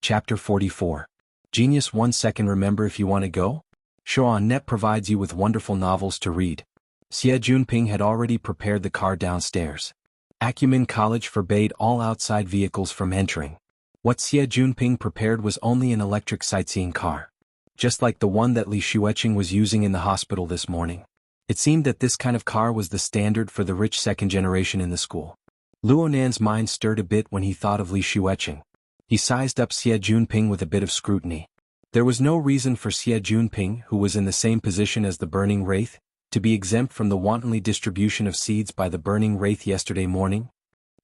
Chapter 44. Genius 1 second. Remember, if you want to go? Net provides you with wonderful novels to read. Xie Junping had already prepared the car downstairs. Acumen College forbade all outside vehicles from entering. What Xie Junping prepared was only an electric sightseeing car. Just like the one that Li Xueqing was using in the hospital this morning. It seemed that this kind of car was the standard for the rich second generation in the school. Luonan's mind stirred a bit when he thought of Li Xueqing. He sized up Xie Junping with a bit of scrutiny. There was no reason for Xie Junping, who was in the same position as the Burning Wraith, to be exempt from the wantonly distribution of seeds by the Burning Wraith yesterday morning.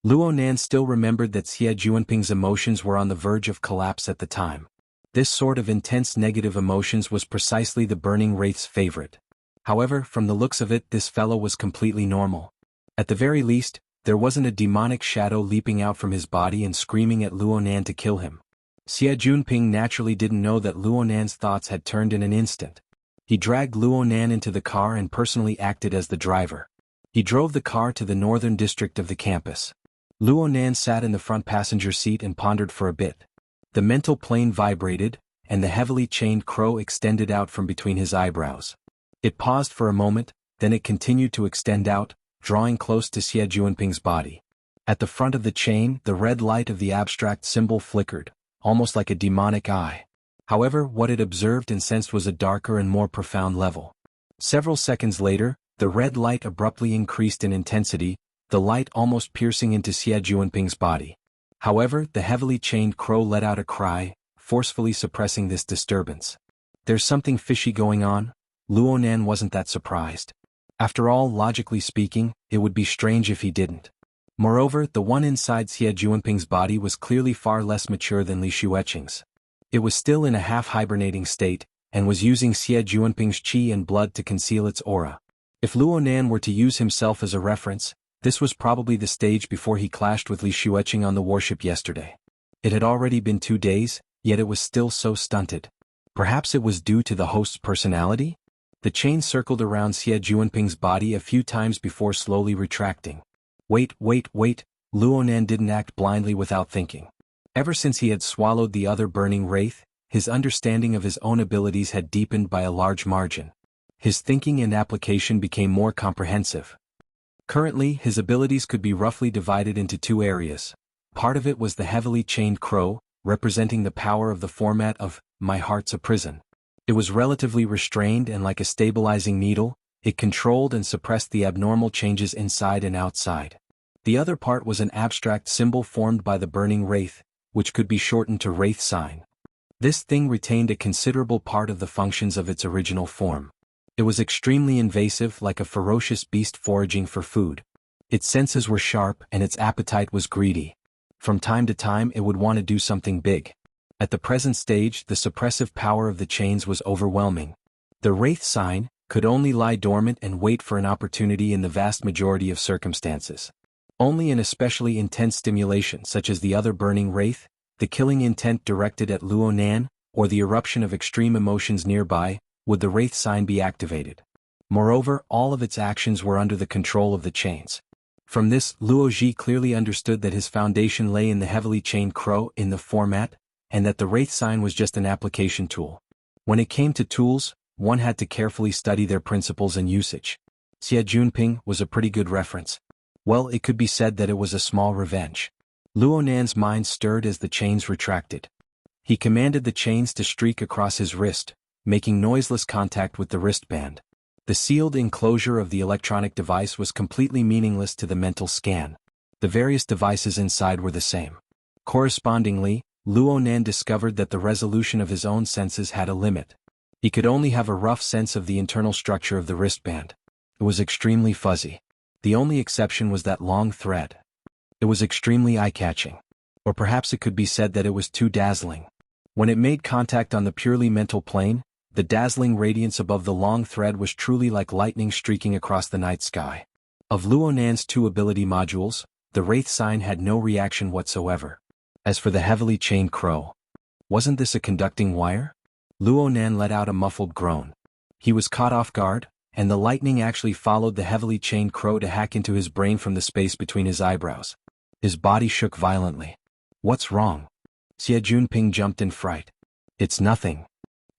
Luonan still remembered that Xie Junping's emotions were on the verge of collapse at the time. This sort of intense negative emotions was precisely the Burning Wraith's favorite. However, from the looks of it, this fellow was completely normal. At the very least, there wasn't a demonic shadow leaping out from his body and screaming at Luonan to kill him. Xie Junping naturally didn't know that Luonan's thoughts had turned in an instant. He dragged Luonan into the car and personally acted as the driver. He drove the car to the northern district of the campus. Luonan sat in the front passenger seat and pondered for a bit. The mental plane vibrated, and the heavily chained crow extended out from between his eyebrows. It paused for a moment, then it continued to extend out, drawing close to Xie Junping's body. At the front of the chain, the red light of the abstract symbol flickered, almost like a demonic eye. However, what it observed and sensed was a darker and more profound level. Several seconds later, the red light abruptly increased in intensity, the light almost piercing into Xie Junping's body. However, the heavily chained crow let out a cry, forcefully suppressing this disturbance. There's something fishy going on. Luonan wasn't that surprised. After all, logically speaking, it would be strange if he didn't. Moreover, the one inside Xie Junping's body was clearly far less mature than Li Xueqing's. It was still in a half-hibernating state, and was using Xie Junping's qi and blood to conceal its aura. If Luonan were to use himself as a reference, this was probably the stage before he clashed with Li Xueqing on the warship yesterday. It had already been 2 days, yet it was still so stunted. Perhaps it was due to the host's personality? The chain circled around Xie Junping's body a few times before slowly retracting. Wait, Luonan didn't act blindly without thinking. Ever since he had swallowed the other Burning Wraith, his understanding of his own abilities had deepened by a large margin. His thinking and application became more comprehensive. Currently, his abilities could be roughly divided into 2 areas. Part of it was the heavily chained crow, representing the power of the format of "My Heart's a Prison." It was relatively restrained and like a stabilizing needle, it controlled and suppressed the abnormal changes inside and outside. The other part was an abstract symbol formed by the Burning Wraith, which could be shortened to Wraith Sign. This thing retained a considerable part of the functions of its original form. It was extremely invasive, like a ferocious beast foraging for food. Its senses were sharp and its appetite was greedy. From time to time it would want to do something big. At the present stage, the suppressive power of the chains was overwhelming. The Wraith Sign could only lie dormant and wait for an opportunity in the vast majority of circumstances. Only in especially intense stimulation such as the other Burning Wraith, the killing intent directed at Luonan, or the eruption of extreme emotions nearby, would the Wraith Sign be activated. Moreover, all of its actions were under the control of the chains. From this, Luoji clearly understood that his foundation lay in the heavily chained crow in the format, and that the Wraith Sign was just an application tool. When it came to tools, one had to carefully study their principles and usage. Xie Junping was a pretty good reference. Well, it could be said that it was a small revenge. Luonan's mind stirred as the chains retracted. He commanded the chains to streak across his wrist, making noiseless contact with the wristband. The sealed enclosure of the electronic device was completely meaningless to the mental scan. The various devices inside were the same. Correspondingly, Luonan discovered that the resolution of his own senses had a limit. He could only have a rough sense of the internal structure of the wristband. It was extremely fuzzy. The only exception was that long thread. It was extremely eye-catching. Or perhaps it could be said that it was too dazzling. When it made contact on the purely mental plane, the dazzling radiance above the long thread was truly like lightning streaking across the night sky. Of Luonan's 2 ability modules, the Wraith Sign had no reaction whatsoever. As for the heavily chained crow, wasn't this a conducting wire? Luonan let out a muffled groan. He was caught off guard, and the lightning actually followed the heavily chained crow to hack into his brain from the space between his eyebrows. His body shook violently. What's wrong? Xie Junping jumped in fright. It's nothing.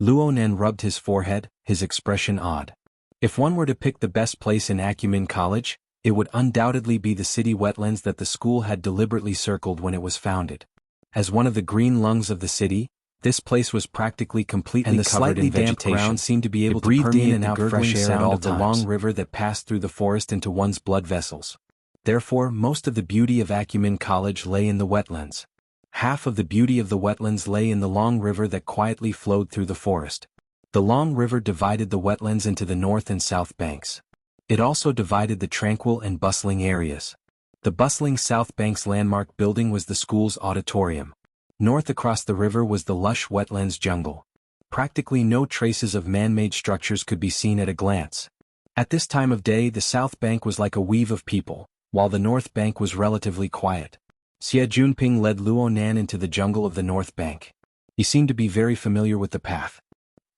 Luonan rubbed his forehead, his expression odd. If one were to pick the best place in Acumen College, it would undoubtedly be the city wetlands that the school had deliberately circled when it was founded. As one of the green lungs of the city, this place was practically completely covered in vegetation. And the slightly damp ground seemed to be able to breathe in and out fresh air out of the long river that passed through the forest into one's blood vessels. Therefore, most of the beauty of Acumen College lay in the wetlands. Half of the beauty of the wetlands lay in the long river that quietly flowed through the forest. The long river divided the wetlands into the north and south banks. It also divided the tranquil and bustling areas. The bustling south bank's landmark building was the school's auditorium. North across the river was the lush wetlands jungle. Practically no traces of man-made structures could be seen at a glance. At this time of day, the south bank was like a weave of people, while the north bank was relatively quiet. Xie Junping led Luonan into the jungle of the north bank. He seemed to be very familiar with the path.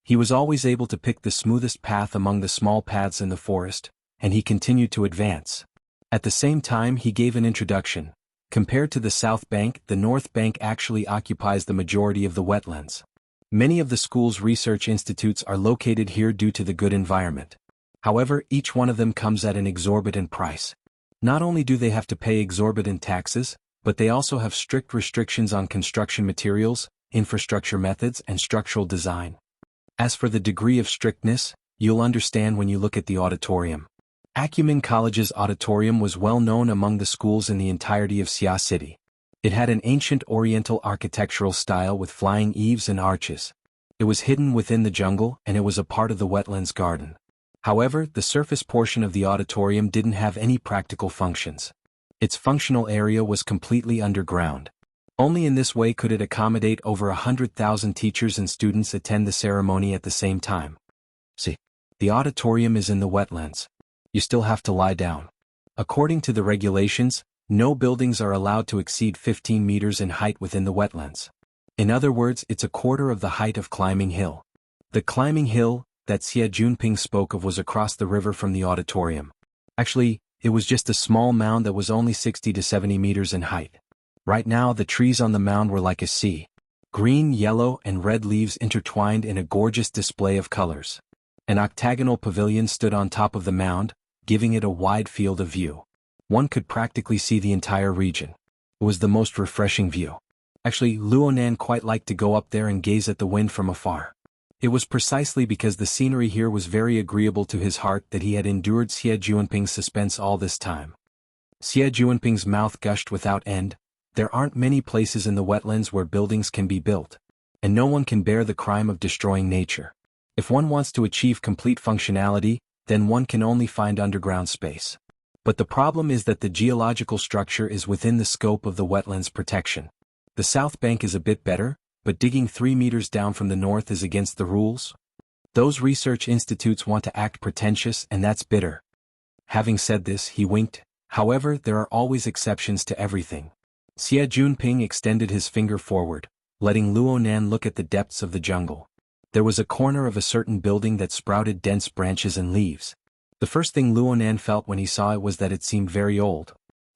He was always able to pick the smoothest path among the small paths in the forest, and he continued to advance. At the same time, he gave an introduction. Compared to the south bank, the north bank actually occupies the majority of the wetlands. Many of the school's research institutes are located here due to the good environment. However, each one of them comes at an exorbitant price. Not only do they have to pay exorbitant taxes, but they also have strict restrictions on construction materials, infrastructure methods, and structural design. As for the degree of strictness, you'll understand when you look at the auditorium. Acumen College's auditorium was well known among the schools in the entirety of Xia City. It had an ancient Oriental architectural style with flying eaves and arches. It was hidden within the jungle, and it was a part of the wetlands garden. However, the surface portion of the auditorium didn't have any practical functions. Its functional area was completely underground. Only in this way could it accommodate over 100,000 teachers and students attend the ceremony at the same time. See, the auditorium is in the wetlands. You still have to lie down. According to the regulations, no buildings are allowed to exceed 15 meters in height within the wetlands. In other words, it's a quarter of the height of Climbing Hill. The Climbing Hill that Xie Junping spoke of was across the river from the auditorium. Actually, it was just a small mound that was only 60 to 70 meters in height. Right now, the trees on the mound were like a sea. Green, yellow, and red leaves intertwined in a gorgeous display of colors. An octagonal pavilion stood on top of the mound, giving it a wide field of view. One could practically see the entire region. It was the most refreshing view. Actually, Luonan quite liked to go up there and gaze at the wind from afar. It was precisely because the scenery here was very agreeable to his heart that he had endured Xie Junping's suspense all this time. Xie Junping's mouth gushed without end. There aren't many places in the wetlands where buildings can be built, and no one can bear the crime of destroying nature. If one wants to achieve complete functionality, then one can only find underground space. But the problem is that the geological structure is within the scope of the wetlands protection. The south bank is a bit better, but digging 3 meters down from the north is against the rules. Those research institutes want to act pretentious, and that's bitter. Having said this, he winked. However, there are always exceptions to everything. Xie Junping extended his finger forward, letting Luonan look at the depths of the jungle. There was a corner of a certain building that sprouted dense branches and leaves. The first thing Luonan felt when he saw it was that it seemed very old.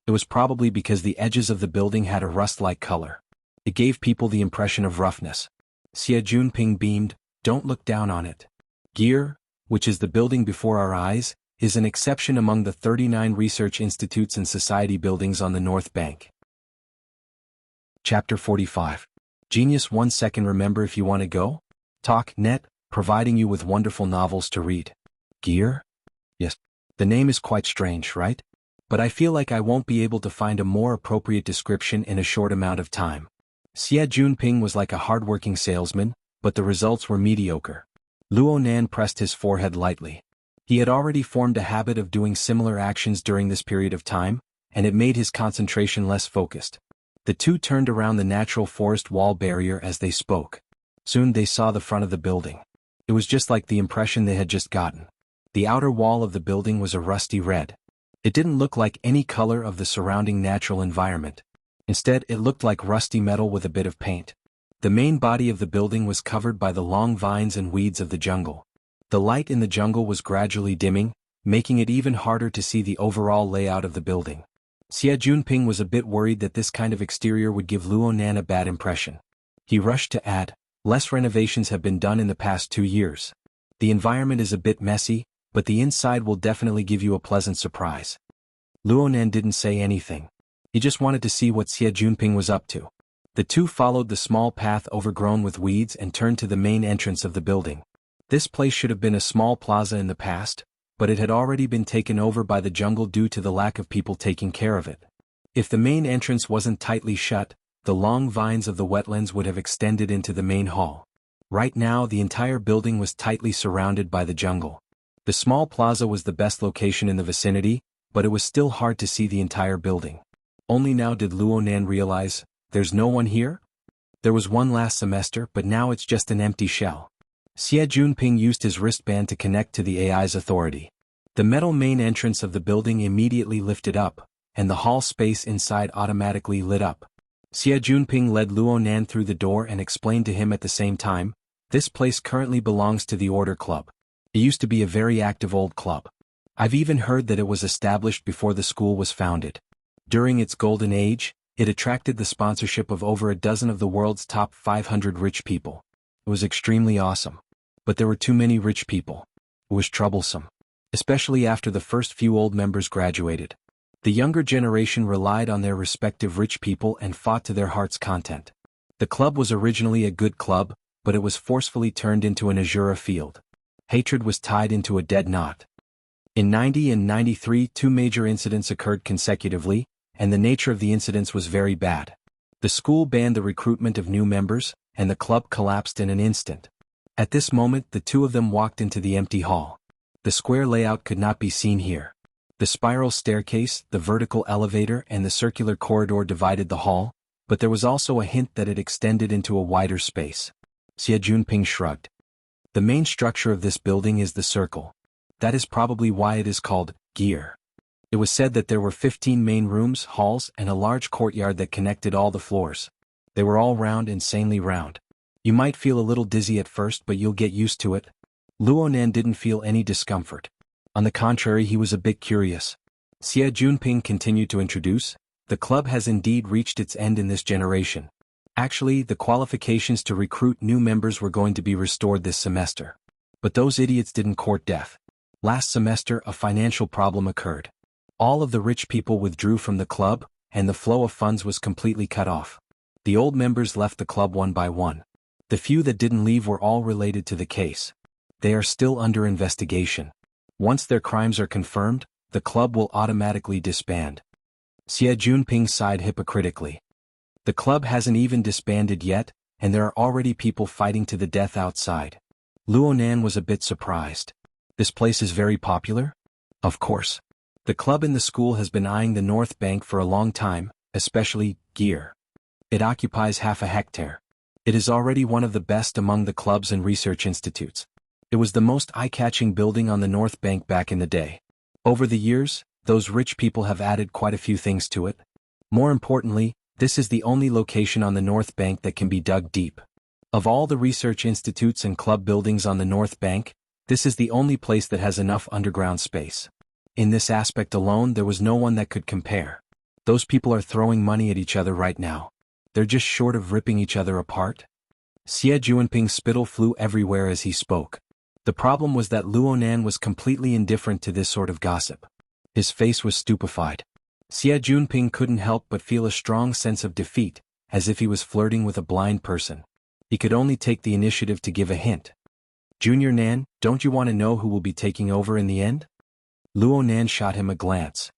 It was probably because the edges of the building had a rust-like color. It gave people the impression of roughness. Xie Junping beamed, "Don't look down on it. Gear, which is the building before our eyes, is an exception among the 39 research institutes and society buildings on the north bank." Chapter 45. Genius 1 second. Remember if you want to go? Talk Net, providing you with wonderful novels to read. Gear? Yes. The name is quite strange, right? But I feel like I won't be able to find a more appropriate description in a short amount of time. Xie Junping was like a hard-working salesman, but the results were mediocre. Luonan pressed his forehead lightly. He had already formed a habit of doing similar actions during this period of time, and it made his concentration less focused. The two turned around the natural forest wall barrier as they spoke. Soon they saw the front of the building. It was just like the impression they had just gotten. The outer wall of the building was a rusty red. It didn't look like any color of the surrounding natural environment. Instead, it looked like rusty metal with a bit of paint. The main body of the building was covered by the long vines and weeds of the jungle. The light in the jungle was gradually dimming, making it even harder to see the overall layout of the building. Xie Junping was a bit worried that this kind of exterior would give Luonan a bad impression. He rushed to add, less renovations have been done in the past 2 years. The environment is a bit messy, but the inside will definitely give you a pleasant surprise. Luonan didn't say anything. He just wanted to see what Xie Junping was up to. The two followed the small path overgrown with weeds and turned to the main entrance of the building. This place should have been a small plaza in the past, but it had already been taken over by the jungle due to the lack of people taking care of it. If the main entrance wasn't tightly shut, the long vines of the wetlands would have extended into the main hall. Right now the entire building was tightly surrounded by the jungle. The small plaza was the best location in the vicinity, but it was still hard to see the entire building. Only now did Luonan realize, there's no one here? There was one last semester, but now it's just an empty shell. Xie Junping used his wristband to connect to the AI's authority. The metal main entrance of the building immediately lifted up, and the hall space inside automatically lit up. Xie Junping led Luonan through the door and explained to him at the same time, this place currently belongs to the Order Club. It used to be a very active old club. I've even heard that it was established before the school was founded. During its golden age, it attracted the sponsorship of over a dozen of the world's top 500 rich people. It was extremely awesome. But there were too many rich people. It was troublesome. Especially after the first few old members graduated. The younger generation relied on their respective rich people and fought to their heart's content. The club was originally a good club, but it was forcefully turned into an Azura field. Hatred was tied into a dead knot. In 90 and 93, 2 major incidents occurred consecutively, and the nature of the incidents was very bad. The school banned the recruitment of new members, and the club collapsed in an instant. At this moment, the two of them walked into the empty hall. The square layout could not be seen here. The spiral staircase, the vertical elevator, and the circular corridor divided the hall, but there was also a hint that it extended into a wider space. Xie Junping shrugged. The main structure of this building is the circle. That is probably why it is called gear. It was said that there were 15 main rooms, halls, and a large courtyard that connected all the floors. They were all round, insanely round. You might feel a little dizzy at first, but you'll get used to it. Luonan didn't feel any discomfort. On the contrary, he was a bit curious. Xie Junping continued to introduce, the club has indeed reached its end in this generation. Actually, the qualifications to recruit new members were going to be restored this semester. But those idiots didn't court death. Last semester, a financial problem occurred. All of the rich people withdrew from the club, and the flow of funds was completely cut off. The old members left the club one by one. The few that didn't leave were all related to the case. They are still under investigation. Once their crimes are confirmed, the club will automatically disband. Xie Junping sighed hypocritically. The club hasn't even disbanded yet, and there are already people fighting to the death outside. Luonan was a bit surprised. This place is very popular? Of course. The club in the school has been eyeing the North Bank for a long time, especially gear. It occupies half a hectare. It is already one of the best among the clubs and research institutes. It was the most eye-catching building on the North Bank back in the day. Over the years, those rich people have added quite a few things to it. More importantly, this is the only location on the North Bank that can be dug deep. Of all the research institutes and club buildings on the North Bank, this is the only place that has enough underground space. In this aspect alone, there was no one that could compare. Those people are throwing money at each other right now. They're just short of ripping each other apart. Xie Junping's spittle flew everywhere as he spoke. The problem was that Luonan was completely indifferent to this sort of gossip. His face was stupefied. Xie Junping couldn't help but feel a strong sense of defeat, as if he was flirting with a blind person. He could only take the initiative to give a hint. Junior Nan, don't you want to know who will be taking over in the end? Luonan shot him a glance.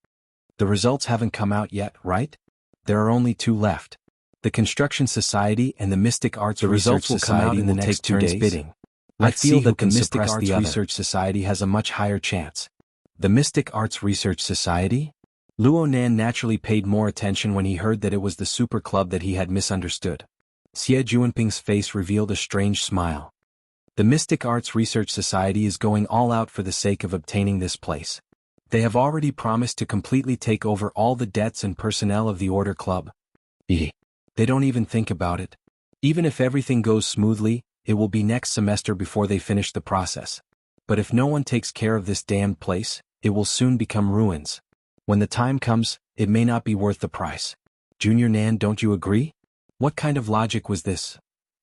The results haven't come out yet, right? There are only 2 left. The Construction Society and the Mystic Arts Research Society will come out in the next 2 days. Bidding. I feel that the Mystic Arts Research Society has a much higher chance. The Mystic Arts Research Society? Luonan naturally paid more attention when he heard that it was the super club that he had misunderstood. Xie Junping's face revealed a strange smile. The Mystic Arts Research Society is going all out for the sake of obtaining this place. They have already promised to completely take over all the debts and personnel of the Order Club. They don't even think about it. Even if everything goes smoothly, it will be next semester before they finish the process. But if no one takes care of this damned place, it will soon become ruins. When the time comes, it may not be worth the price. Junior Nan, don't you agree? What kind of logic was this?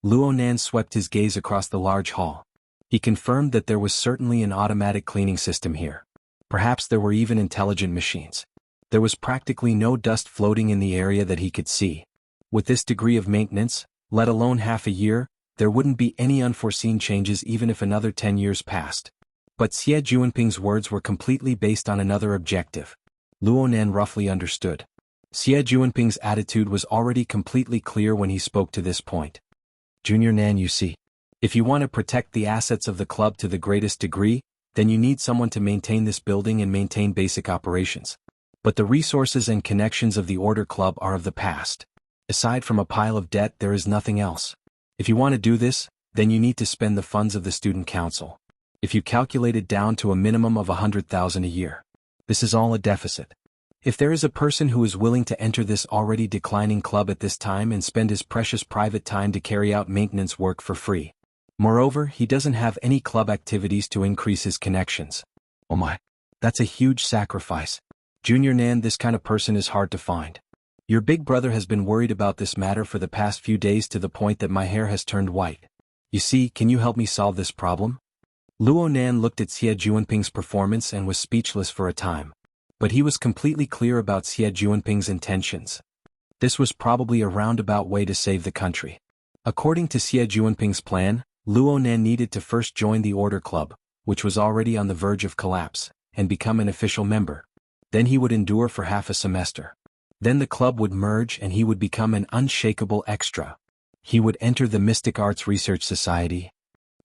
Luo Nan swept his gaze across the large hall. He confirmed that there was certainly an automatic cleaning system here. Perhaps there were even intelligent machines. There was practically no dust floating in the area that he could see. With this degree of maintenance, let alone half a year, there wouldn't be any unforeseen changes even if another 10 years passed. But Xie Juanping's words were completely based on another objective. Luo Nan roughly understood. Xie Juanping's attitude was already completely clear when he spoke to this point. Junior Nan, you see. If you want to protect the assets of the club to the greatest degree, then you need someone to maintain this building and maintain basic operations. But the resources and connections of the Order Club are of the past. Aside from a pile of debt, there is nothing else. If you want to do this, then you need to spend the funds of the Student Council. If you calculate it down to a minimum of 100,000 a year. This is all a deficit. If there is a person who is willing to enter this already declining club at this time and spend his precious private time to carry out maintenance work for free. Moreover, he doesn't have any club activities to increase his connections. Oh my. That's a huge sacrifice. Junior Nan, this kind of person is hard to find. Your big brother has been worried about this matter for the past few days to the point that my hair has turned white. You see, can you help me solve this problem? Luo Nan looked at Xie Juanping's performance and was speechless for a time. But he was completely clear about Xie Juanping's intentions. This was probably a roundabout way to save the country. According to Xie Juanping's plan, Luo Nan needed to first join the Order Club, which was already on the verge of collapse, and become an official member. Then he would endure for half a semester. Then the club would merge and he would become an unshakable extra. He would enter the Mystic Arts Research Society.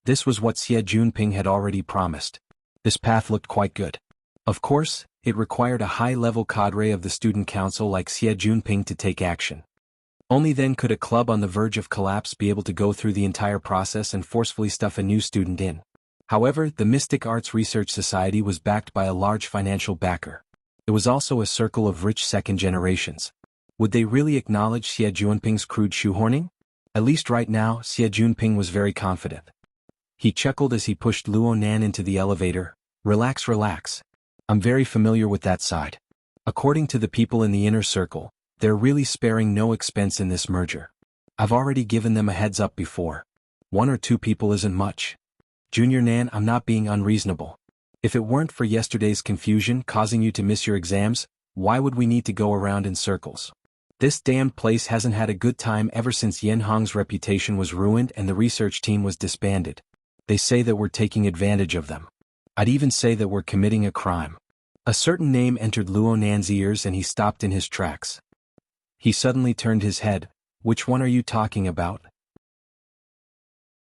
This was what Xie Juanping had already promised. This path looked quite good. Of course, it required a high-level cadre of the Student Council like Xie Juanping to take action. Only then could a club on the verge of collapse be able to go through the entire process and forcefully stuff a new student in. However, the Mystic Arts Research Society was backed by a large financial backer. It was also a circle of rich second generations. Would they really acknowledge Xie Juanping's crude shoehorning? At least right now, Xie Juanping was very confident. He chuckled as he pushed Luo Nan into the elevator. Relax, relax. I'm very familiar with that side. According to the people in the inner circle, they're really sparing no expense in this merger. I've already given them a heads up before. 1 or 2 people isn't much. Junior Nan, I'm not being unreasonable. If it weren't for yesterday's confusion causing you to miss your exams, why would we need to go around in circles? This damned place hasn't had a good time ever since Yen Hong's reputation was ruined and the research team was disbanded. They say that we're taking advantage of them. I'd even say that we're committing a crime. A certain name entered Luo Nan's ears and he stopped in his tracks. He suddenly turned his head. Which one are you talking about?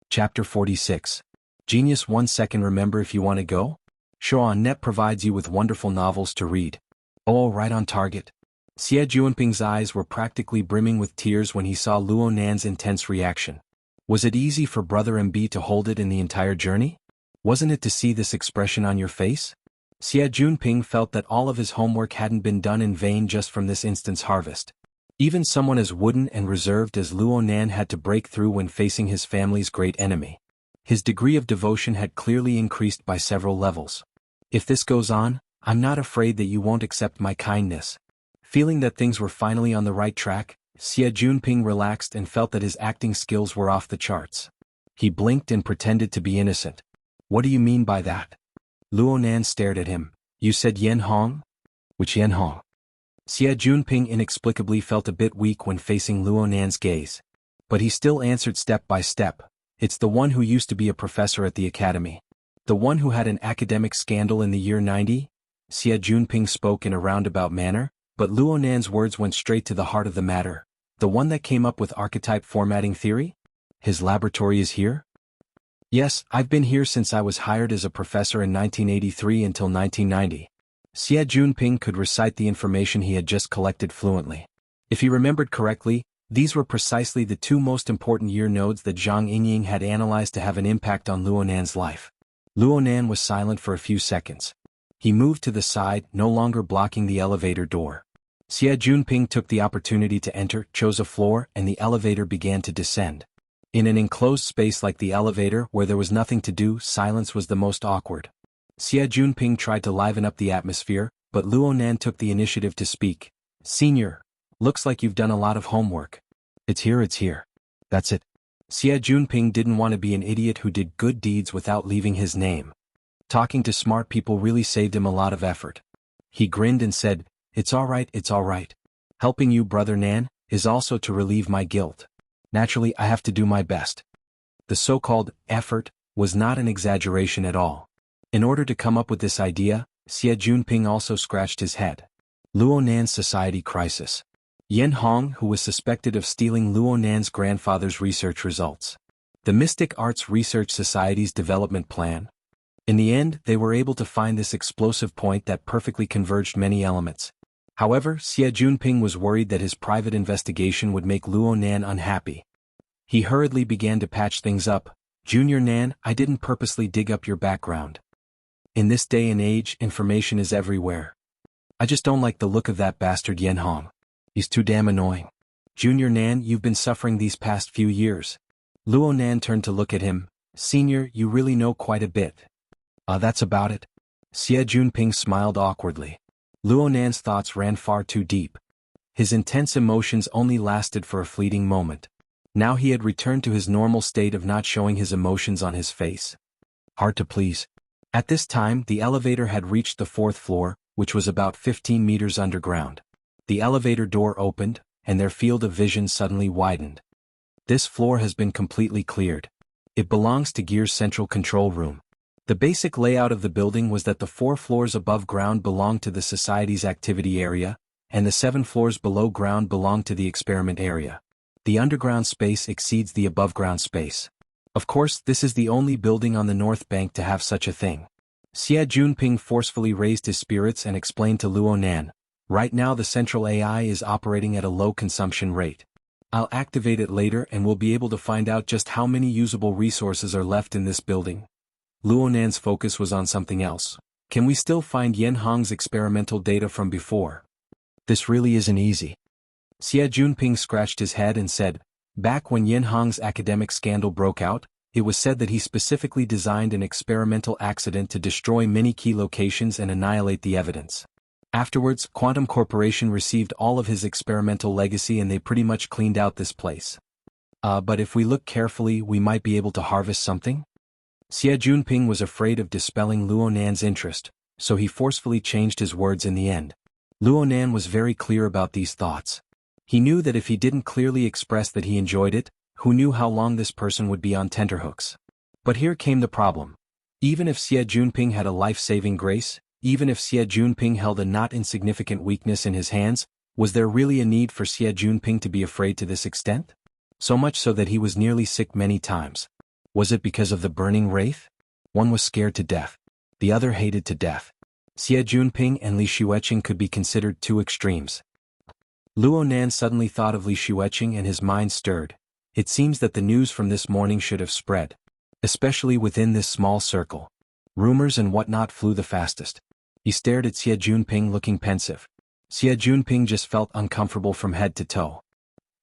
Chapter 46. Genius 1 second. Remember, if you want to go? Show.net provides you with wonderful novels to read. Oh, right on target. Xie Juanping's eyes were practically brimming with tears when he saw Luo Nan's intense reaction. Was it easy for Brother MB to hold it in the entire journey? Wasn't it to see this expression on your face? Xie Juanping felt that all of his homework hadn't been done in vain just from this instant's harvest. Even someone as wooden and reserved as Luo Nan had to break through when facing his family's great enemy. His degree of devotion had clearly increased by several levels. If this goes on, I'm not afraid that you won't accept my kindness. Feeling that things were finally on the right track, Xie Juanping relaxed and felt that his acting skills were off the charts. He blinked and pretended to be innocent. What do you mean by that? Luo Nan stared at him. You said Yen Hong? Which Yen Hong? Xie Juanping inexplicably felt a bit weak when facing Luo Nan's gaze. But he still answered step by step. It's the one who used to be a professor at the academy. The one who had an academic scandal in the year 90? Xie Juanping spoke in a roundabout manner, but Luo Nan's words went straight to the heart of the matter. The one that came up with archetype formatting theory? His laboratory is here? Yes, I've been here since I was hired as a professor in 1983 until 1990. Xie Juanping could recite the information he had just collected fluently. If he remembered correctly, these were precisely the 2 most important year nodes that Zhang Yingying had analyzed to have an impact on Luo Nan's life. Luo Nan was silent for a few seconds. He moved to the side, no longer blocking the elevator door. Xie Juanping took the opportunity to enter, chose a floor, and the elevator began to descend. In an enclosed space like the elevator where there was nothing to do, silence was the most awkward. Xie Juanping tried to liven up the atmosphere, but Luo Nan took the initiative to speak. Senior, looks like you've done a lot of homework. It's here. That's it. Xie Junping didn't want to be an idiot who did good deeds without leaving his name. Talking to smart people really saved him a lot of effort. He grinned and said, "It's all right, it's all right. Helping you, Brother Nan, is also to relieve my guilt. Naturally, I have to do my best." The so-called effort was not an exaggeration at all. In order to come up with this idea, Xie Junping also scratched his head. Luo Nan's society crisis. Yen Hong, who was suspected of stealing Luo Nan's grandfather's research results. The Mystic Arts Research Society's development plan. In the end, they were able to find this explosive point that perfectly converged many elements. However, Xie Junping was worried that his private investigation would make Luo Nan unhappy. He hurriedly began to patch things up. "Junior Nan, I didn't purposely dig up your background. In this day and age, information is everywhere. I just don't like the look of that bastard Yen Hong. He's too damn annoying. Junior Nan, you've been suffering these past few years." Luo Nan turned to look at him. "Senior, you really know quite a bit." That's about it." Xie Junping smiled awkwardly. Luo Nan's thoughts ran far too deep. His intense emotions only lasted for a fleeting moment. Now he had returned to his normal state of not showing his emotions on his face. Hard to please. At this time, the elevator had reached the 4th floor, which was about 15 meters underground. The elevator door opened, and their field of vision suddenly widened. "This floor has been completely cleared. It belongs to Gear's central control room." The basic layout of the building was that the 4 floors above ground belonged to the Society's activity area, and the 7 floors below ground belonged to the experiment area. The underground space exceeds the above-ground space. Of course, this is the only building on the North Bank to have such a thing. Xie Junping forcefully raised his spirits and explained to Luo Nan, "Right now the central AI is operating at a low consumption rate. I'll activate it later and we'll be able to find out just how many usable resources are left in this building." Luo Nan's focus was on something else. "Can we still find Yen Hong's experimental data from before?" "This really isn't easy." Xie Junping scratched his head and said, "Back when Yen Hong's academic scandal broke out, it was said that he specifically designed an experimental accident to destroy many key locations and annihilate the evidence. Afterwards, Quantum Corporation received all of his experimental legacy and they pretty much cleaned out this place. But if we look carefully, we might be able to harvest something?" Xie Junping was afraid of dispelling Luo Nan's interest, so he forcefully changed his words in the end. Luo Nan was very clear about these thoughts. He knew that if he didn't clearly express that he enjoyed it, who knew how long this person would be on tenterhooks. But here came the problem. Even if Xie Junping had a life-saving grace, even if Xie Junping held a not insignificant weakness in his hands, was there really a need for Xie Junping to be afraid to this extent? So much so that he was nearly sick many times. Was it because of the burning wraith? One was scared to death. The other hated to death. Xie Junping and Li Xueqing could be considered two extremes. Luo Nan suddenly thought of Li Xueqing and his mind stirred. It seems that the news from this morning should have spread. Especially within this small circle. Rumors and whatnot flew the fastest. He stared at Xie Junping looking pensive. Xie Junping just felt uncomfortable from head to toe.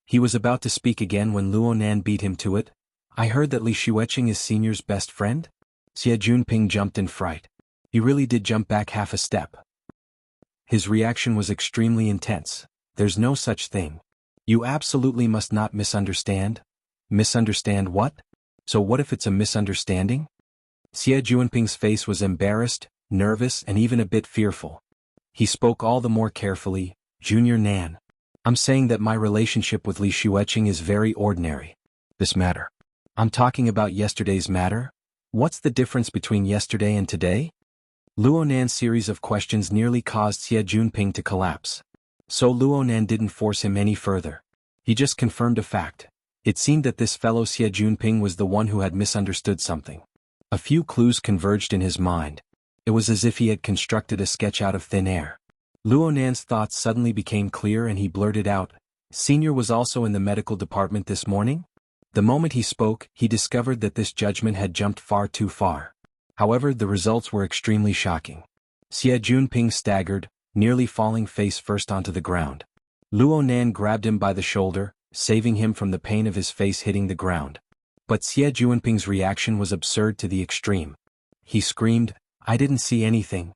He was about to speak again when Luo Nan beat him to it. "I heard that Li Xueqing is Senior's best friend?" Xie Junping jumped in fright. He really did jump back half a step. His reaction was extremely intense. "There's no such thing. You absolutely must not misunderstand." "Misunderstand what? So what if it's a misunderstanding?" Xie Junping's face was embarrassed, nervous and even a bit fearful. He spoke all the more carefully. "Junior Nan. I'm saying that my relationship with Li Xueqing is very ordinary. This matter. I'm talking about yesterday's matter? What's the difference between yesterday and today?" Luo Nan's series of questions nearly caused Xie Junping to collapse. So Luo Nan didn't force him any further. He just confirmed a fact. It seemed that this fellow Xie Junping was the one who had misunderstood something. A few clues converged in his mind. It was as if he had constructed a sketch out of thin air. Luo Nan's thoughts suddenly became clear and he blurted out, "Senior was also in the medical department this morning?" The moment he spoke, he discovered that this judgment had jumped far too far. However, the results were extremely shocking. Xie Junping staggered, nearly falling face first onto the ground. Luo Nan grabbed him by the shoulder, saving him from the pain of his face hitting the ground. But Xie Junping's reaction was absurd to the extreme. He screamed, "I didn't see anything."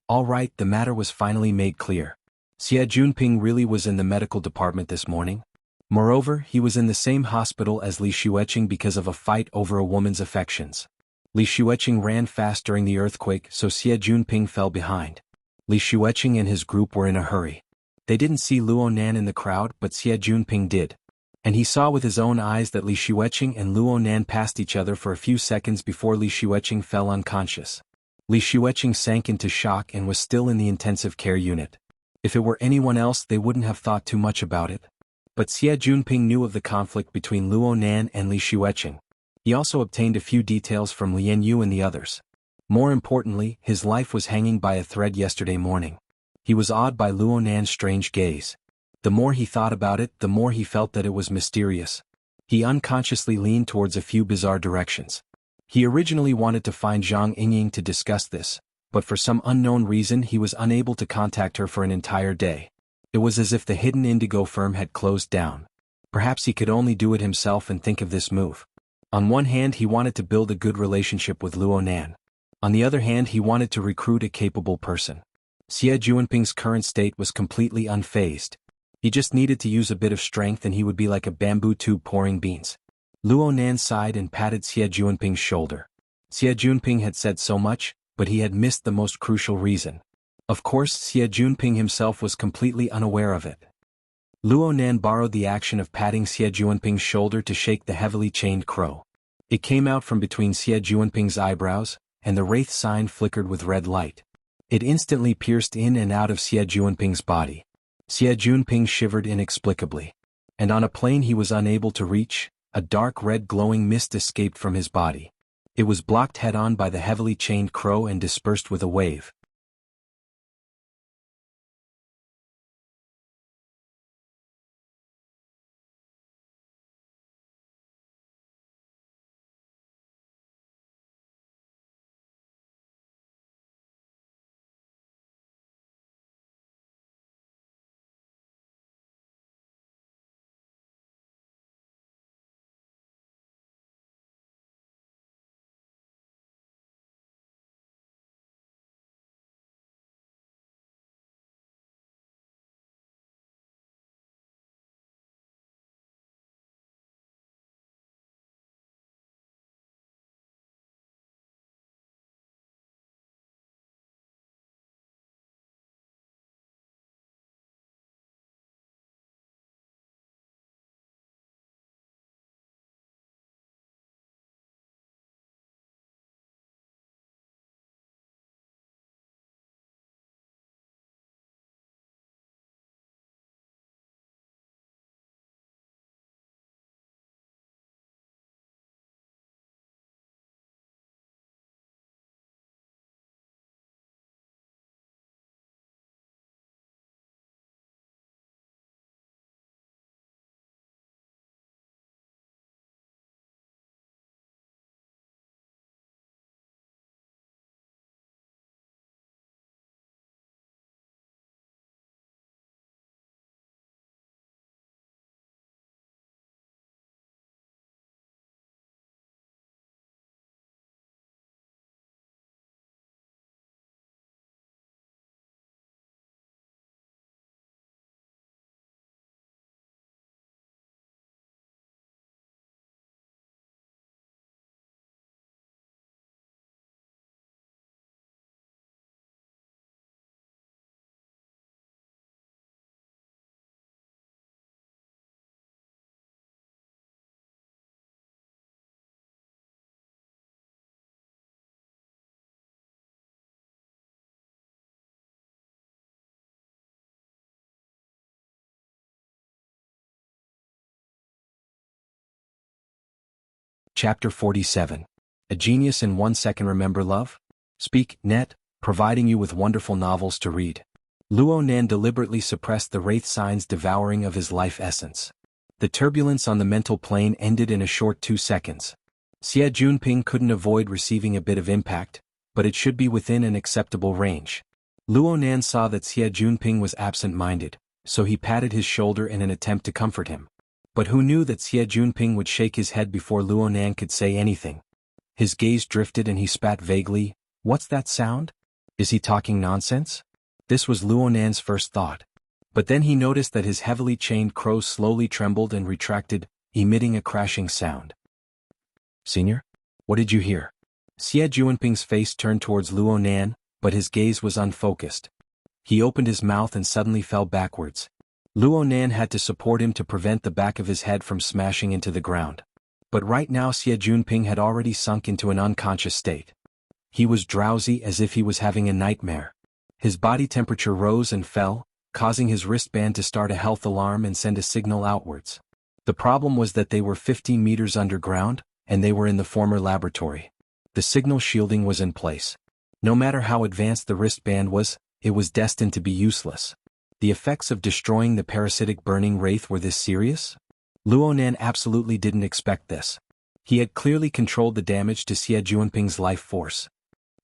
All right, the matter was finally made clear. Xie Junping really was in the medical department this morning. Moreover, he was in the same hospital as Li Xueqing because of a fight over a woman's affections. Li Xueqing ran fast during the earthquake, so Xie Junping fell behind. Li Xueqing and his group were in a hurry. They didn't see Luo Nan in the crowd, but Xie Junping did. And he saw with his own eyes that Li Xueqing and Luo Nan passed each other for a few seconds before Li Xueqing fell unconscious. Li Xueqing sank into shock and was still in the intensive care unit. If it were anyone else, they wouldn't have thought too much about it. But Xie Junping knew of the conflict between Luo Nan and Li Xueqing. He also obtained a few details from Lian Yu and the others. More importantly, his life was hanging by a thread yesterday morning. He was awed by Luo Nan's strange gaze. The more he thought about it, the more he felt that it was mysterious. He unconsciously leaned towards a few bizarre directions. He originally wanted to find Zhang Yingying to discuss this, but for some unknown reason he was unable to contact her for an entire day. It was as if the hidden indigo firm had closed down. Perhaps he could only do it himself and think of this move. On one hand, he wanted to build a good relationship with Luo Nan. On the other hand, he wanted to recruit a capable person. Xie Junping's current state was completely unfazed. He just needed to use a bit of strength and he would be like a bamboo tube pouring beans. Luo Nan sighed and patted Xie Junping's shoulder. Xie Junping had said so much, but he had missed the most crucial reason. Of course, Xie Junping himself was completely unaware of it. Luo Nan borrowed the action of patting Xie Junping's shoulder to shake the heavily chained crow. It came out from between Xie Junping's eyebrows, and the wraith sign flickered with red light. It instantly pierced in and out of Xie Junping's body. Xie Junping shivered inexplicably. And on a plane he was unable to reach, a dark red glowing mist escaped from his body. It was blocked head-on by the heavily chained crow and dispersed with a wave. Chapter 47. A Genius in 1 Second. Remember love? Speak, net, providing you with wonderful novels to read. Luo Nan deliberately suppressed the wraith sign's devouring of his life essence. The turbulence on the mental plane ended in a short 2 seconds. Xie Junping couldn't avoid receiving a bit of impact, but it should be within an acceptable range. Luo Nan saw that Xie Junping was absent-minded, so he patted his shoulder in an attempt to comfort him. But who knew that Xie Junping would shake his head before Luo Nan could say anything? His gaze drifted and he spat vaguely. What's that sound? Is he talking nonsense? This was Luo Nan's first thought. But then he noticed that his heavily chained crows slowly trembled and retracted, emitting a crashing sound. "Senior? What did you hear?" Xie Juanping's face turned towards Luo Nan, but his gaze was unfocused. He opened his mouth and suddenly fell backwards. Luo Nan had to support him to prevent the back of his head from smashing into the ground. But right now Xie Junping had already sunk into an unconscious state. He was drowsy as if he was having a nightmare. His body temperature rose and fell, causing his wristband to start a health alarm and send a signal outwards. The problem was that they were 15 meters underground, and they were in the former laboratory. The signal shielding was in place. No matter how advanced the wristband was, it was destined to be useless. The effects of destroying the parasitic burning wraith were this serious? Luo Nan absolutely didn't expect this. He had clearly controlled the damage to Xie Junping's life force.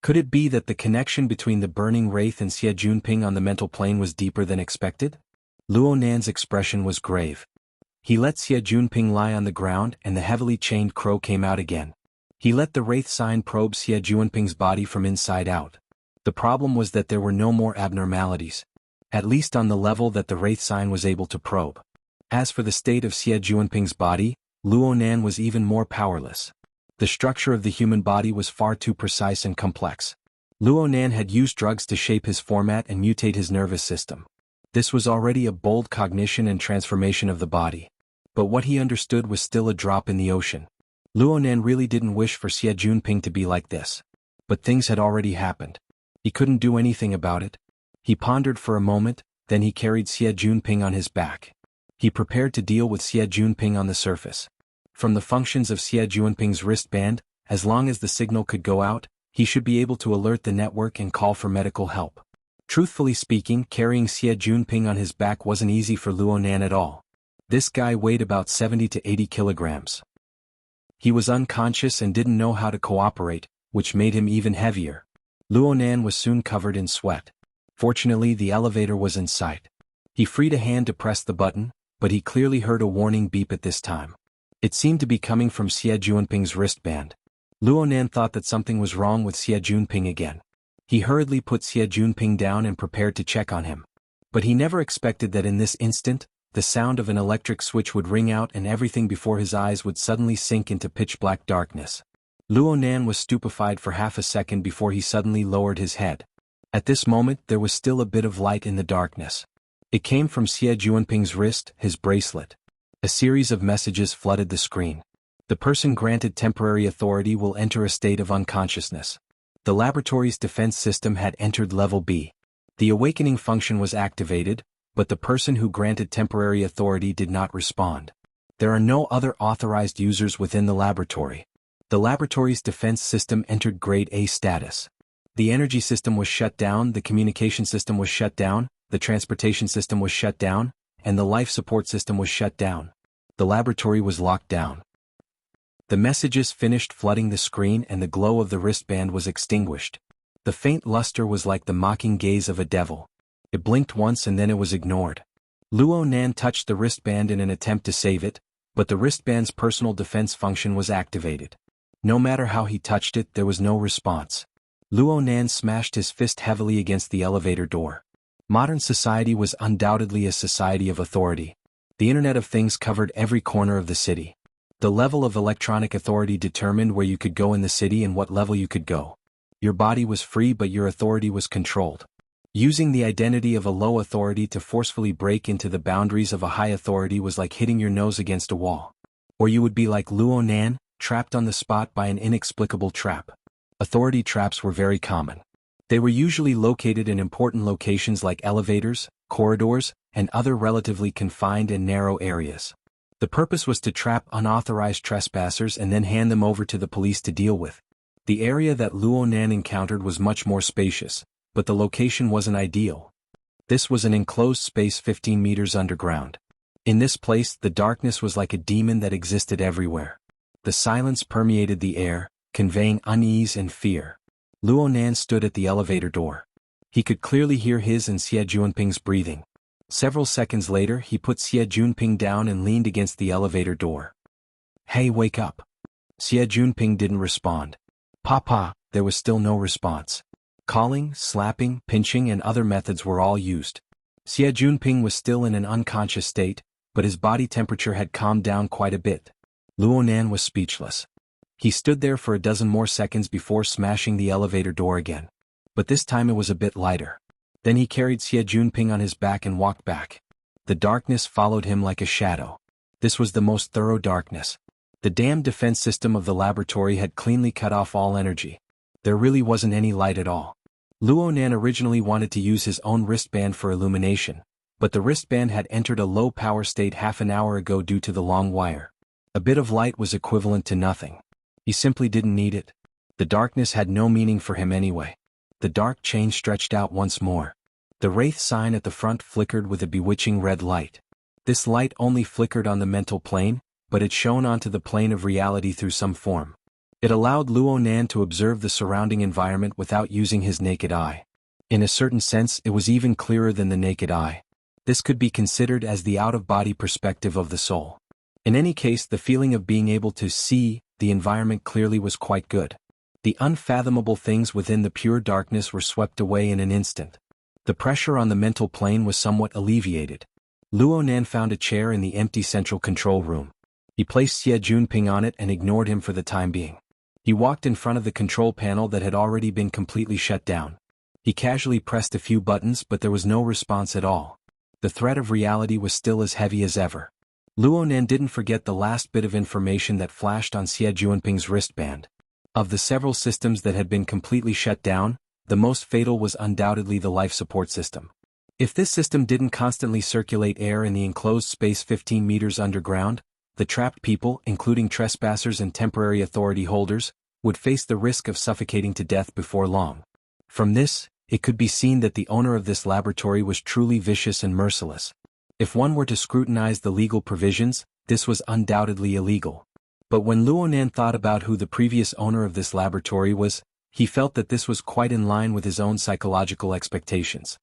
Could it be that the connection between the burning wraith and Xie Junping on the mental plane was deeper than expected? Luo Nan's expression was grave. He let Xie Junping lie on the ground and the heavily chained crow came out again. He let the wraith sign probe Xie Junping's body from inside out. The problem was that there were no more abnormalities, at least on the level that the wraith sign was able to probe. As for the state of Xie Junping's body, Luo Nan was even more powerless. The structure of the human body was far too precise and complex. Luo Nan had used drugs to shape his format and mutate his nervous system. This was already a bold cognition and transformation of the body. But what he understood was still a drop in the ocean. Luo Nan really didn't wish for Xie Junping to be like this. But things had already happened. He couldn't do anything about it. He pondered for a moment, then he carried Xie Junping on his back. He prepared to deal with Xie Junping on the surface. From the functions of Xie Junping's wristband, as long as the signal could go out, he should be able to alert the network and call for medical help. Truthfully speaking, carrying Xie Junping on his back wasn't easy for Luo Nan at all. This guy weighed about 70 to 80 kilograms. He was unconscious and didn't know how to cooperate, which made him even heavier. Luo Nan was soon covered in sweat. Fortunately, the elevator was in sight. He freed a hand to press the button, but he clearly heard a warning beep at this time. It seemed to be coming from Xie Junping's wristband. Luo Nan thought that something was wrong with Xie Junping again. He hurriedly put Xie Junping down and prepared to check on him. But he never expected that in this instant, the sound of an electric switch would ring out and everything before his eyes would suddenly sink into pitch-black darkness. Luo Nan was stupefied for half a second before he suddenly lowered his head. At this moment there was still a bit of light in the darkness. It came from Xie Junping's wrist, his bracelet. A series of messages flooded the screen. The person granted temporary authority will enter a state of unconsciousness. The laboratory's defense system had entered level B. The awakening function was activated, but the person who granted temporary authority did not respond. There are no other authorized users within the laboratory. The laboratory's defense system entered Grade A status. The energy system was shut down, the communication system was shut down, the transportation system was shut down, and the life support system was shut down. The laboratory was locked down. The messages finished flooding the screen and the glow of the wristband was extinguished. The faint luster was like the mocking gaze of a devil. It blinked once and then it was ignored. Luo Nan touched the wristband in an attempt to save it, but the wristband's personal defense function was activated. No matter how he touched it, there was no response. Luo Nan smashed his fist heavily against the elevator door. Modern society was undoubtedly a society of authority. The Internet of Things covered every corner of the city. The level of electronic authority determined where you could go in the city and what level you could go. Your body was free but your authority was controlled. Using the identity of a low authority to forcefully break into the boundaries of a high authority was like hitting your nose against a wall. Or you would be like Luo Nan, trapped on the spot by an inexplicable trap. Authority traps were very common. They were usually located in important locations like elevators, corridors, and other relatively confined and narrow areas. The purpose was to trap unauthorized trespassers and then hand them over to the police to deal with. The area that Luo Nan encountered was much more spacious, but the location wasn't ideal. This was an enclosed space 15 meters underground. In this place, the darkness was like a demon that existed everywhere. The silence permeated the air, conveying unease and fear. Luo Nan stood at the elevator door. He could clearly hear his and Xie Junping's breathing. Several seconds later, he put Xie Junping down and leaned against the elevator door. "Hey, wake up." Xie Junping didn't respond. "Papa," there was still no response. Calling, slapping, pinching and other methods were all used. Xie Junping was still in an unconscious state, but his body temperature had calmed down quite a bit. Luonan was speechless. He stood there for a dozen more seconds before smashing the elevator door again. But this time it was a bit lighter. Then he carried Xie Junping on his back and walked back. The darkness followed him like a shadow. This was the most thorough darkness. The damned defense system of the laboratory had cleanly cut off all energy. There really wasn't any light at all. Luonan originally wanted to use his own wristband for illumination, but the wristband had entered a low power state half an hour ago due to the long wire. A bit of light was equivalent to nothing. He simply didn't need it. The darkness had no meaning for him anyway. The dark chain stretched out once more. The wraith sign at the front flickered with a bewitching red light. This light only flickered on the mental plane, but it shone onto the plane of reality through some form. It allowed Luonan to observe the surrounding environment without using his naked eye. In a certain sense, it was even clearer than the naked eye. This could be considered as the out-of-body perspective of the soul. In any case, the feeling of being able to see the environment clearly was quite good. The unfathomable things within the pure darkness were swept away in an instant. The pressure on the mental plane was somewhat alleviated. Luonan found a chair in the empty central control room. He placed Xie Junping on it and ignored him for the time being. He walked in front of the control panel that had already been completely shut down. He casually pressed a few buttons, but there was no response at all. The threat of reality was still as heavy as ever. Luonan didn't forget the last bit of information that flashed on Xie Junping's wristband. Of the several systems that had been completely shut down, the most fatal was undoubtedly the life support system. If this system didn't constantly circulate air in the enclosed space 15 meters underground, the trapped people, including trespassers and temporary authority holders, would face the risk of suffocating to death before long. From this, it could be seen that the owner of this laboratory was truly vicious and merciless. If one were to scrutinize the legal provisions, this was undoubtedly illegal. But when Luonan thought about who the previous owner of this laboratory was, he felt that this was quite in line with his own psychological expectations.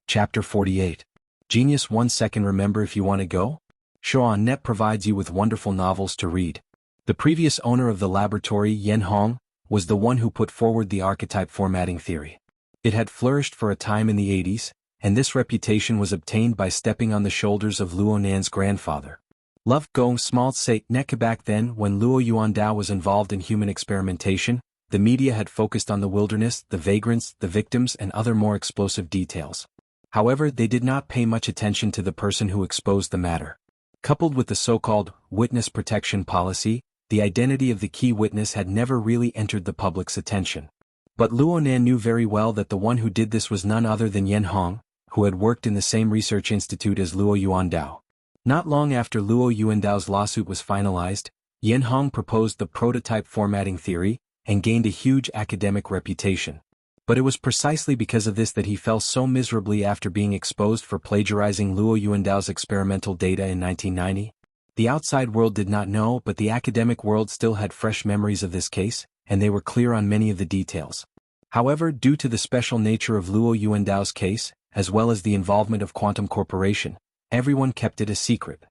Chapter 48. Genius 1 second. Remember if you want to go? Show.net provides you with wonderful novels to read. The previous owner of the laboratory, Yen Hong, was the one who put forward the archetype formatting theory. It had flourished for a time in the 80s, and this reputation was obtained by stepping on the shoulders of Luonan's grandfather. Love Go Small Say Neka. Back then, when Luo Yuandao was involved in human experimentation, the media had focused on the wilderness, the vagrants, the victims, and other more explosive details. However, they did not pay much attention to the person who exposed the matter. Coupled with the so-called witness protection policy, the identity of the key witness had never really entered the public's attention. But Luonan knew very well that the one who did this was none other than Yen Hong, who had worked in the same research institute as Luo Yuandao. Not long after Luo Yuandao's lawsuit was finalized, Yen Hong proposed the prototype formatting theory, and gained a huge academic reputation. But it was precisely because of this that he fell so miserably after being exposed for plagiarizing Luo Yuandao's experimental data in 1990. The outside world did not know, but the academic world still had fresh memories of this case, and they were clear on many of the details. However, due to the special nature of Luo Yuandao's case, as well as the involvement of Quantum Corporation, everyone kept it a secret.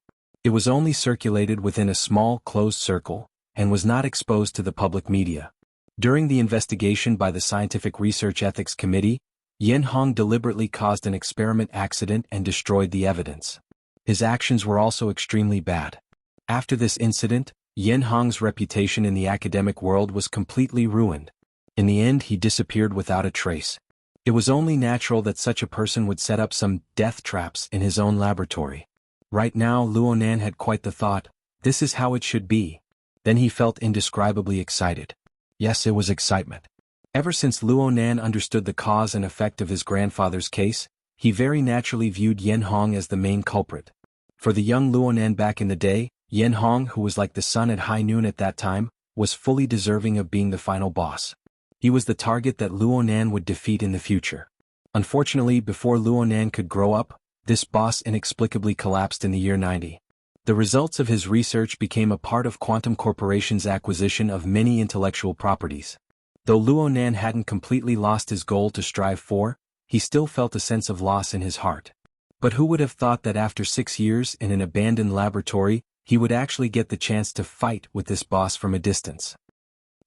It was only circulated within a small, closed circle, and was not exposed to the public media. During the investigation by the Scientific Research Ethics Committee, Yen Hong deliberately caused an experiment accident and destroyed the evidence. His actions were also extremely bad. After this incident, Yen Hong's reputation in the academic world was completely ruined. In the end, he disappeared without a trace. It was only natural that such a person would set up some death traps in his own laboratory. Right now, Luonan had quite the thought, this is how it should be. Then he felt indescribably excited. Yes, it was excitement. Ever since Luonan understood the cause and effect of his grandfather's case, he very naturally viewed Yen Hong as the main culprit. For the young Luonan back in the day, Yen Hong, who was like the sun at high noon at that time, was fully deserving of being the final boss. He was the target that Luonan would defeat in the future. Unfortunately, before Luonan could grow up, this boss inexplicably collapsed in the year 90. The results of his research became a part of Quantum Corporation's acquisition of many intellectual properties. Though Luonan hadn't completely lost his goal to strive for, he still felt a sense of loss in his heart. But who would have thought that after 6 years in an abandoned laboratory, he would actually get the chance to fight with this boss from a distance?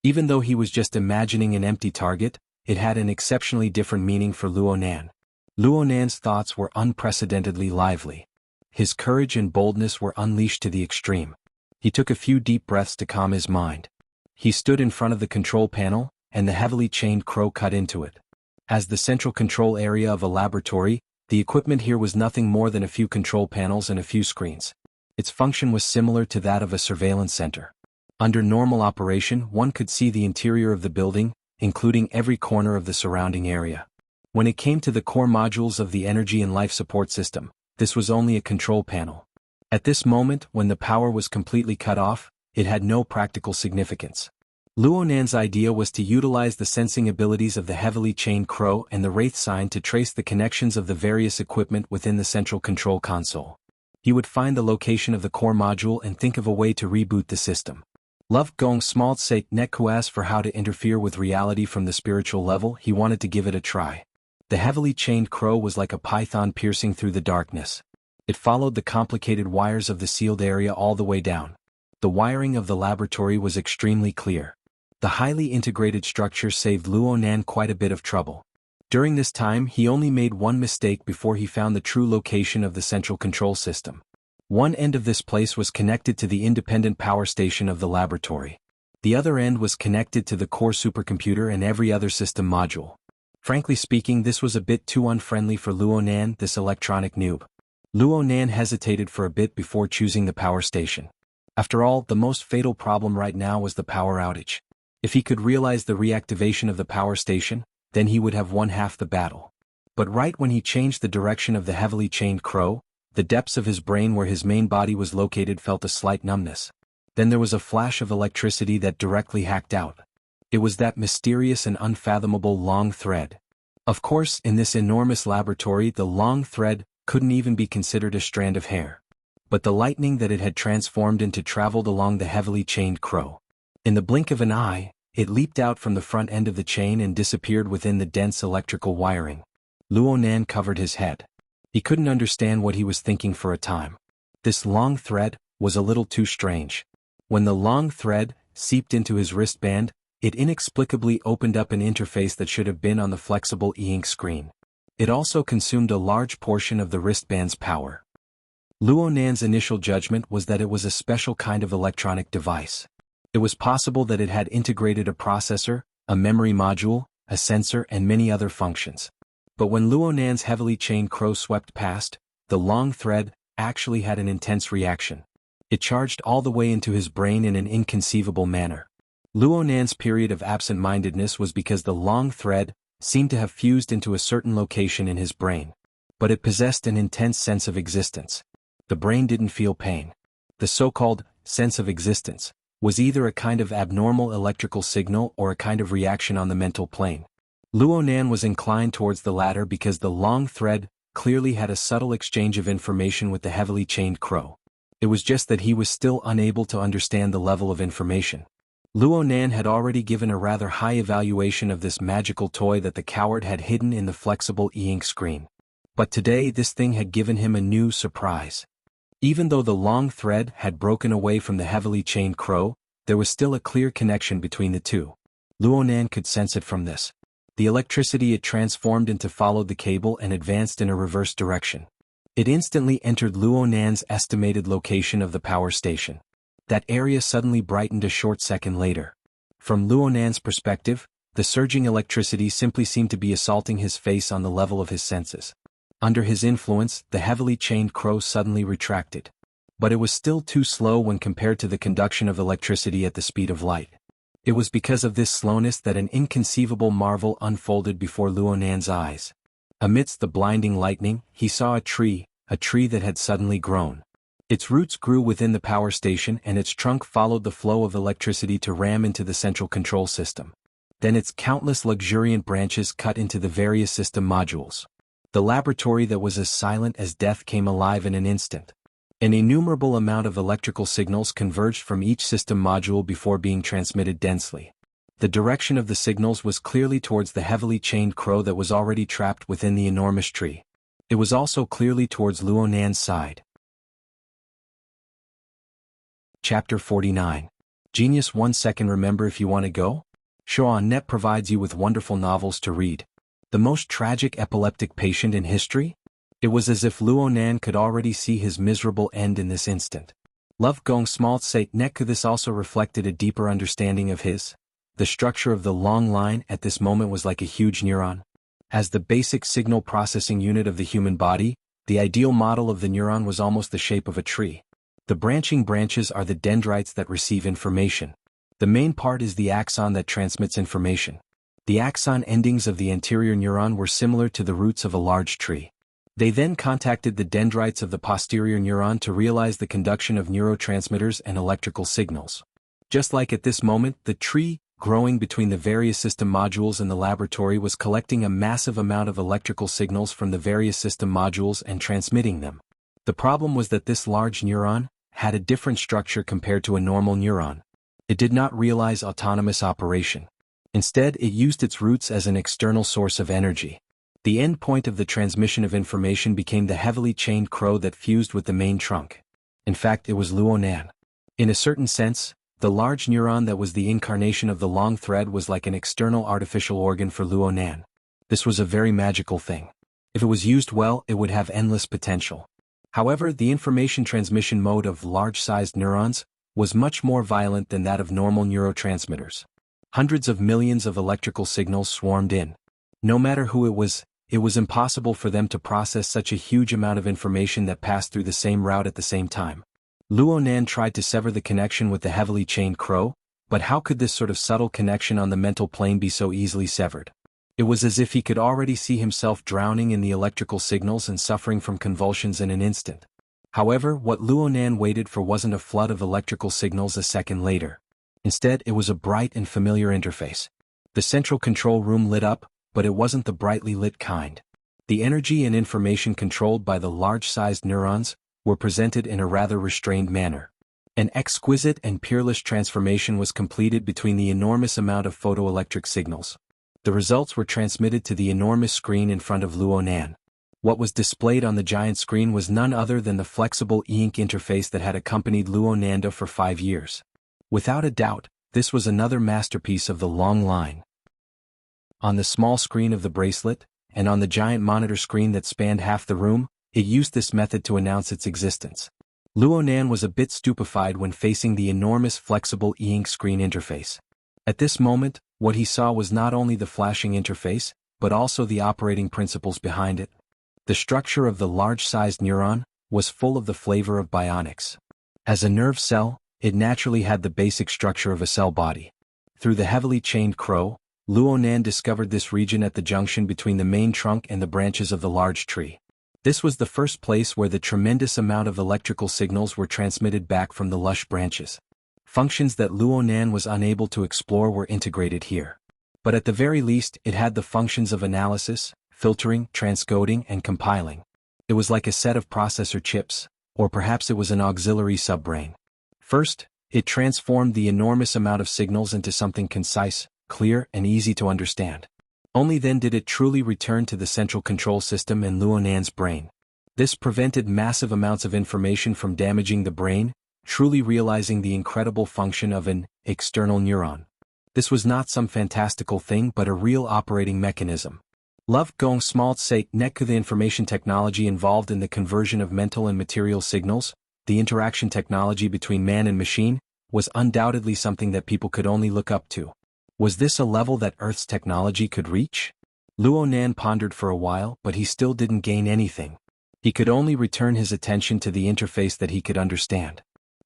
Even though he was just imagining an empty target, it had an exceptionally different meaning for Luo Nan. Luo Nan's thoughts were unprecedentedly lively. His courage and boldness were unleashed to the extreme. He took a few deep breaths to calm his mind. He stood in front of the control panel, and the heavily chained crow cut into it. As the central control area of a laboratory, the equipment here was nothing more than a few control panels and a few screens. Its function was similar to that of a surveillance center. Under normal operation, one could see the interior of the building, including every corner of the surrounding area. When it came to the core modules of the energy and life support system, this was only a control panel. At this moment, when the power was completely cut off, it had no practical significance. Luo Nan's idea was to utilize the sensing abilities of the heavily chained crow and the wraith sign to trace the connections of the various equipment within the central control console. He would find the location of the core module and think of a way to reboot the system. Love Gong smalt sake nekuas for how to interfere with reality from the spiritual level. He wanted to give it a try. The heavily chained crow was like a python piercing through the darkness. It followed the complicated wires of the sealed area all the way down. The wiring of the laboratory was extremely clear. The highly integrated structure saved Luo Nan quite a bit of trouble. During this time, he only made one mistake before he found the true location of the central control system. One end of this place was connected to the independent power station of the laboratory. The other end was connected to the core supercomputer and every other system module. Frankly speaking, this was a bit too unfriendly for Luo Nan, this electronic noob. Luo Nan hesitated for a bit before choosing the power station. After all, the most fatal problem right now was the power outage. If he could realize the reactivation of the power station, then he would have won half the battle. But right when he changed the direction of the heavily chained crow, the depths of his brain where his main body was located felt a slight numbness. Then there was a flash of electricity that directly hacked out. It was that mysterious and unfathomable long thread. Of course, in this enormous laboratory, the long thread couldn't even be considered a strand of hair. But the lightning that it had transformed into traveled along the heavily chained crow. In the blink of an eye, it leaped out from the front end of the chain and disappeared within the dense electrical wiring. Luo Nan covered his head. He couldn't understand what he was thinking for a time. This long thread was a little too strange. When the long thread seeped into his wristband, it inexplicably opened up an interface that should have been on the flexible e-ink screen. It also consumed a large portion of the wristband's power. Luo Nan's initial judgment was that it was a special kind of electronic device. It was possible that it had integrated a processor, a memory module, a sensor, and many other functions. But when Luo Nan's heavily chained crow swept past, the long thread actually had an intense reaction. It charged all the way into his brain in an inconceivable manner. Luo Nan's period of absent-mindedness was because the long thread seemed to have fused into a certain location in his brain. But it possessed an intense sense of existence. The brain didn't feel pain. The so-called sense of existence was either a kind of abnormal electrical signal or a kind of reaction on the mental plane. Luo Nan was inclined towards the latter because the long thread clearly had a subtle exchange of information with the heavily chained crow. It was just that he was still unable to understand the level of information. Luo Nan had already given a rather high evaluation of this magical toy that the coward had hidden in the flexible e-ink screen. But today this thing had given him a new surprise. Even though the long thread had broken away from the heavily chained crow, there was still a clear connection between the two. Luo Nan could sense it from this. The electricity it transformed into followed the cable and advanced in a reverse direction. It instantly entered Luo Nan's estimated location of the power station. That area suddenly brightened a short second later. From Luo Nan's perspective, the surging electricity simply seemed to be assaulting his face on the level of his senses. Under his influence, the heavily chained crow suddenly retracted. But it was still too slow when compared to the conduction of electricity at the speed of light. It was because of this slowness that an inconceivable marvel unfolded before Luo Nan's eyes. Amidst the blinding lightning, he saw a tree that had suddenly grown. Its roots grew within the power station and its trunk followed the flow of electricity to ram into the central control system. Then its countless luxuriant branches cut into the various system modules. The laboratory that was as silent as death came alive in an instant. An innumerable amount of electrical signals converged from each system module before being transmitted densely. The direction of the signals was clearly towards the heavily chained crow that was already trapped within the enormous tree. It was also clearly towards Luo Nan's side. Chapter 49. Genius 1 second. Remember if you want to go? Showa.net provides you with wonderful novels to read. The most tragic epileptic patient in history? It was as if Luo Nan could already see his miserable end in this instant. Love Gong Smalt Sate Netku. This also reflected a deeper understanding of his. The structure of the long line at this moment was like a huge neuron. As the basic signal processing unit of the human body, the ideal model of the neuron was almost the shape of a tree. The branching branches are the dendrites that receive information. The main part is the axon that transmits information. The axon endings of the anterior neuron were similar to the roots of a large tree. They then contacted the dendrites of the posterior neuron to realize the conduction of neurotransmitters and electrical signals. Just like at this moment, the tree, growing between the various system modules in the laboratory, was collecting a massive amount of electrical signals from the various system modules and transmitting them. The problem was that this large neuron had a different structure compared to a normal neuron. It did not realize autonomous operation. Instead, it used its roots as an external source of energy. The end point of the transmission of information became the heavily chained crow that fused with the main trunk. In fact, it was Luo Nan. In a certain sense, the large neuron that was the incarnation of the long thread was like an external artificial organ for Luo Nan. This was a very magical thing. If it was used well, it would have endless potential. However, the information transmission mode of large-sized neurons was much more violent than that of normal neurotransmitters. Hundreds of millions of electrical signals swarmed in. No matter who it was impossible for them to process such a huge amount of information that passed through the same route at the same time. Luo Nan tried to sever the connection with the heavily chained crow, but how could this sort of subtle connection on the mental plane be so easily severed? It was as if he could already see himself drowning in the electrical signals and suffering from convulsions in an instant. However, what Luo Nan waited for wasn't a flood of electrical signals a second later. Instead, it was a bright and familiar interface. The central control room lit up, but it wasn't the brightly lit kind. The energy and information controlled by the large-sized neurons were presented in a rather restrained manner. An exquisite and peerless transformation was completed between the enormous amount of photoelectric signals. The results were transmitted to the enormous screen in front of Luo Nan. What was displayed on the giant screen was none other than the flexible e-ink interface that had accompanied Luo Nanda for 5 years. Without a doubt, this was another masterpiece of the long line. On the small screen of the bracelet, and on the giant monitor screen that spanned half the room, it used this method to announce its existence. Luo Nan was a bit stupefied when facing the enormous flexible e-ink screen interface. At this moment, what he saw was not only the flashing interface, but also the operating principles behind it. The structure of the large-sized neuron was full of the flavor of bionics. As a nerve cell, it naturally had the basic structure of a cell body. Through the heavily chained crow, Luo Nan discovered this region at the junction between the main trunk and the branches of the large tree. This was the first place where the tremendous amount of electrical signals were transmitted back from the lush branches. Functions that Luo Nan was unable to explore were integrated here. But at the very least, it had the functions of analysis, filtering, transcoding, and compiling. It was like a set of processor chips, or perhaps it was an auxiliary subbrain. First, it transformed the enormous amount of signals into something concise, clear, and easy to understand. Only then did it truly return to the central control system in Luo Nan's brain. This prevented massive amounts of information from damaging the brain, truly realizing the incredible function of an external neuron. This was not some fantastical thing but a real operating mechanism. Love Gong Smalt Sate Netku. The information technology involved in the conversion of mental and material signals, the interaction technology between man and machine, was undoubtedly something that people could only look up to. Was this a level that Earth's technology could reach? Luo Nan pondered for a while, but he still didn't gain anything. He could only return his attention to the interface that he could understand.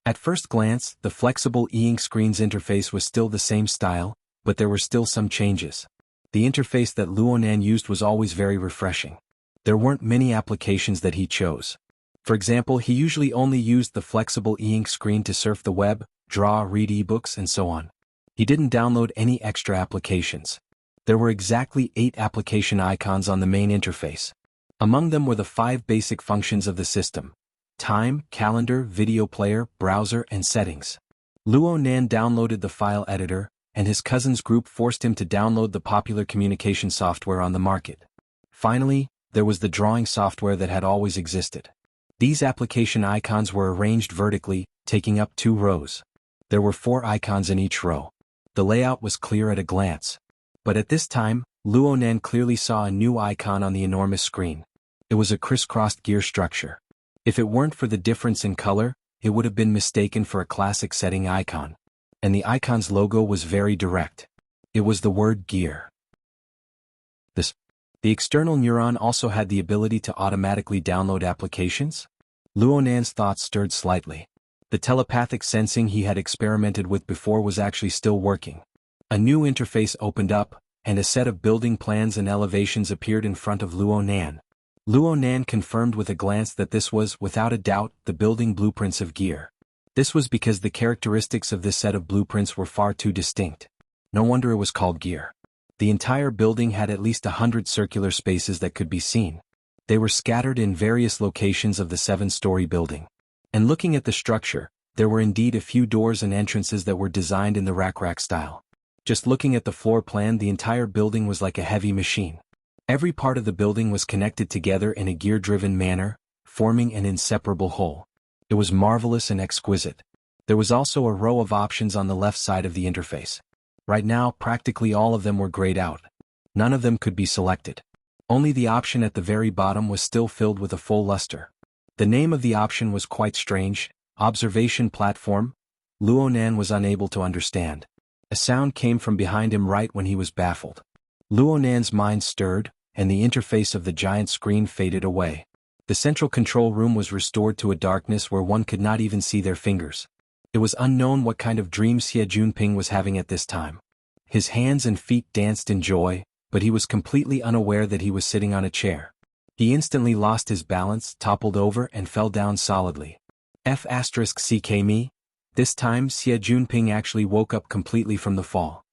At first glance, the flexible e-ink screen's interface was still the same style, but there were still some changes. The interface that Luo Nan used was always very refreshing. There weren't many applications that he chose. For example, he usually only used the flexible e-ink screen to surf the web, draw, read ebooks, and so on. He didn't download any extra applications. There were exactly 8 application icons on the main interface. Among them were the 5 basic functions of the system: time, calendar, video player, browser, and settings. Luo Nan downloaded the file editor, and his cousin's group forced him to download the popular communication software on the market. Finally, there was the drawing software that had always existed. These application icons were arranged vertically, taking up 2 rows. There were 4 icons in each row. The layout was clear at a glance. But at this time, Luonan clearly saw a new icon on the enormous screen. It was a crisscrossed gear structure. If it weren't for the difference in color, it would have been mistaken for a classic setting icon. And the icon's logo was very direct. It was the word gear. The external neuron also had the ability to automatically download applications? Luonan's thoughts stirred slightly. The telepathic sensing he had experimented with before was actually still working. A new interface opened up, and a set of building plans and elevations appeared in front of Luonan. Luonan confirmed with a glance that this was, without a doubt, the building blueprints of gear. This was because the characteristics of this set of blueprints were far too distinct. No wonder it was called gear. The entire building had at least 100 circular spaces that could be seen. They were scattered in various locations of the 7-story building. And looking at the structure, there were indeed a few doors and entrances that were designed in the rack style. Just looking at the floor plan, the entire building was like a heavy machine. Every part of the building was connected together in a gear-driven manner, forming an inseparable whole. It was marvelous and exquisite. There was also a row of options on the left side of the interface. Right now, practically all of them were grayed out. None of them could be selected. Only the option at the very bottom was still filled with a full luster. The name of the option was quite strange, Observation Platform. Luonan was unable to understand. A sound came from behind him right when he was baffled. Luonan's mind stirred, and the interface of the giant screen faded away. The central control room was restored to a darkness where one could not even see their fingers. It was unknown what kind of dream Xie Junping was having at this time. His hands and feet danced in joy, but he was completely unaware that he was sitting on a chair. He instantly lost his balance, toppled over, and fell down solidly. F***ck me. This time Xie Junping actually woke up completely from the fall.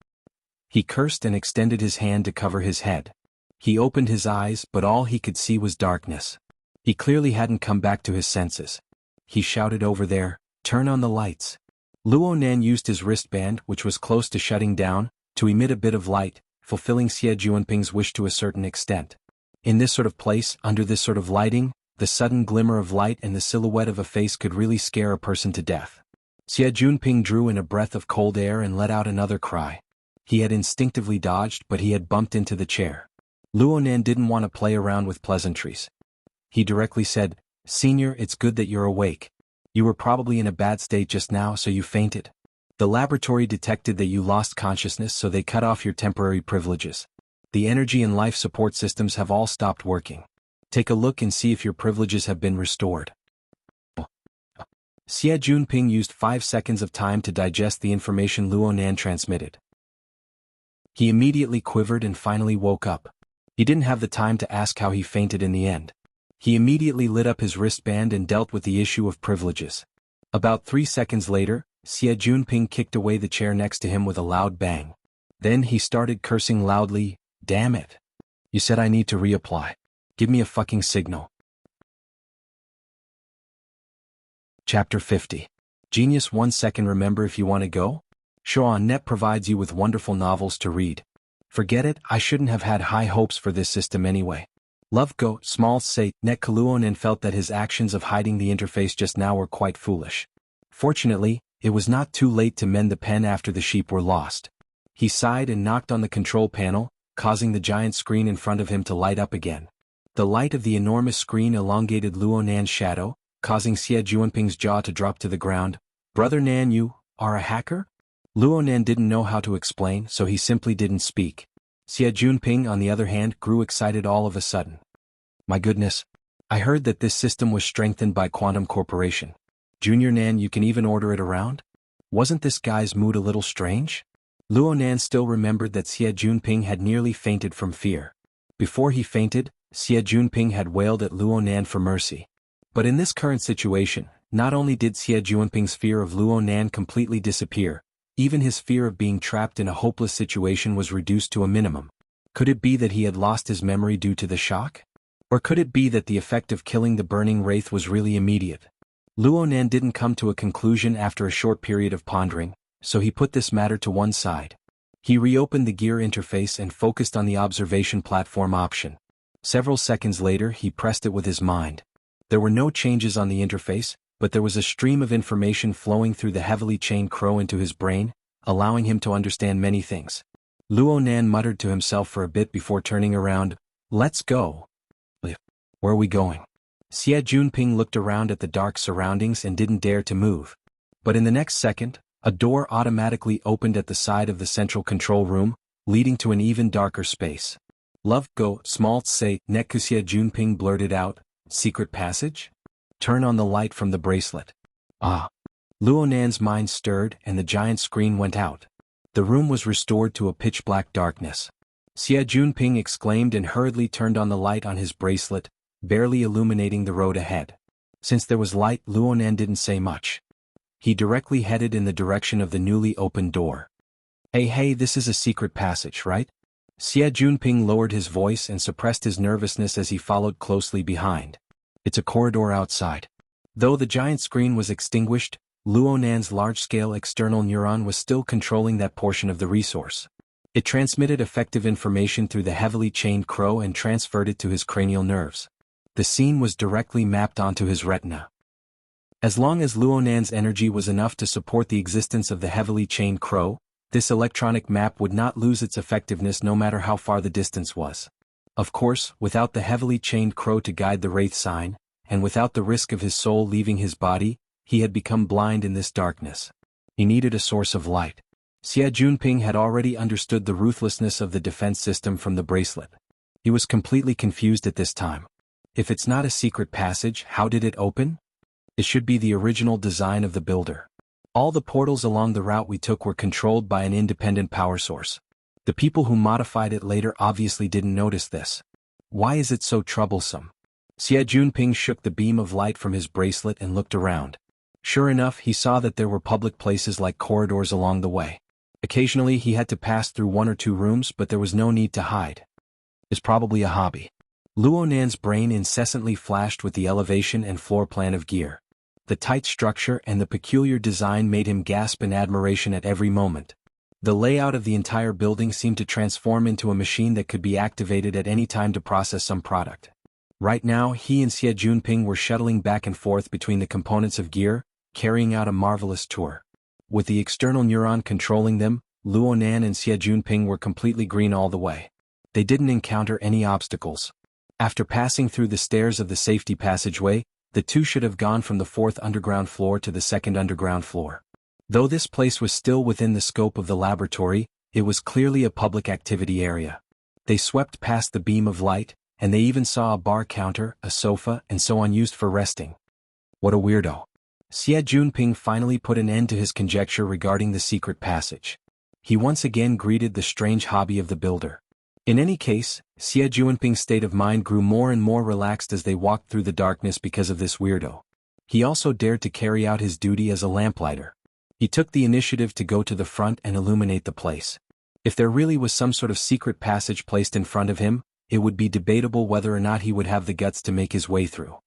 He cursed and extended his hand to cover his head. He opened his eyes, but all he could see was darkness. He clearly hadn't come back to his senses. He shouted over there, "Turn on the lights." Luonan used his wristband, which was close to shutting down, to emit a bit of light, fulfilling Xie Junping's wish to a certain extent. In this sort of place, under this sort of lighting, the sudden glimmer of light and the silhouette of a face could really scare a person to death. Xie Junping drew in a breath of cold air and let out another cry. He had instinctively dodged, but he had bumped into the chair. Luonan didn't want to play around with pleasantries. He directly said, "Senior, it's good that you're awake. You were probably in a bad state just now, so you fainted. The laboratory detected that you lost consciousness, so they cut off your temporary privileges. The energy and life support systems have all stopped working. Take a look and see if your privileges have been restored." Xie Junping used 5 seconds of time to digest the information Luonan transmitted. He immediately quivered and finally woke up. He didn't have the time to ask how he fainted in the end. He immediately lit up his wristband and dealt with the issue of privileges. About 3 seconds later, Xie Junping kicked away the chair next to him with a loud bang. Then he started cursing loudly, "Damn it. You said I need to reapply. Give me a fucking signal." Chapter 50. Genius 1 second. Remember if you want to go? Show.net provides you with wonderful novels to read. Forget it, I shouldn't have had high hopes for this system anyway. Love go, small say, net Luonan felt that his actions of hiding the interface just now were quite foolish. Fortunately, it was not too late to mend the pen after the sheep were lost. He sighed and knocked on the control panel, causing the giant screen in front of him to light up again. The light of the enormous screen elongated Luonan's shadow, causing Xie Junping's jaw to drop to the ground. "Brother Nan, you are a hacker?" Luonan didn't know how to explain, so he simply didn't speak. Xie Junping, on the other hand, grew excited all of a sudden. "My goodness. I heard that this system was strengthened by Quantum Corporation. Junior Nan, you can even order it around? Wasn't this guy's mood a little strange?" Luonan still remembered that Xie Junping had nearly fainted from fear. Before he fainted, Xie Junping had wailed at Luonan for mercy. But in this current situation, not only did Xie Junping's fear of Luonan completely disappear, even his fear of being trapped in a hopeless situation was reduced to a minimum. Could it be that he had lost his memory due to the shock? Or could it be that the effect of killing the burning wraith was really immediate? Luonan didn't come to a conclusion after a short period of pondering, so he put this matter to one side. He reopened the gear interface and focused on the observation platform option. Several seconds later, he pressed it with his mind. There were no changes on the interface, but there was a stream of information flowing through the heavily chained crow into his brain, allowing him to understand many things. Luo Nan muttered to himself for a bit before turning around. Let's go. Where are we going? Xie Junping looked around at the dark surroundings and didn't dare to move. But in the next second, a door automatically opened at the side of the central control room, leading to an even darker space. Love, go, small say, Neku Xie Junping blurted out, secret passage? Turn on the light from the bracelet. Ah. Luo Nan's mind stirred and the giant screen went out. The room was restored to a pitch-black darkness. Xie Junping exclaimed and hurriedly turned on the light on his bracelet, barely illuminating the road ahead. Since there was light, Luo Nan didn't say much. He directly headed in the direction of the newly opened door. Hey, this is a secret passage, right? Xie Junping lowered his voice and suppressed his nervousness as he followed closely behind. It's a corridor outside. Though the giant screen was extinguished, Luo Nan's large-scale external neuron was still controlling that portion of the resource. It transmitted effective information through the heavily chained crow and transferred it to his cranial nerves. The scene was directly mapped onto his retina. As long as Luo Nan's energy was enough to support the existence of the heavily chained crow, this electronic map would not lose its effectiveness no matter how far the distance was. Of course, without the heavily chained crow to guide the wraith sign, and without the risk of his soul leaving his body, he had become blind in this darkness. He needed a source of light. Xie Junping had already understood the ruthlessness of the defense system from the bracelet. He was completely confused at this time. If it's not a secret passage, how did it open? It should be the original design of the builder. All the portals along the route we took were controlled by an independent power source. The people who modified it later obviously didn't notice this. Why is it so troublesome? Xie Junping shook the beam of light from his bracelet and looked around. Sure enough, he saw that there were public places like corridors along the way. Occasionally he had to pass through one or two rooms, but there was no need to hide. It's probably a hobby. Luo Nan's brain incessantly flashed with the elevation and floor plan of gear. The tight structure and the peculiar design made him gasp in admiration at every moment. The layout of the entire building seemed to transform into a machine that could be activated at any time to process some product. Right now, he and Xie Junping were shuttling back and forth between the components of gear, carrying out a marvelous tour. With the external neuron controlling them, Luo Nan and Xie Junping were completely green all the way. They didn't encounter any obstacles. After passing through the stairs of the safety passageway, the two should have gone from the 4th underground floor to the 2nd underground floor. Though this place was still within the scope of the laboratory, it was clearly a public activity area. They swept past the beam of light, and they even saw a bar counter, a sofa, and so on used for resting. What a weirdo. Xie Junping finally put an end to his conjecture regarding the secret passage. He once again greeted the strange hobby of the builder. In any case, Xie Junping's state of mind grew more and more relaxed as they walked through the darkness because of this weirdo. He also dared to carry out his duty as a lamplighter. He took the initiative to go to the front and illuminate the place. If there really was some sort of secret passage placed in front of him, it would be debatable whether or not he would have the guts to make his way through.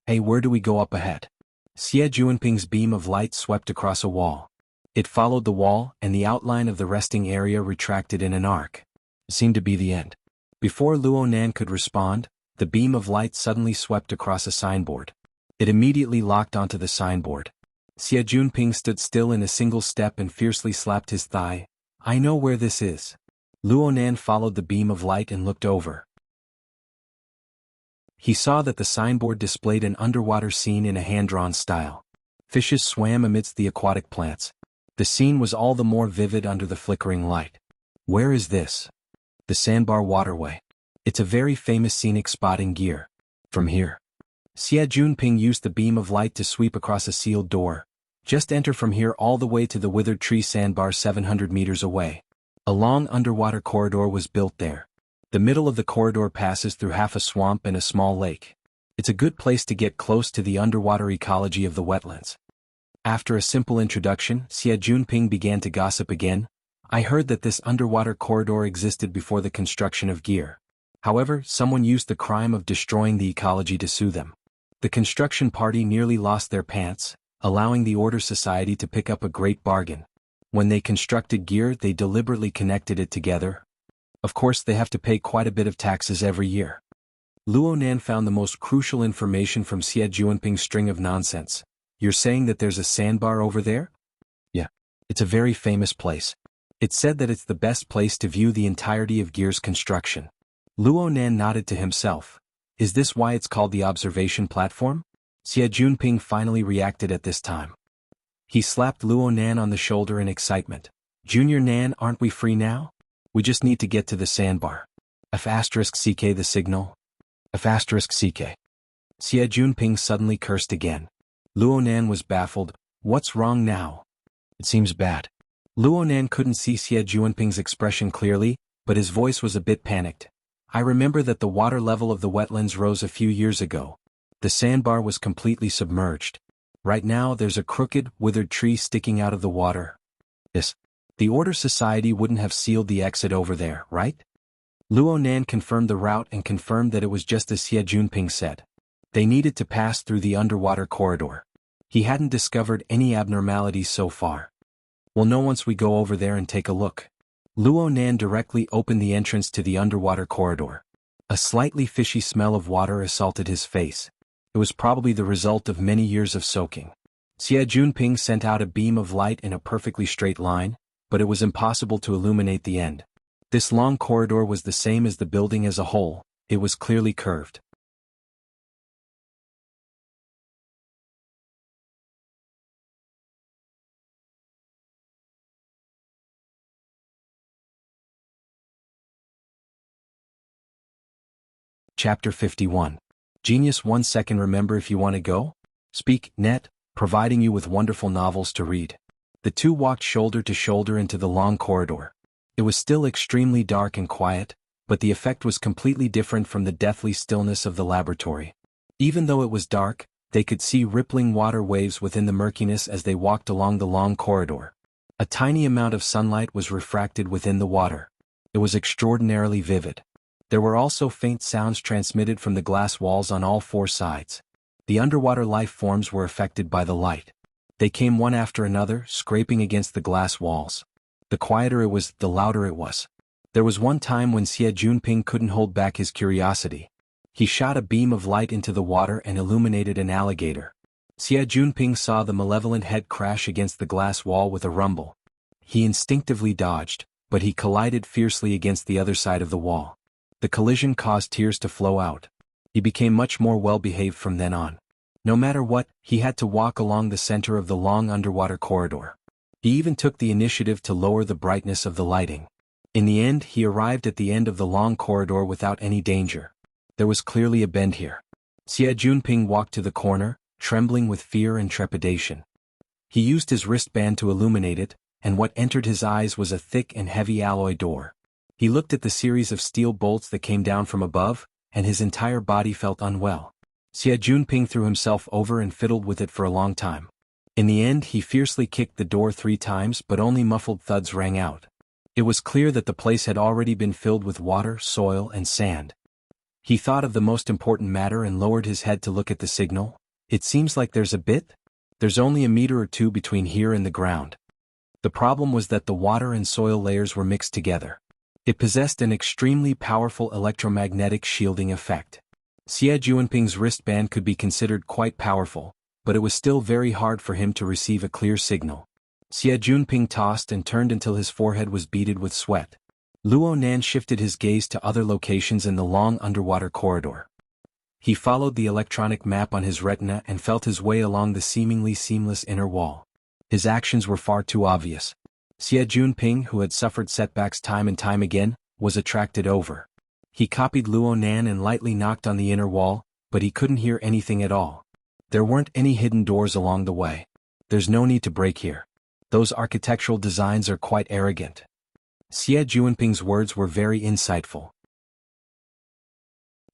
Hey, where do we go up ahead? Xie Junping's beam of light swept across a wall. It followed the wall, and the outline of the resting area retracted in an arc. It seemed to be the end. Before Luo Nan could respond, the beam of light suddenly swept across a signboard. It immediately locked onto the signboard. Xie Junping stood still in a single step and fiercely slapped his thigh. I know where this is. Luo Nan followed the beam of light and looked over. He saw that the signboard displayed an underwater scene in a hand-drawn style. Fishes swam amidst the aquatic plants. The scene was all the more vivid under the flickering light. Where is this? The Sandbar Waterway. It's a very famous scenic spot in Gear. From here. Xie Junping used the beam of light to sweep across a sealed door. Just enter from here all the way to the Withered Tree Sandbar 700 meters away. A long underwater corridor was built there. The middle of the corridor passes through half a swamp and a small lake. It's a good place to get close to the underwater ecology of the wetlands. After a simple introduction, Xie Junping began to gossip again. I heard that this underwater corridor existed before the construction of Gear. However, someone used the crime of destroying the ecology to sue them. The construction party nearly lost their pants, allowing the Order Society to pick up a great bargain. When they constructed Gear, they deliberately connected it together. Of course, they have to pay quite a bit of taxes every year. Luo Nan found the most crucial information from Xie Junping's string of nonsense. You're saying that there's a sandbar over there? Yeah. It's a very famous place. It's said that it's the best place to view the entirety of Gear's construction. Luo Nan nodded to himself. Is this why it's called the observation platform? Xie Junping finally reacted at this time. He slapped Luo Nan on the shoulder in excitement. Junior Nan, aren't we free now? We just need to get to the sandbar. F*CK the signal. F*CK. Xie Junping suddenly cursed again. Luo Nan was baffled. What's wrong now? It seems bad. Luo Nan couldn't see Xie Junping's expression clearly, but his voice was a bit panicked. I remember that the water level of the wetlands rose a few years ago. The sandbar was completely submerged. Right now there's a crooked, withered tree sticking out of the water. The Order Society wouldn't have sealed the exit over there, right? Luo Nan confirmed the route and confirmed that it was just as Xie Junping said. They needed to pass through the underwater corridor. He hadn't discovered any abnormalities so far. We'll know once we go over there and take a look. Luo Nan directly opened the entrance to the underwater corridor. A slightly fishy smell of water assaulted his face. It was probably the result of many years of soaking. Xie Junping sent out a beam of light in a perfectly straight line, but it was impossible to illuminate the end. This long corridor was the same as the building as a whole. It was clearly curved. Chapter 51. Genius 1 second. Remember if you want to go? Speak, net, providing you with wonderful novels to read. The two walked shoulder to shoulder into the long corridor. It was still extremely dark and quiet, but the effect was completely different from the deathly stillness of the laboratory. Even though it was dark, they could see rippling water waves within the murkiness as they walked along the long corridor. A tiny amount of sunlight was refracted within the water. It was extraordinarily vivid. There were also faint sounds transmitted from the glass walls on all four sides. The underwater life forms were affected by the light. They came one after another, scraping against the glass walls. The quieter it was, the louder it was. There was one time when Xie Junping couldn't hold back his curiosity. He shot a beam of light into the water and illuminated an alligator. Xie Junping saw the malevolent head crash against the glass wall with a rumble. He instinctively dodged, but he collided fiercely against the other side of the wall. The collision caused tears to flow out. He became much more well-behaved from then on. No matter what, he had to walk along the center of the long underwater corridor. He even took the initiative to lower the brightness of the lighting. In the end, he arrived at the end of the long corridor without any danger. There was clearly a bend here. Xie Junping walked to the corner, trembling with fear and trepidation. He used his wristband to illuminate it, and what entered his eyes was a thick and heavy alloy door. He looked at the series of steel bolts that came down from above, and his entire body felt unwell. Xie Junping threw himself over and fiddled with it for a long time. In the end, he fiercely kicked the door 3 times, but only muffled thuds rang out. It was clear that the place had already been filled with water, soil, and sand. He thought of the most important matter and lowered his head to look at the signal. It seems like there's a bit? There's only a meter or two between here and the ground. The problem was that the water and soil layers were mixed together. It possessed an extremely powerful electromagnetic shielding effect. Xie Junping's wristband could be considered quite powerful, but it was still very hard for him to receive a clear signal. Xie Junping tossed and turned until his forehead was beaded with sweat. Luo Nan shifted his gaze to other locations in the long underwater corridor. He followed the electronic map on his retina and felt his way along the seemingly seamless inner wall. His actions were far too obvious. Xie Junping, who had suffered setbacks time and time again, was attracted over. He copied Luo Nan and lightly knocked on the inner wall, but he couldn't hear anything at all. There weren't any hidden doors along the way. There's no need to break here. Those architectural designs are quite arrogant. Xie Junping's words were very insightful.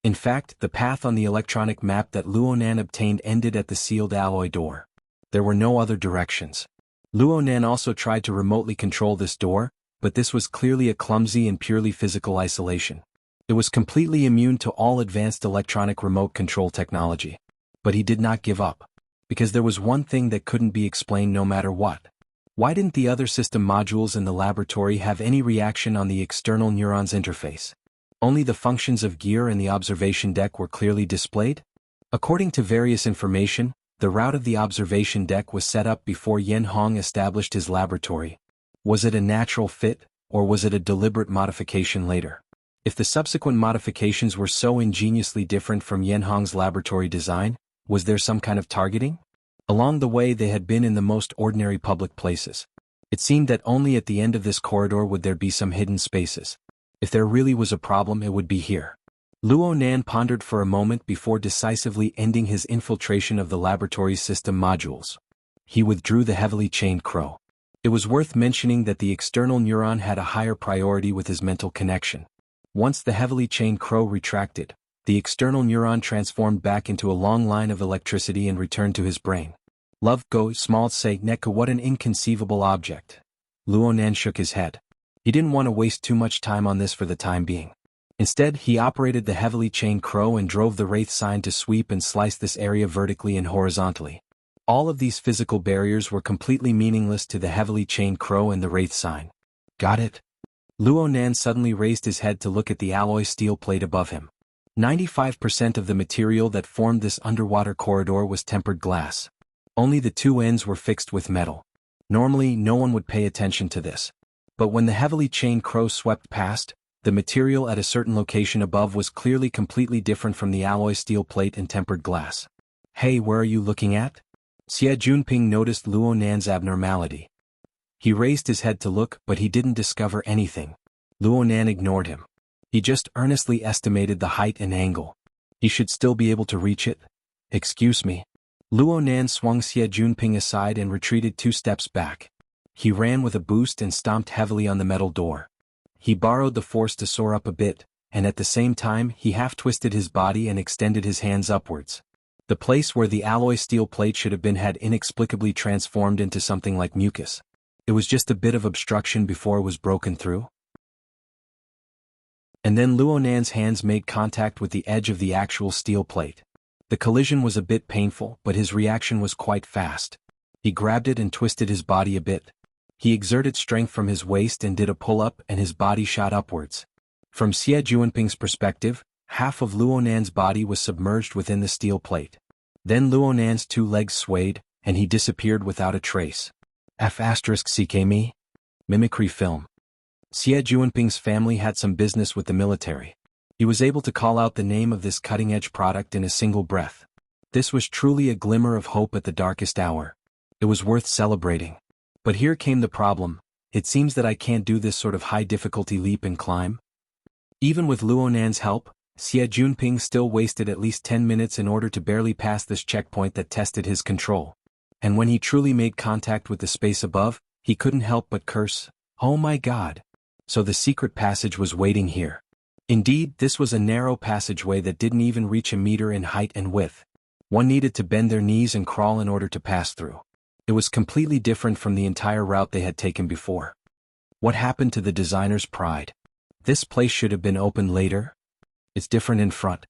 In fact, the path on the electronic map that Luo Nan obtained ended at the sealed alloy door. There were no other directions. Luo Nan also tried to remotely control this door, but this was clearly a clumsy and purely physical isolation. It was completely immune to all advanced electronic remote control technology. But he did not give up. Because there was one thing that couldn't be explained no matter what. Why didn't the other system modules in the laboratory have any reaction on the external neurons interface? Only the functions of gear and the observation deck were clearly displayed? According to various information, The route of the observation deck was set up before Yen Hong established his laboratory. Was it a natural fit, or was it a deliberate modification later? If the subsequent modifications were so ingeniously different from Yen Hong's laboratory design, was there some kind of targeting? Along the way they had been in the most ordinary public places. It seemed that only at the end of this corridor would there be some hidden spaces. If there really was a problem, it would be here. Luo Nan pondered for a moment before decisively ending his infiltration of the laboratory's system modules. He withdrew the heavily chained crow. It was worth mentioning that the external neuron had a higher priority with his mental connection. Once the heavily chained crow retracted, the external neuron transformed back into a long line of electricity and returned to his brain. Love go small say Neka, what an inconceivable object. Luo Nan shook his head. He didn't want to waste too much time on this for the time being. Instead, he operated the heavily chained crow and drove the wraith sign to sweep and slice this area vertically and horizontally. All of these physical barriers were completely meaningless to the heavily chained crow and the wraith sign. Got it? Luo Nan suddenly raised his head to look at the alloy steel plate above him. 95% of the material that formed this underwater corridor was tempered glass. Only the two ends were fixed with metal. Normally, no one would pay attention to this. But when the heavily chained crow swept past, the material at a certain location above was clearly completely different from the alloy steel plate and tempered glass. Hey, where are you looking at? Xie Junping noticed Luo Nan's abnormality. He raised his head to look, but he didn't discover anything. Luo Nan ignored him. He just earnestly estimated the height and angle. He should still be able to reach it. Excuse me. Luo Nan swung Xie Junping aside and retreated 2 steps back. He ran with a boost and stomped heavily on the metal door. He borrowed the force to soar up a bit, and at the same time he half-twisted his body and extended his hands upwards. The place where the alloy steel plate should have been had inexplicably transformed into something like mucus. It was just a bit of obstruction before it was broken through. And then Luo Nan's hands made contact with the edge of the actual steel plate. The collision was a bit painful, but his reaction was quite fast. He grabbed it and twisted his body a bit. He exerted strength from his waist and did a pull-up, and his body shot upwards. From Xie Junping's perspective, half of Luo Nan's body was submerged within the steel plate. Then Luo Nan's 2 legs swayed, and he disappeared without a trace. F***CK Mimicry film. Xie Junping's family had some business with the military. He was able to call out the name of this cutting-edge product in a single breath. This was truly a glimmer of hope at the darkest hour. It was worth celebrating. But here came the problem. It seems that I can't do this sort of high-difficulty leap and climb. Even with Luo Nan's help, Xie Junping still wasted at least 10 minutes in order to barely pass this checkpoint that tested his control. And when he truly made contact with the space above, he couldn't help but curse, "Oh my God!" So the secret passage was waiting here. Indeed, this was a narrow passageway that didn't even reach a meter in height and width. One needed to bend their knees and crawl in order to pass through. It was completely different from the entire route they had taken before. What happened to the designer's pride? This place should have been opened later. It's different in front.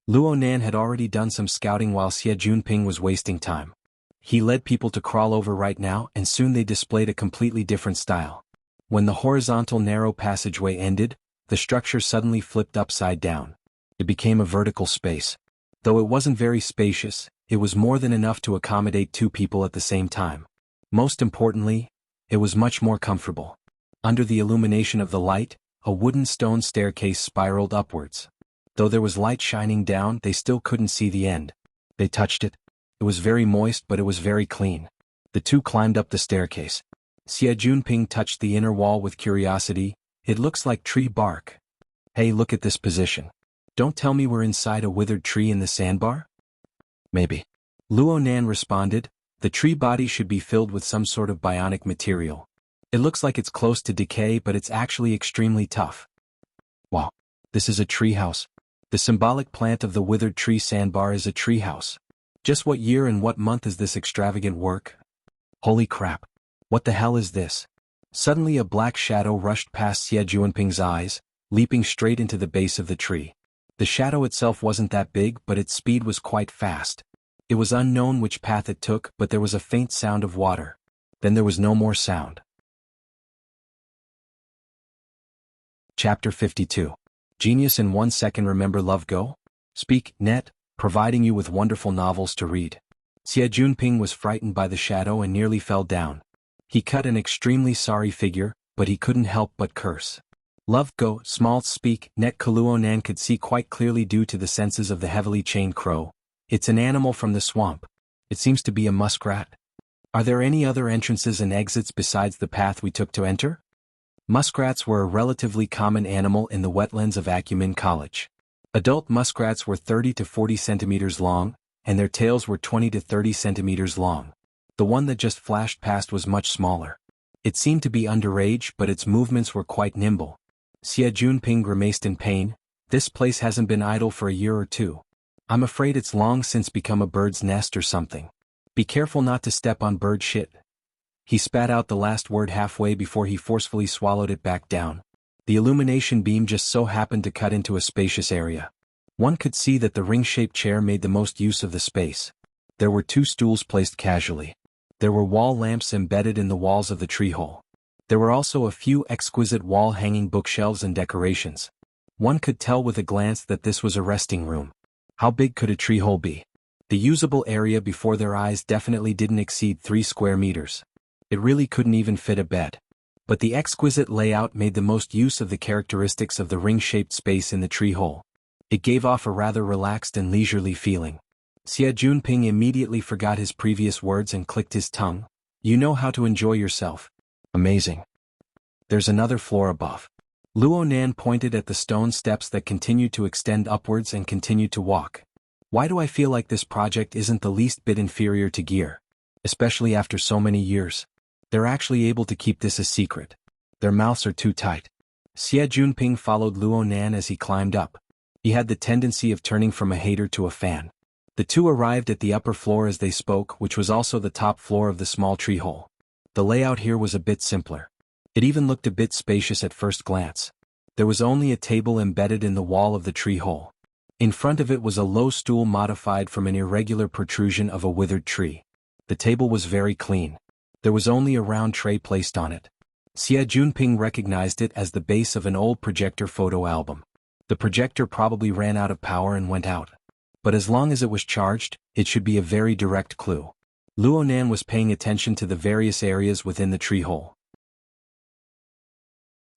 Luo Nan had already done some scouting while Xie Junping was wasting time. He led people to crawl over right now, and soon they displayed a completely different style. When the horizontal narrow passageway ended, the structure suddenly flipped upside down. It became a vertical space. Though it wasn't very spacious, it was more than enough to accommodate 2 people at the same time. Most importantly, it was much more comfortable. Under the illumination of the light, a wooden stone staircase spiraled upwards. Though there was light shining down, they still couldn't see the end. They touched it. It was very moist, but it was very clean. The 2 climbed up the staircase. Xie Junping touched the inner wall with curiosity. It looks like tree bark. Hey, look at this position. Don't tell me we're inside a withered tree in the sandbar? Maybe. Luo Nan responded, the tree body should be filled with some sort of bionic material. It looks like it's close to decay, but it's actually extremely tough. Wow. This is a treehouse. The symbolic plant of the withered tree sandbar is a treehouse. Just what year and what month is this extravagant work? Holy crap. What the hell is this? Suddenly a black shadow rushed past Xie Junping's eyes, leaping straight into the base of the tree. The shadow itself wasn't that big, but its speed was quite fast. It was unknown which path it took, but there was a faint sound of water. Then there was no more sound. Chapter 52. Genius in 1 second. Remember Love Go? Speak, net, providing you with wonderful novels to read. Xie Junping was frightened by the shadow and nearly fell down. He cut an extremely sorry figure, but he couldn't help but curse. Love go, small speak, Net Kaluonan could see quite clearly due to the senses of the heavily chained crow. It's an animal from the swamp. It seems to be a muskrat. Are there any other entrances and exits besides the path we took to enter? Muskrats were a relatively common animal in the wetlands of Acumen College. Adult muskrats were 30 to 40 centimeters long, and their tails were 20 to 30 centimeters long. The one that just flashed past was much smaller. It seemed to be underage, but its movements were quite nimble. Xie Junping grimaced in pain. This place hasn't been idle for a year or two. I'm afraid it's long since become a bird's nest or something. Be careful not to step on bird shit. He spat out the last word halfway before he forcefully swallowed it back down. The illumination beam just so happened to cut into a spacious area. One could see that the ring-shaped chair made the most use of the space. There were 2 stools placed casually. There were wall lamps embedded in the walls of the tree hole. There were also a few exquisite wall-hanging bookshelves and decorations. One could tell with a glance that this was a resting room. How big could a tree hole be? The usable area before their eyes definitely didn't exceed 3 square meters. It really couldn't even fit a bed. But the exquisite layout made the most use of the characteristics of the ring-shaped space in the tree hole. It gave off a rather relaxed and leisurely feeling. Xie Junping immediately forgot his previous words and clicked his tongue. You know how to enjoy yourself. Amazing. There's another floor above. Luo Nan pointed at the stone steps that continued to extend upwards and continued to walk. Why do I feel like this project isn't the least bit inferior to Gear? Especially after so many years. They're actually able to keep this a secret. Their mouths are too tight. Xie Junping followed Luo Nan as he climbed up. He had the tendency of turning from a hater to a fan. The two arrived at the upper floor as they spoke, which was also the top floor of the small tree hole. The layout here was a bit simpler. It even looked a bit spacious at first glance. There was only a table embedded in the wall of the tree hole. In front of it was a low stool modified from an irregular protrusion of a withered tree. The table was very clean. There was only a round tray placed on it. Xie Junping recognized it as the base of an old projector photo album. The projector probably ran out of power and went out. But as long as it was charged, it should be a very direct clue. Luo Nan was paying attention to the various areas within the tree hole.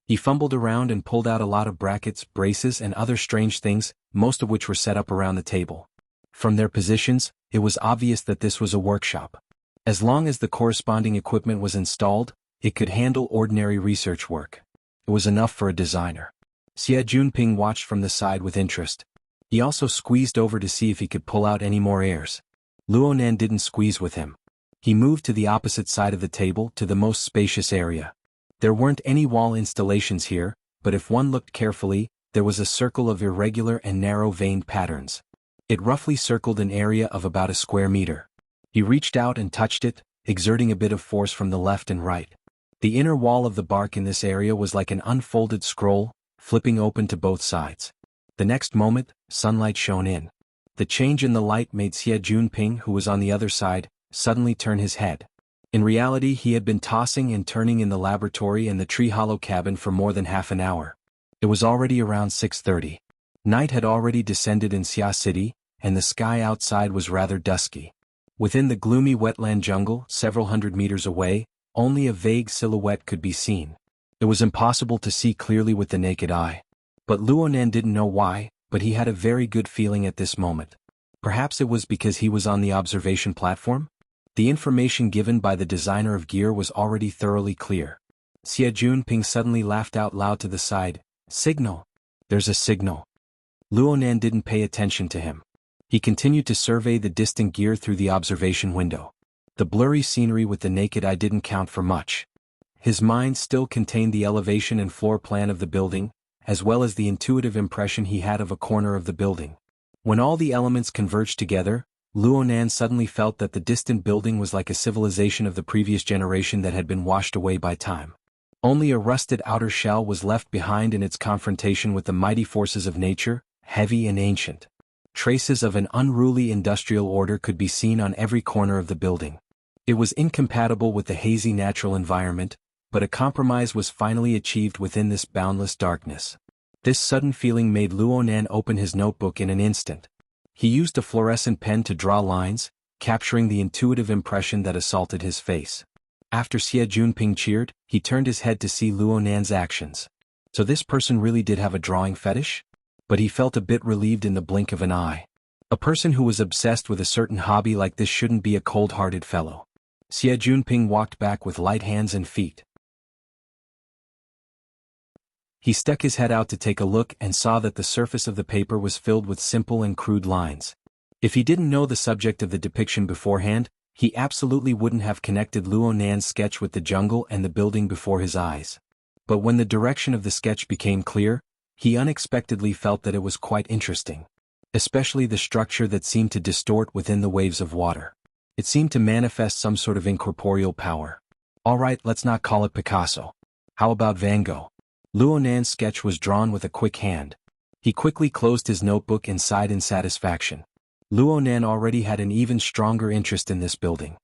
He fumbled around and pulled out a lot of brackets, braces and other strange things, most of which were set up around the table. From their positions, it was obvious that this was a workshop. As long as the corresponding equipment was installed, it could handle ordinary research work. It was enough for a designer. Xie Junping watched from the side with interest. He also squeezed over to see if he could pull out any more airs. Luo Nan didn't squeeze with him. He moved to the opposite side of the table to the most spacious area. There weren't any wall installations here, but if one looked carefully, there was a circle of irregular and narrow-veined patterns. It roughly circled an area of about a square meter. He reached out and touched it, exerting a bit of force from the left and right. The inner wall of the bark in this area was like an unfolded scroll, flipping open to both sides. The next moment, sunlight shone in. The change in the light made Xie Junping, who was on the other side, suddenly turn his head. In reality, he had been tossing and turning in the laboratory and the tree hollow cabin for more than half an hour. It was already around 6:30. Night had already descended in Xia City, and the sky outside was rather dusky. Within the gloomy wetland jungle, several hundred meters away, only a vague silhouette could be seen. It was impossible to see clearly with the naked eye. But Luo Nan didn't know why, but he had a very good feeling at this moment. Perhaps it was because he was on the observation platform? The information given by the designer of gear was already thoroughly clear. Xie Junping suddenly laughed out loud to the side. Signal! There's a signal. Luo Nan didn't pay attention to him. He continued to survey the distant gear through the observation window. The blurry scenery with the naked eye didn't count for much. His mind still contained the elevation and floor plan of the building, as well as the intuitive impression he had of a corner of the building. When all the elements converged together, Luo Nan suddenly felt that the distant building was like a civilization of the previous generation that had been washed away by time. Only a rusted outer shell was left behind in its confrontation with the mighty forces of nature, heavy and ancient. Traces of an unruly industrial order could be seen on every corner of the building. It was incompatible with the hazy natural environment, but a compromise was finally achieved within this boundless darkness. This sudden feeling made Luo Nan open his notebook in an instant. He used a fluorescent pen to draw lines, capturing the intuitive impression that assaulted his face. After Xie Junping cheered, he turned his head to see Luo Nan's actions. So this person really did have a drawing fetish? But he felt a bit relieved in the blink of an eye. A person who was obsessed with a certain hobby like this shouldn't be a cold-hearted fellow. Xie Junping walked back with light hands and feet. He stuck his head out to take a look and saw that the surface of the paper was filled with simple and crude lines. If he didn't know the subject of the depiction beforehand, he absolutely wouldn't have connected Luo Nan's sketch with the jungle and the building before his eyes. But when the direction of the sketch became clear, he unexpectedly felt that it was quite interesting. Especially the structure that seemed to distort within the waves of water. It seemed to manifest some sort of incorporeal power. Alright, let's not call it Picasso. How about Van Gogh? Luo Nan's sketch was drawn with a quick hand. He quickly closed his notebook and sighed in satisfaction. Luo Nan already had an even stronger interest in this building.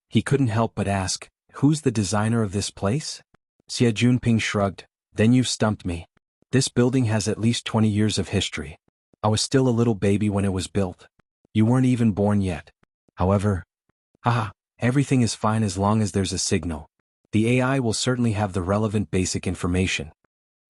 He couldn't help but ask, who's the designer of this place? Xie Junping shrugged, then you've stumped me. This building has at least 20 years of history. I was still a little baby when it was built. You weren't even born yet. However, everything is fine as long as there's a signal. The AI will certainly have the relevant basic information.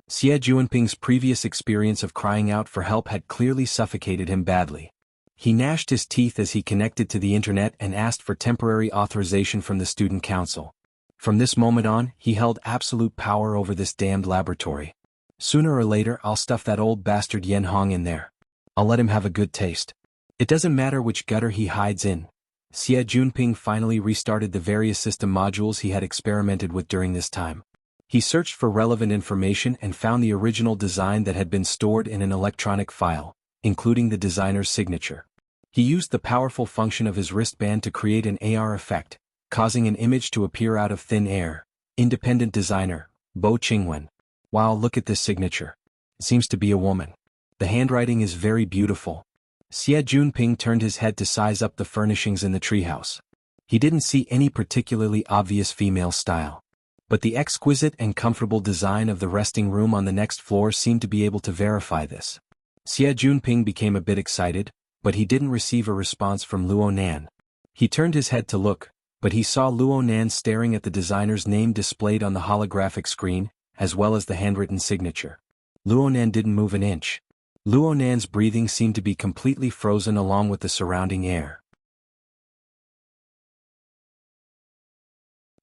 Xie Junping's previous experience of crying out for help had clearly suffocated him badly. He gnashed his teeth as he connected to the internet and asked for temporary authorization from the student council. From this moment on, he held absolute power over this damned laboratory. Sooner or later I'll stuff that old bastard Yen Hong in there. I'll let him have a good taste. It doesn't matter which gutter he hides in. Xie Junping finally restarted the various system modules he had experimented with during this time. He searched for relevant information and found the original design that had been stored in an electronic file, including the designer's signature. He used the powerful function of his wristband to create an AR effect, causing an image to appear out of thin air. Independent designer, Bo Qingwen. Wow, look at this signature. It seems to be a woman. The handwriting is very beautiful. Xie Junping turned his head to size up the furnishings in the treehouse. He didn't see any particularly obvious female style. But the exquisite and comfortable design of the resting room on the next floor seemed to be able to verify this. Xie Junping became a bit excited, but he didn't receive a response from Luo Nan. He turned his head to look, but he saw Luo Nan staring at the designer's name displayed on the holographic screen, as well as the handwritten signature. Luo Nan didn't move an inch. Luo Nan's breathing seemed to be completely frozen along with the surrounding air.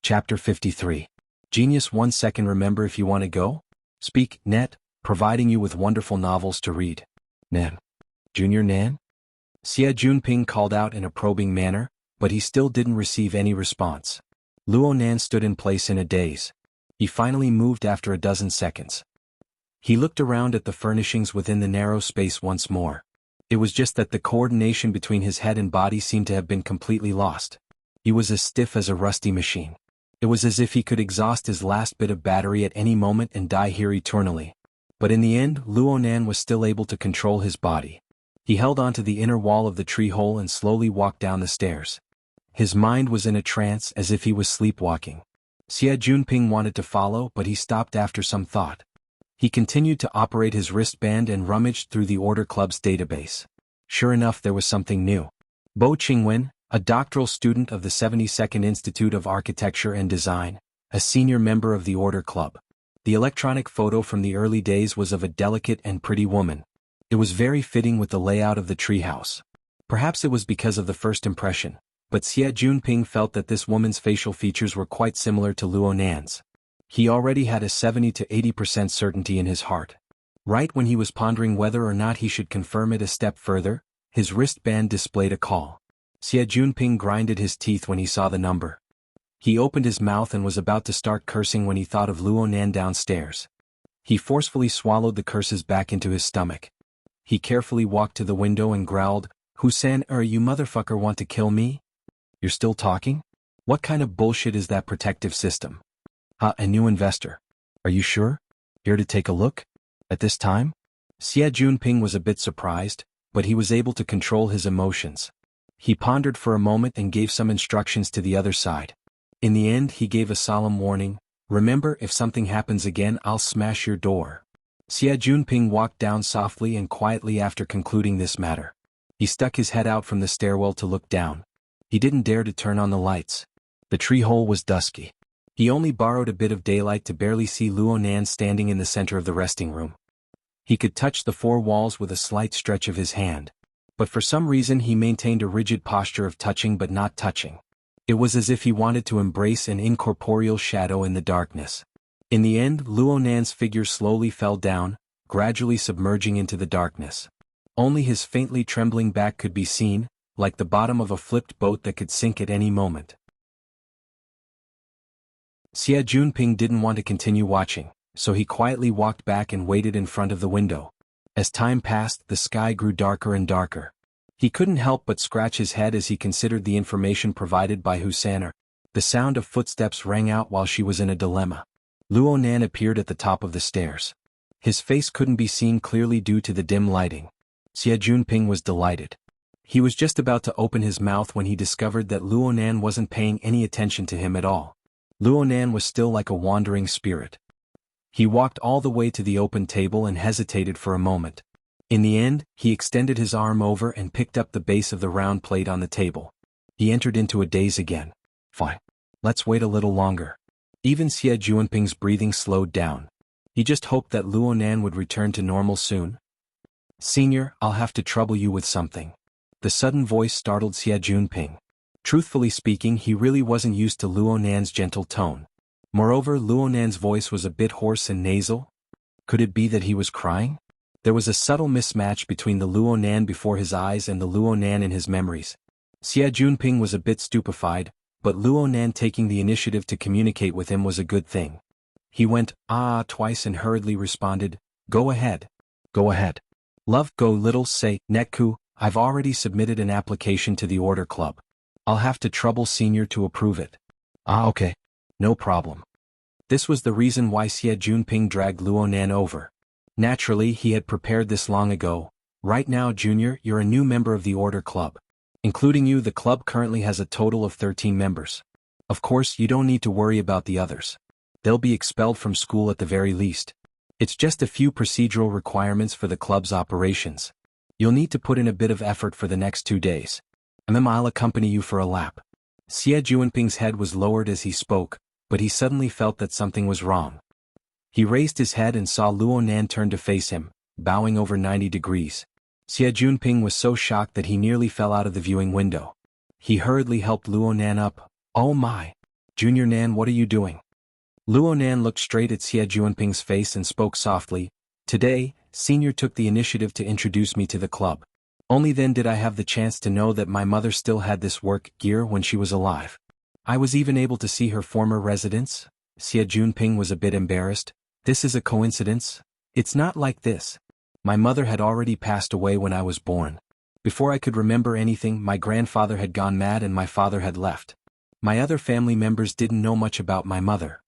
Chapter 53. Genius 1 second. Remember if you want to go? Speak, Net, providing you with wonderful novels to read. Nan. Junior Nan? Xie Junping called out in a probing manner, but he still didn't receive any response. Luo Nan stood in place in a daze. He finally moved after a dozen seconds. He looked around at the furnishings within the narrow space once more. It was just that the coordination between his head and body seemed to have been completely lost. He was as stiff as a rusty machine. It was as if he could exhaust his last bit of battery at any moment and die here eternally. But in the end, Luo Nan was still able to control his body. He held onto the inner wall of the tree hole and slowly walked down the stairs. His mind was in a trance as if he was sleepwalking. Xie Junping wanted to follow, but he stopped after some thought. He continued to operate his wristband and rummaged through the Order Club's database. Sure enough, there was something new. Bo Qingwen, a doctoral student of the 72nd Institute of Architecture and Design, a senior member of the Order Club. The electronic photo from the early days was of a delicate and pretty woman. It was very fitting with the layout of the treehouse. Perhaps it was because of the first impression, but Xie Junping felt that this woman's facial features were quite similar to Luo Nan's. He already had a 70 to 80% certainty in his heart. Right when he was pondering whether or not he should confirm it a step further, his wristband displayed a call. Xie Junping grinded his teeth when he saw the number. He opened his mouth and was about to start cursing when he thought of Luo Nan downstairs. He forcefully swallowed the curses back into his stomach. He carefully walked to the window and growled, "Husan, you motherfucker want to kill me? You're still talking? What kind of bullshit is that protective system? A new investor. Are you sure? Here to take a look? At this time?" Xie Junping was a bit surprised, but he was able to control his emotions. He pondered for a moment and gave some instructions to the other side. In the end, he gave a solemn warning, "Remember, if something happens again, I'll smash your door." Xie Junping walked down softly and quietly after concluding this matter. He stuck his head out from the stairwell to look down. He didn't dare to turn on the lights. The tree hole was dusky. He only borrowed a bit of daylight to barely see Luo Nan standing in the center of the resting room. He could touch the four walls with a slight stretch of his hand. But for some reason he maintained a rigid posture of touching but not touching. It was as if he wanted to embrace an incorporeal shadow in the darkness. In the end, Luo Nan's figure slowly fell down, gradually submerging into the darkness. Only his faintly trembling back could be seen, like the bottom of a flipped boat that could sink at any moment. Xie Junping didn't want to continue watching, so he quietly walked back and waited in front of the window. As time passed, the sky grew darker and darker. He couldn't help but scratch his head as he considered the information provided by Husaner. The sound of footsteps rang out while she was in a dilemma. Luo Nan appeared at the top of the stairs. His face couldn't be seen clearly due to the dim lighting. Xie Junping was delighted. He was just about to open his mouth when he discovered that Luo Nan wasn't paying any attention to him at all. Luo Nan was still like a wandering spirit. He walked all the way to the open table and hesitated for a moment. In the end, he extended his arm over and picked up the base of the round plate on the table. He entered into a daze again. Fine. Let's wait a little longer. Even Xie Junping's breathing slowed down. He just hoped that Luo Nan would return to normal soon. Senior, I'll have to trouble you with something. The sudden voice startled Xie Junping. Truthfully speaking, he really wasn't used to Luo Nan's gentle tone. Moreover, Luo Nan's voice was a bit hoarse and nasal. Could it be that he was crying? There was a subtle mismatch between the Luo Nan before his eyes and the Luo Nan in his memories. Xie Junping was a bit stupefied, but Luo Nan taking the initiative to communicate with him was a good thing. He went, "Ah" twice and hurriedly responded, "Go ahead. Go ahead. Love, go little say, Netku, I've already submitted an application to the Order Club. I'll have to trouble Senior to approve it." "Ah, okay. No problem." This was the reason why Xie Junping dragged Luo Nan over. Naturally, he had prepared this long ago. Right now, Junior, you're a new member of the Order Club. Including you, the club currently has a total of 13 members. Of course, you don't need to worry about the others. They'll be expelled from school at the very least. It's just a few procedural requirements for the club's operations. You'll need to put in a bit of effort for the next 2 days. And then I'll accompany you for a lap. Xie Junping's head was lowered as he spoke, but he suddenly felt that something was wrong. He raised his head and saw Luo Nan turn to face him, bowing over 90 degrees. Xie Junping was so shocked that he nearly fell out of the viewing window. He hurriedly helped Luo Nan up. "Oh my! Junior Nan, what are you doing?" Luo Nan looked straight at Xie Junping's face and spoke softly. "Today, Senior took the initiative to introduce me to the club. Only then did I have the chance to know that my mother still had this work gear when she was alive. I was even able to see her former residence." Xie Junping was a bit embarrassed. "This is a coincidence? It's not like this. My mother had already passed away when I was born. Before I could remember anything, my grandfather had gone mad and my father had left. My other family members didn't know much about my mother.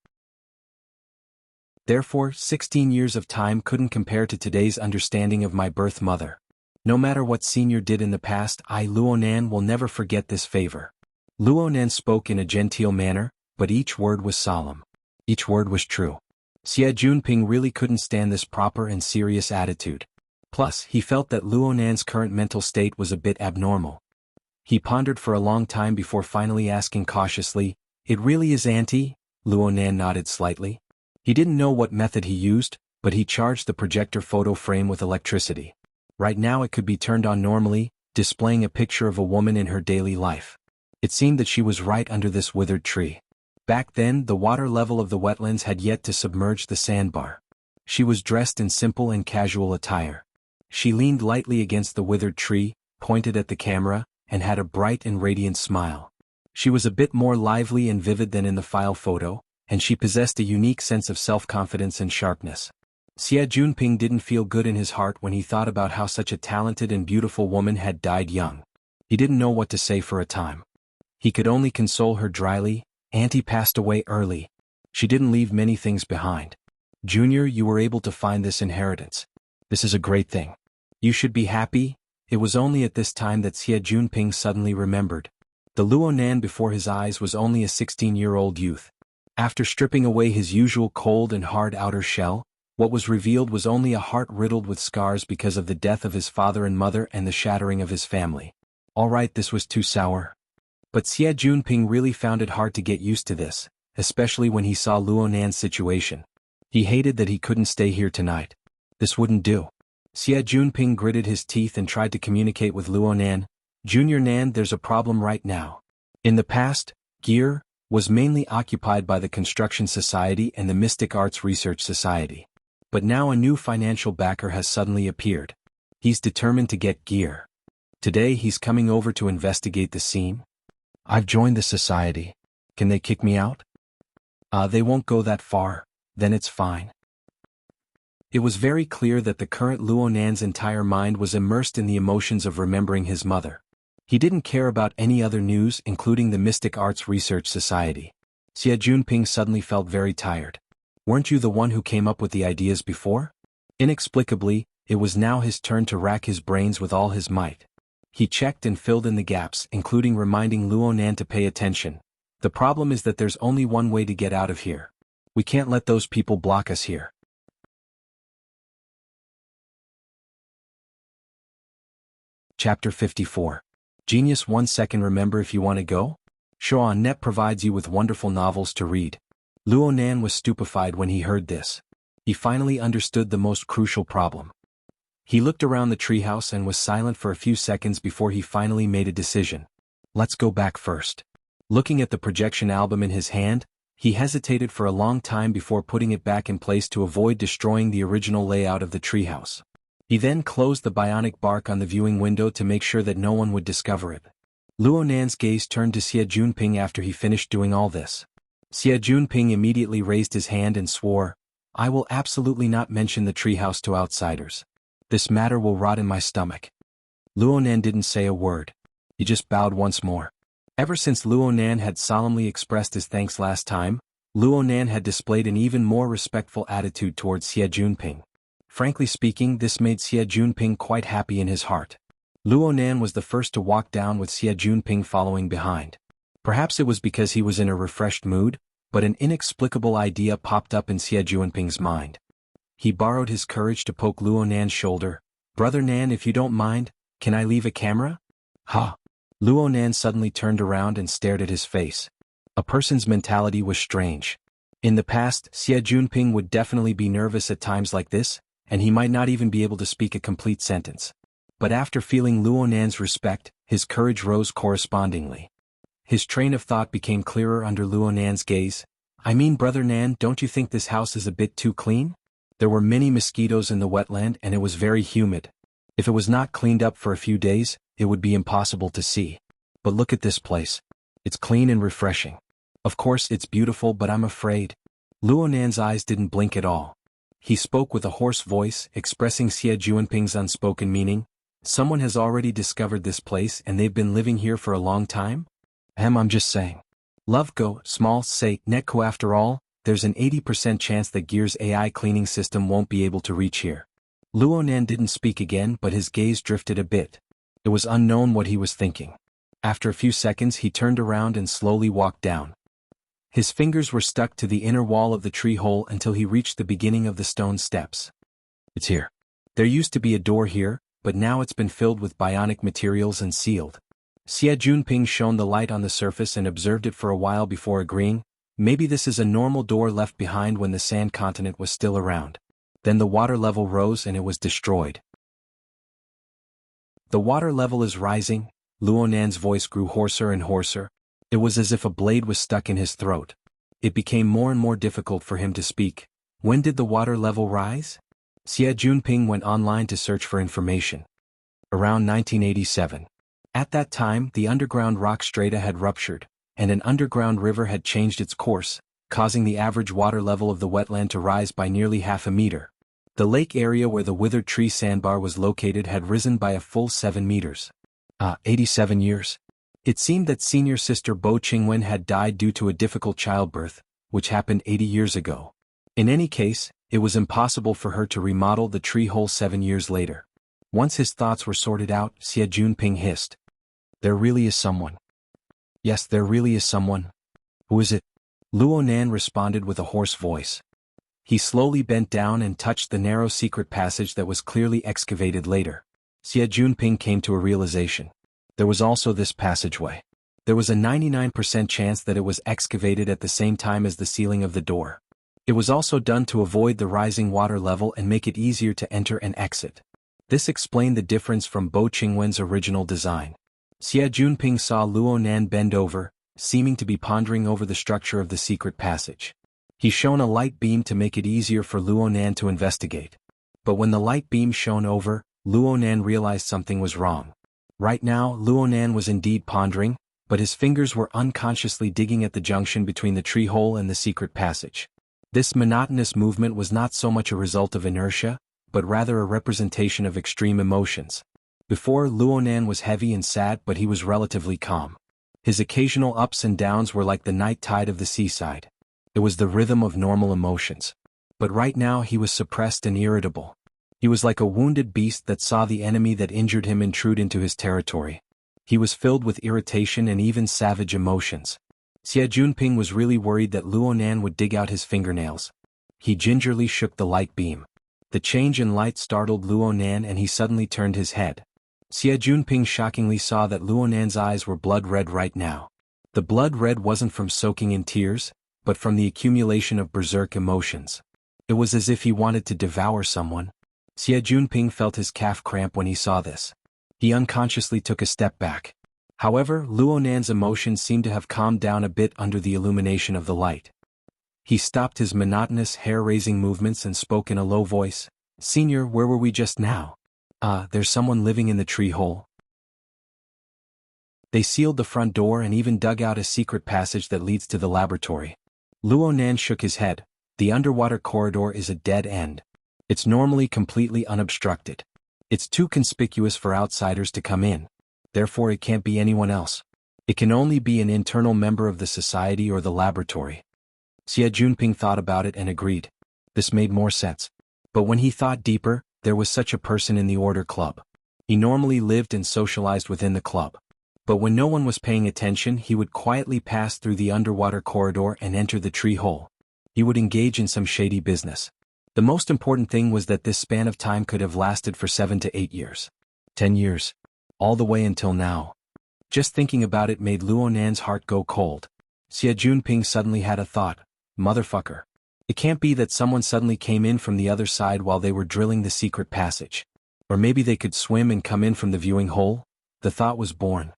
Therefore, 16 years of time couldn't compare to today's understanding of my birth mother. No matter what Senior did in the past, I, Luo Nan, will never forget this favor." Luo Nan spoke in a genteel manner, but each word was solemn. Each word was true. Xie Junping really couldn't stand this proper and serious attitude. Plus, he felt that Luo Nan's current mental state was a bit abnormal. He pondered for a long time before finally asking cautiously, "It really is Auntie?" Luo Nan nodded slightly. He didn't know what method he used, but he charged the projector photo frame with electricity. Right now it could be turned on normally, displaying a picture of a woman in her daily life. It seemed that she was right under this withered tree. Back then, the water level of the wetlands had yet to submerge the sandbar. She was dressed in simple and casual attire. She leaned lightly against the withered tree, pointed at the camera, and had a bright and radiant smile. She was a bit more lively and vivid than in the file photo, and she possessed a unique sense of self-confidence and sharpness. Xie Junping didn't feel good in his heart when he thought about how such a talented and beautiful woman had died young. He didn't know what to say for a time. He could only console her dryly. "Auntie passed away early. She didn't leave many things behind. Junior, you were able to find this inheritance. This is a great thing. You should be happy." It was only at this time that Xie Junping suddenly remembered. The Luo Nan before his eyes was only a 16-year-old youth. After stripping away his usual cold and hard outer shell, what was revealed was only a heart riddled with scars because of the death of his father and mother and the shattering of his family. All right, this was too sour. But Xie Junping really found it hard to get used to this, especially when he saw Luo Nan's situation. He hated that he couldn't stay here tonight. This wouldn't do. Xie Junping gritted his teeth and tried to communicate with Luo Nan. Junior Nan, there's a problem right now. In the past, Gear was mainly occupied by the Construction Society and the Mystic Arts Research Society. But now a new financial backer has suddenly appeared. He's determined to get Gear. Today he's coming over to investigate the scene. I've joined the society. Can they kick me out? They won't go that far, then it's fine. It was very clear that the current Luo Nan's entire mind was immersed in the emotions of remembering his mother. He didn't care about any other news, including the Mystic Arts Research Society. Xie Junping suddenly felt very tired. Weren't you the one who came up with the ideas before? Inexplicably, it was now his turn to rack his brains with all his might. He checked and filled in the gaps, including reminding Luo Nan to pay attention. The problem is that there's only one way to get out of here. We can't let those people block us here. Chapter 54. Genius 1 second. Remember if you want to go? Net provides you with wonderful novels to read. Luo Nan was stupefied when he heard this. He finally understood the most crucial problem. He looked around the treehouse and was silent for a few seconds before he finally made a decision. Let's go back first. Looking at the projection album in his hand, he hesitated for a long time before putting it back in place to avoid destroying the original layout of the treehouse. He then closed the bionic bark on the viewing window to make sure that no one would discover it. Luo Nan's gaze turned to Xie Junping after he finished doing all this. Xie Junping immediately raised his hand and swore, I will absolutely not mention the treehouse to outsiders. This matter will rot in my stomach. Luo Nan didn't say a word. He just bowed once more. Ever since Luo Nan had solemnly expressed his thanks last time, Luo Nan had displayed an even more respectful attitude towards Xie Junping. Frankly speaking, this made Xie Junping quite happy in his heart. Luo Nan was the first to walk down with Xie Junping following behind. Perhaps it was because he was in a refreshed mood, but an inexplicable idea popped up in Xie Junping's mind. He borrowed his courage to poke Luo Nan's shoulder. Brother Nan, if you don't mind, can I leave a camera? Ha! Luo Nan suddenly turned around and stared at his face. A person's mentality was strange. In the past, Xie Junping would definitely be nervous at times like this, and he might not even be able to speak a complete sentence. But after feeling Luo Nan's respect, his courage rose correspondingly. His train of thought became clearer under Luo Nan's gaze. I mean, Brother Nan, don't you think this house is a bit too clean? There were many mosquitoes in the wetland and it was very humid. If it was not cleaned up for a few days, it would be impossible to see. But look at this place. It's clean and refreshing. Of course it's beautiful, but I'm afraid. Luo Nan's eyes didn't blink at all. He spoke with a hoarse voice, expressing Xie Junping's unspoken meaning. Someone has already discovered this place and they've been living here for a long time? I'm just saying. Love go, small, say, netko after all, there's an 80% chance that Gear's AI cleaning system won't be able to reach here. Luo Nan didn't speak again, but his gaze drifted a bit. It was unknown what he was thinking. After a few seconds he turned around and slowly walked down. His fingers were stuck to the inner wall of the tree hole until he reached the beginning of the stone steps. It's here. There used to be a door here, but now it's been filled with bionic materials and sealed. Xie Junping shone the light on the surface and observed it for a while before agreeing, maybe this is a normal door left behind when the sand continent was still around. Then the water level rose and it was destroyed. The water level is rising. Luo Nan's voice grew hoarser and hoarser. It was as if a blade was stuck in his throat. It became more and more difficult for him to speak. When did the water level rise? Xie Junping went online to search for information. Around 1987. At that time, the underground rock strata had ruptured, and an underground river had changed its course, causing the average water level of the wetland to rise by nearly half a meter. The lake area where the withered tree sandbar was located had risen by a full 7 meters. 87 years. It seemed that senior sister Bo Qingwen had died due to a difficult childbirth, which happened 80 years ago. In any case, it was impossible for her to remodel the tree hole 7 years later. Once his thoughts were sorted out, Xie Junping hissed. There really is someone. Yes, there really is someone. Who is it? Luo Nan responded with a hoarse voice. He slowly bent down and touched the narrow secret passage that was clearly excavated later. Xie Junping came to a realization. There was also this passageway. There was a 99% chance that it was excavated at the same time as the ceiling of the door. It was also done to avoid the rising water level and make it easier to enter and exit. This explained the difference from Bo Qingwen's original design. Xie Junping saw Luo Nan bend over, seeming to be pondering over the structure of the secret passage. He shone a light beam to make it easier for Luo Nan to investigate. But when the light beam shone over, Luo Nan realized something was wrong. Right now, Luo Nan was indeed pondering, but his fingers were unconsciously digging at the junction between the tree hole and the secret passage. This monotonous movement was not so much a result of inertia, but rather a representation of extreme emotions. Before, Luo Nan was heavy and sad, but he was relatively calm. His occasional ups and downs were like the night tide of the seaside. It was the rhythm of normal emotions. But right now he was suppressed and irritable. He was like a wounded beast that saw the enemy that injured him intrude into his territory. He was filled with irritation and even savage emotions. Xie Junping was really worried that Luo Nan would dig out his fingernails. He gingerly shook the light beam. The change in light startled Luo Nan and he suddenly turned his head. Xie Junping shockingly saw that Luo Nan's eyes were blood red right now. The blood red wasn't from soaking in tears, but from the accumulation of berserk emotions. It was as if he wanted to devour someone. Xie Junping felt his calf cramp when he saw this. He unconsciously took a step back. However, Luo Nan's emotions seemed to have calmed down a bit under the illumination of the light. He stopped his monotonous hair-raising movements and spoke in a low voice. "Senior, where were we just now?" There's someone living in the tree hole." They sealed the front door and even dug out a secret passage that leads to the laboratory. Luo Nan shook his head. The underwater corridor is a dead end. It's normally completely unobstructed. It's too conspicuous for outsiders to come in. Therefore it can't be anyone else. It can only be an internal member of the society or the laboratory. Xie Junping thought about it and agreed. This made more sense. But when he thought deeper, there was such a person in the Order Club. He normally lived and socialized within the club. But when no one was paying attention, he would quietly pass through the underwater corridor and enter the tree hole. He would engage in some shady business. The most important thing was that this span of time could have lasted for 7 to 8 years. 10 years. All the way until now. Just thinking about it made Luo Nan's heart go cold. Xie Junping suddenly had a thought. Motherfucker. It can't be that someone suddenly came in from the other side while they were drilling the secret passage. Or maybe they could swim and come in from the viewing hole? The thought was born.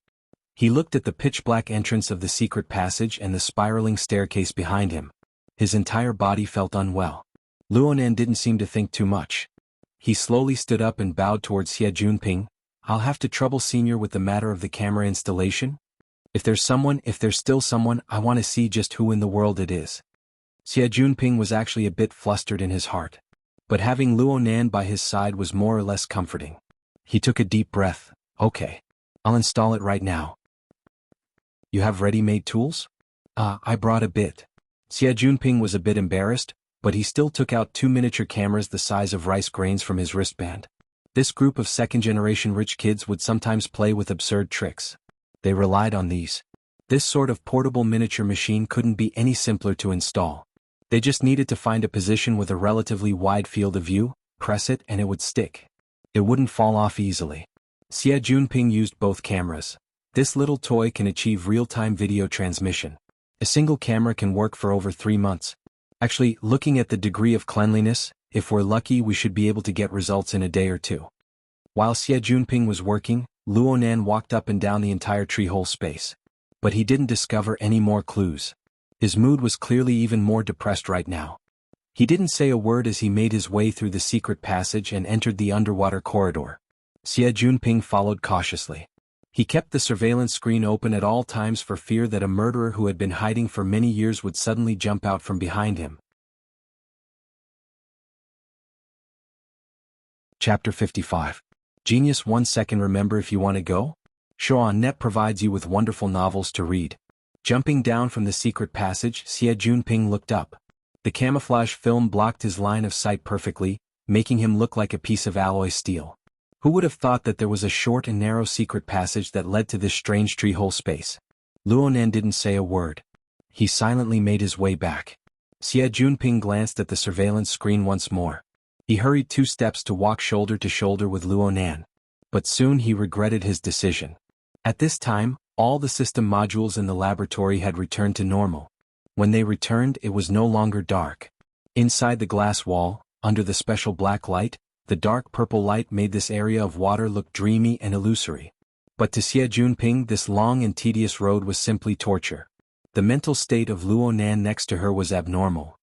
He looked at the pitch-black entrance of the secret passage and the spiraling staircase behind him. His entire body felt unwell. Luo Nan didn't seem to think too much. He slowly stood up and bowed towards Xie Junping. "I'll have to trouble Senior with the matter of the camera installation? If there's still someone, I want to see just who in the world it is." Xie Junping was actually a bit flustered in his heart. But having Luo Nan by his side was more or less comforting. He took a deep breath. "Okay. I'll install it right now." "You have ready-made tools?" I brought a bit." Xie Junping was a bit embarrassed, but he still took out 2 miniature cameras the size of rice grains from his wristband. This group of second-generation rich kids would sometimes play with absurd tricks. They relied on these. This sort of portable miniature machine couldn't be any simpler to install. They just needed to find a position with a relatively wide field of view, press it, and it would stick. It wouldn't fall off easily. Xie Junping used both cameras. This little toy can achieve real-time video transmission. A single camera can work for over 3 months. Actually, looking at the degree of cleanliness, if we're lucky we should be able to get results in a day or 2. While Xie Junping was working, Luo Nan walked up and down the entire tree-hole space. But he didn't discover any more clues. His mood was clearly even more depressed right now. He didn't say a word as he made his way through the secret passage and entered the underwater corridor. Xie Junping followed cautiously. He kept the surveillance screen open at all times for fear that a murderer who had been hiding for many years would suddenly jump out from behind him. Chapter 55. Genius 1 second. Remember if you want to go? Show.net provides you with wonderful novels to read. Jumping down from the secret passage, Xie Junping looked up. The camouflage film blocked his line of sight perfectly, making him look like a piece of alloy steel. Who would have thought that there was a short and narrow secret passage that led to this strange tree-hole space? Luo Nan didn't say a word. He silently made his way back. Xie Junping glanced at the surveillance screen once more. He hurried 2 steps to walk shoulder to shoulder with Luo Nan. But soon he regretted his decision. At this time, All the system modules in the laboratory had returned to normal. When they returned, it was no longer dark. Inside the glass wall, under the special black light, the dark purple light made this area of water look dreamy and illusory. But to Xie Junping, this long and tedious road was simply torture. The mental state of Luo Nan next to her was abnormal.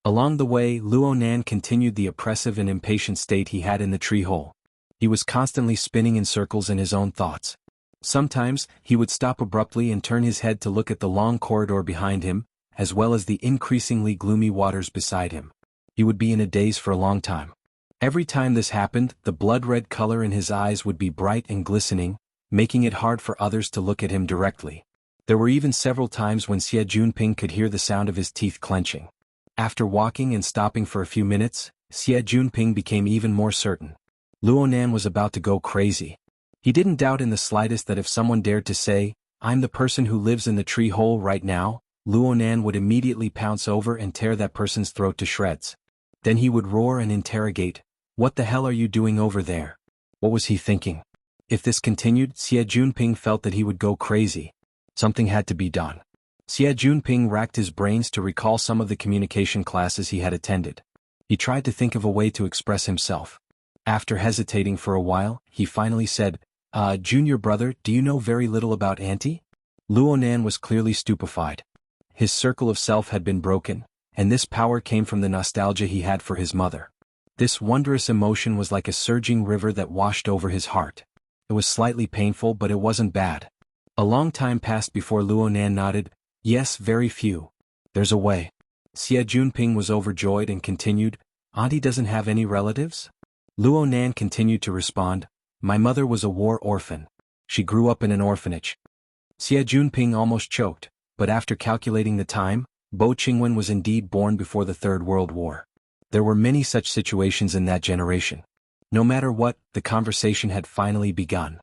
Along the way, Luo Nan continued the oppressive and impatient state he had in the tree hole. He was constantly spinning in circles in his own thoughts. Sometimes, he would stop abruptly and turn his head to look at the long corridor behind him, as well as the increasingly gloomy waters beside him. He would be in a daze for a long time. Every time this happened, the blood-red color in his eyes would be bright and glistening, making it hard for others to look at him directly. There were even several times when Xie Junping could hear the sound of his teeth clenching. After walking and stopping for a few minutes, Xie Junping became even more certain. Luo Nan was about to go crazy. He didn't doubt in the slightest that if someone dared to say, "I'm the person who lives in the tree hole right now," Luo Nan would immediately pounce over and tear that person's throat to shreds. Then he would roar and interrogate, "What the hell are you doing over there?" What was he thinking? If this continued, Xie Junping felt that he would go crazy. Something had to be done. Xie Junping racked his brains to recall some of the communication classes he had attended. He tried to think of a way to express himself. After hesitating for a while, he finally said, "Junior brother, do you know very little about Auntie?" Luo Nan was clearly stupefied. His circle of self had been broken, and this power came from the nostalgia he had for his mother. This wondrous emotion was like a surging river that washed over his heart. It was slightly painful, but it wasn't bad. A long time passed before Luo Nan nodded, "Yes, very few. There's a way." Xie Junping was overjoyed and continued, "Auntie doesn't have any relatives?" Luo Nan continued to respond, "My mother was a war orphan. She grew up in an orphanage." Xie Junping almost choked, but after calculating the time, Bo Qingwen was indeed born before the Third World War. There were many such situations in that generation. No matter what, the conversation had finally begun.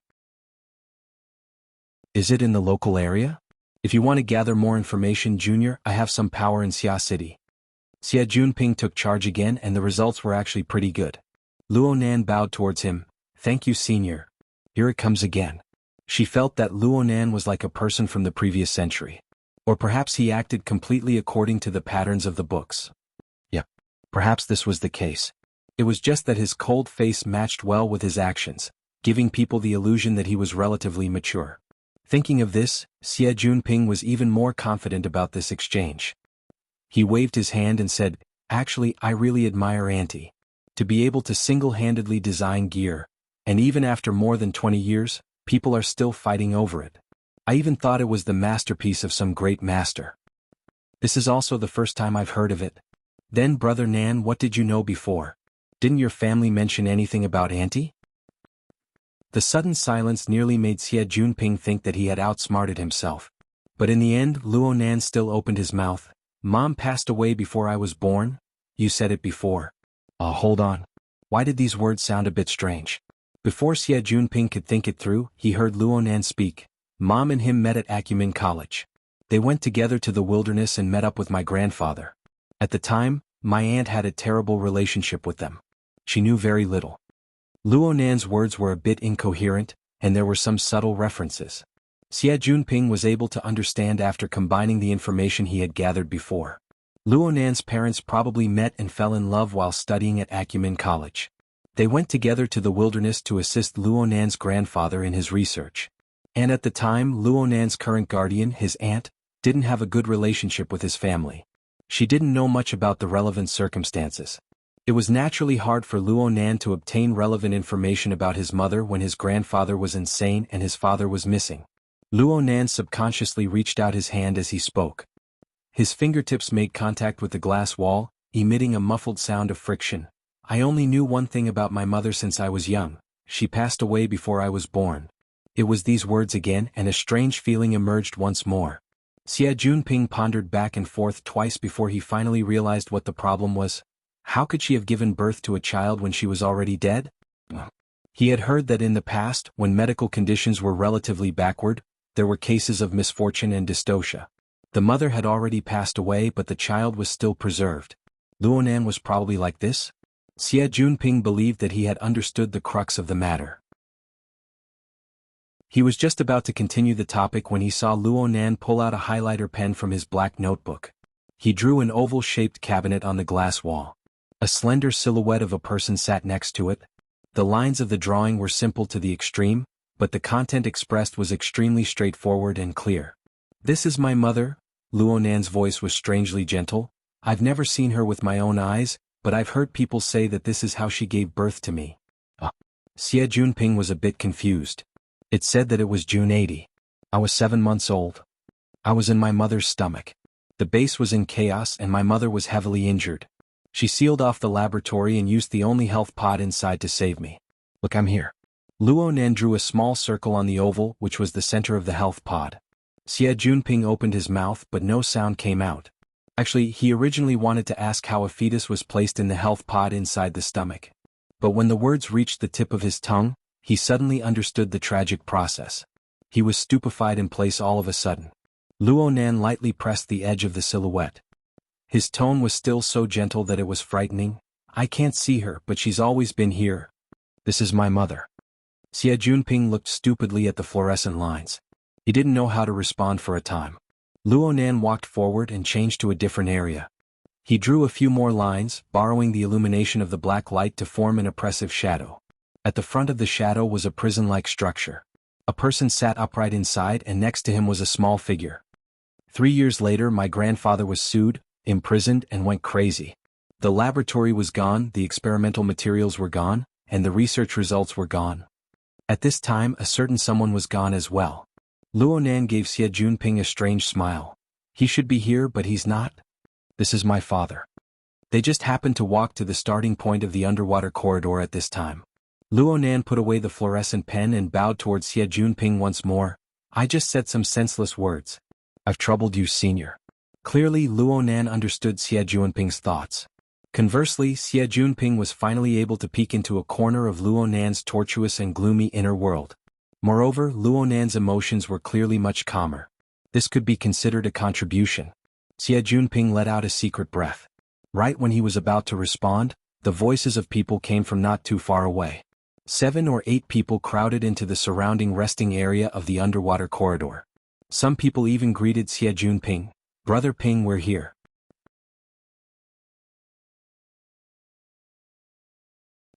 "Is it in the local area? If you want to gather more information, Junior, I have some power in Xia City." Xie Junping took charge again, and the results were actually pretty good. Luo Nan bowed towards him, "Thank you, Senior." Here it comes again. She felt that Luo Nan was like a person from the previous century. Or perhaps he acted completely according to the patterns of the books. Yep. Perhaps this was the case. It was just that his cold face matched well with his actions, giving people the illusion that he was relatively mature. Thinking of this, Xie Junping was even more confident about this exchange. He waved his hand and said, "Actually, I really admire Auntie. To be able to single-handedly design gear, and even after more than 20 years, people are still fighting over it. I even thought it was the masterpiece of some great master. This is also the first time I've heard of it." "Then, Brother Nan, what did you know before? Didn't your family mention anything about Auntie?" The sudden silence nearly made Xie Junping think that he had outsmarted himself. But in the end, Luo Nan still opened his mouth. "Mom passed away before I was born? You said it before." Hold on. Why did these words sound a bit strange? Before Xie Junping could think it through, he heard Luo Nan speak. "Mom and him met at Acumen College. They went together to the wilderness and met up with my grandfather. At the time, my aunt had a terrible relationship with them. She knew very little." Luo Nan's words were a bit incoherent, and there were some subtle references. Xie Junping was able to understand after combining the information he had gathered before. Luo Nan's parents probably met and fell in love while studying at Acumen College. They went together to the wilderness to assist Luo Nan's grandfather in his research. And at the time, Luo Nan's current guardian, his aunt, didn't have a good relationship with his family. She didn't know much about the relevant circumstances. It was naturally hard for Luo Nan to obtain relevant information about his mother when his grandfather was insane and his father was missing. Luo Nan subconsciously reached out his hand as he spoke. His fingertips made contact with the glass wall, emitting a muffled sound of friction. "I only knew one thing about my mother since I was young. She passed away before I was born." It was these words again, and a strange feeling emerged once more. Xie Junping pondered back and forth twice before he finally realized what the problem was. How could she have given birth to a child when she was already dead? He had heard that in the past, when medical conditions were relatively backward, there were cases of misfortune and dystocia. The mother had already passed away, but the child was still preserved. Luo Nan was probably like this? Xie Junping believed that he had understood the crux of the matter. He was just about to continue the topic when he saw Luo Nan pull out a highlighter pen from his black notebook. He drew an oval-shaped cabinet on the glass wall. A slender silhouette of a person sat next to it. The lines of the drawing were simple to the extreme, but the content expressed was extremely straightforward and clear. "This is my mother." Luo Nan's voice was strangely gentle. "I've never seen her with my own eyes, but I've heard people say that this is how she gave birth to me." Xie Junping was a bit confused. It said that it was June 80. I was 7 months old. I was in my mother's stomach. The base was in chaos and my mother was heavily injured. She sealed off the laboratory and used the only health pod inside to save me. "Look, I'm here." Luo Nan drew a small circle on the oval, which was the center of the health pod. Xie Junping opened his mouth but no sound came out. Actually, he originally wanted to ask how a fetus was placed in the health pod inside the stomach. But when the words reached the tip of his tongue, he suddenly understood the tragic process. He was stupefied in place all of a sudden. Luo Nan lightly pressed the edge of the silhouette. His tone was still so gentle that it was frightening. "I can't see her, but she's always been here. This is my mother." Xie Junping looked stupidly at the fluorescent lines. He didn't know how to respond for a time. Luo Nan walked forward and changed to a different area. He drew a few more lines, borrowing the illumination of the black light to form an oppressive shadow. At the front of the shadow was a prison-like structure. A person sat upright inside and next to him was a small figure. 3 years later my grandfather was sued, imprisoned and went crazy. The laboratory was gone, the experimental materials were gone, and the research results were gone. At this time a certain someone was gone as well. Luo Nan gave Xie Junping a strange smile. "He should be here but he's not. This is my father." They just happened to walk to the starting point of the underwater corridor at this time. Luo Nan put away the fluorescent pen and bowed towards Xie Junping once more. "I just said some senseless words. I've troubled you, senior." Clearly Luo Nan understood Xie Junping's thoughts. Conversely, Xie Junping was finally able to peek into a corner of Luo Nan's tortuous and gloomy inner world. Moreover, Luo Nan's emotions were clearly much calmer. This could be considered a contribution. Xie Junping let out a secret breath. Right when he was about to respond, the voices of people came from not too far away. 7 or 8 people crowded into the surrounding resting area of the underwater corridor. Some people even greeted Xie Junping. "Brother Ping, we're here."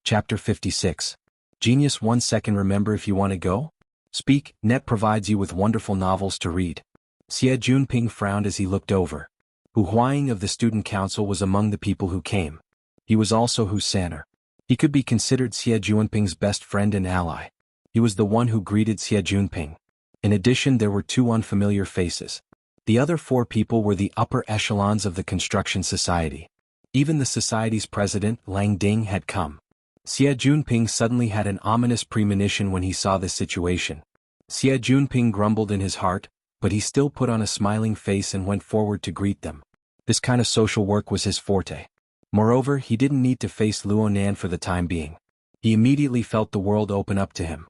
Chapter 56. Genius 1 second. Remember if you want to go? Speak. Net provides you with wonderful novels to read. Xie Junping frowned as he looked over. Hu Huaying of the student council was among the people who came. He was also Hu San'er. He could be considered Xie Junping's best friend and ally. He was the one who greeted Xie Junping. In addition, there were 2 unfamiliar faces. The other 4 people were the upper echelons of the construction society. Even the society's president, Lang Ding, had come. Xie Junping suddenly had an ominous premonition when he saw this situation. Xie Junping grumbled in his heart, but he still put on a smiling face and went forward to greet them. This kind of social work was his forte. Moreover, he didn't need to face Luo Nan for the time being. He immediately felt the world open up to him.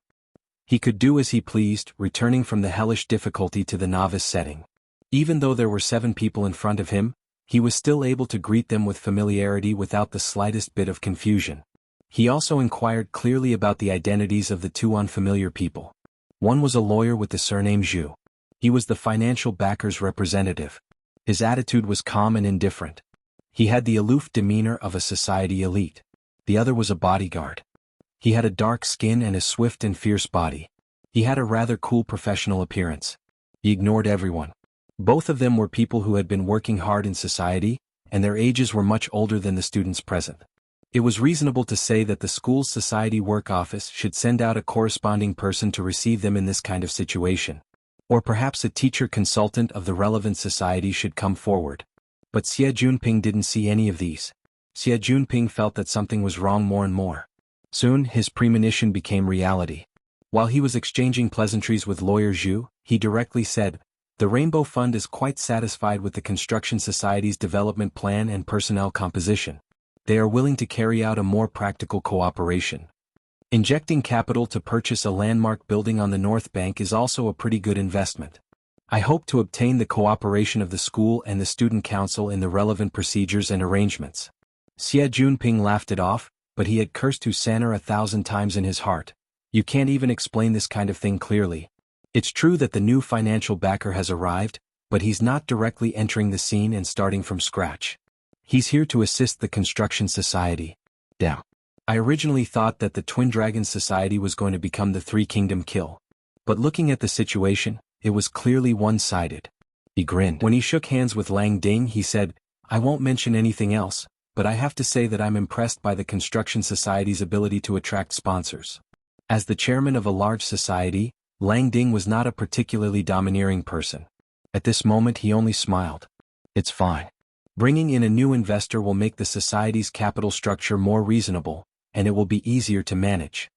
He could do as he pleased, returning from the hellish difficulty to the novice setting. Even though there were 7 people in front of him, he was still able to greet them with familiarity without the slightest bit of confusion. He also inquired clearly about the identities of the 2 unfamiliar people. One was a lawyer with the surname Zhu. He was the financial backer's representative. His attitude was calm and indifferent. He had the aloof demeanor of a society elite. The other was a bodyguard. He had a dark skin and a swift and fierce body. He had a rather cool professional appearance. He ignored everyone. Both of them were people who had been working hard in society, and their ages were much older than the students present. It was reasonable to say that the school's society work office should send out a corresponding person to receive them in this kind of situation. Or perhaps a teacher consultant of the relevant society should come forward. But Xie Junping didn't see any of these. Xie Junping felt that something was wrong more and more. Soon, his premonition became reality. While he was exchanging pleasantries with lawyer Zhu, he directly said, "The Rainbow Fund is quite satisfied with the Construction Society's development plan and personnel composition. They are willing to carry out a more practical cooperation. Injecting capital to purchase a landmark building on the North Bank is also a pretty good investment. I hope to obtain the cooperation of the school and the student council in the relevant procedures and arrangements." Xie Junping laughed it off, but he had cursed Hu San'er 1,000 times in his heart. "You can't even explain this kind of thing clearly. It's true that the new financial backer has arrived, but he's not directly entering the scene and starting from scratch. He's here to assist the construction society. Damn. I originally thought that the Twin Dragons Society was going to become the Three Kingdom Kill. But looking at the situation, it was clearly one-sided. He grinned. When he shook hands with Lang Ding, he said, "I won't mention anything else, but I have to say that I'm impressed by the construction society's ability to attract sponsors." As the chairman of a large society, Lang Ding was not a particularly domineering person. At this moment he only smiled. It's fine. Bringing in a new investor will make the society's capital structure more reasonable, and it will be easier to manage.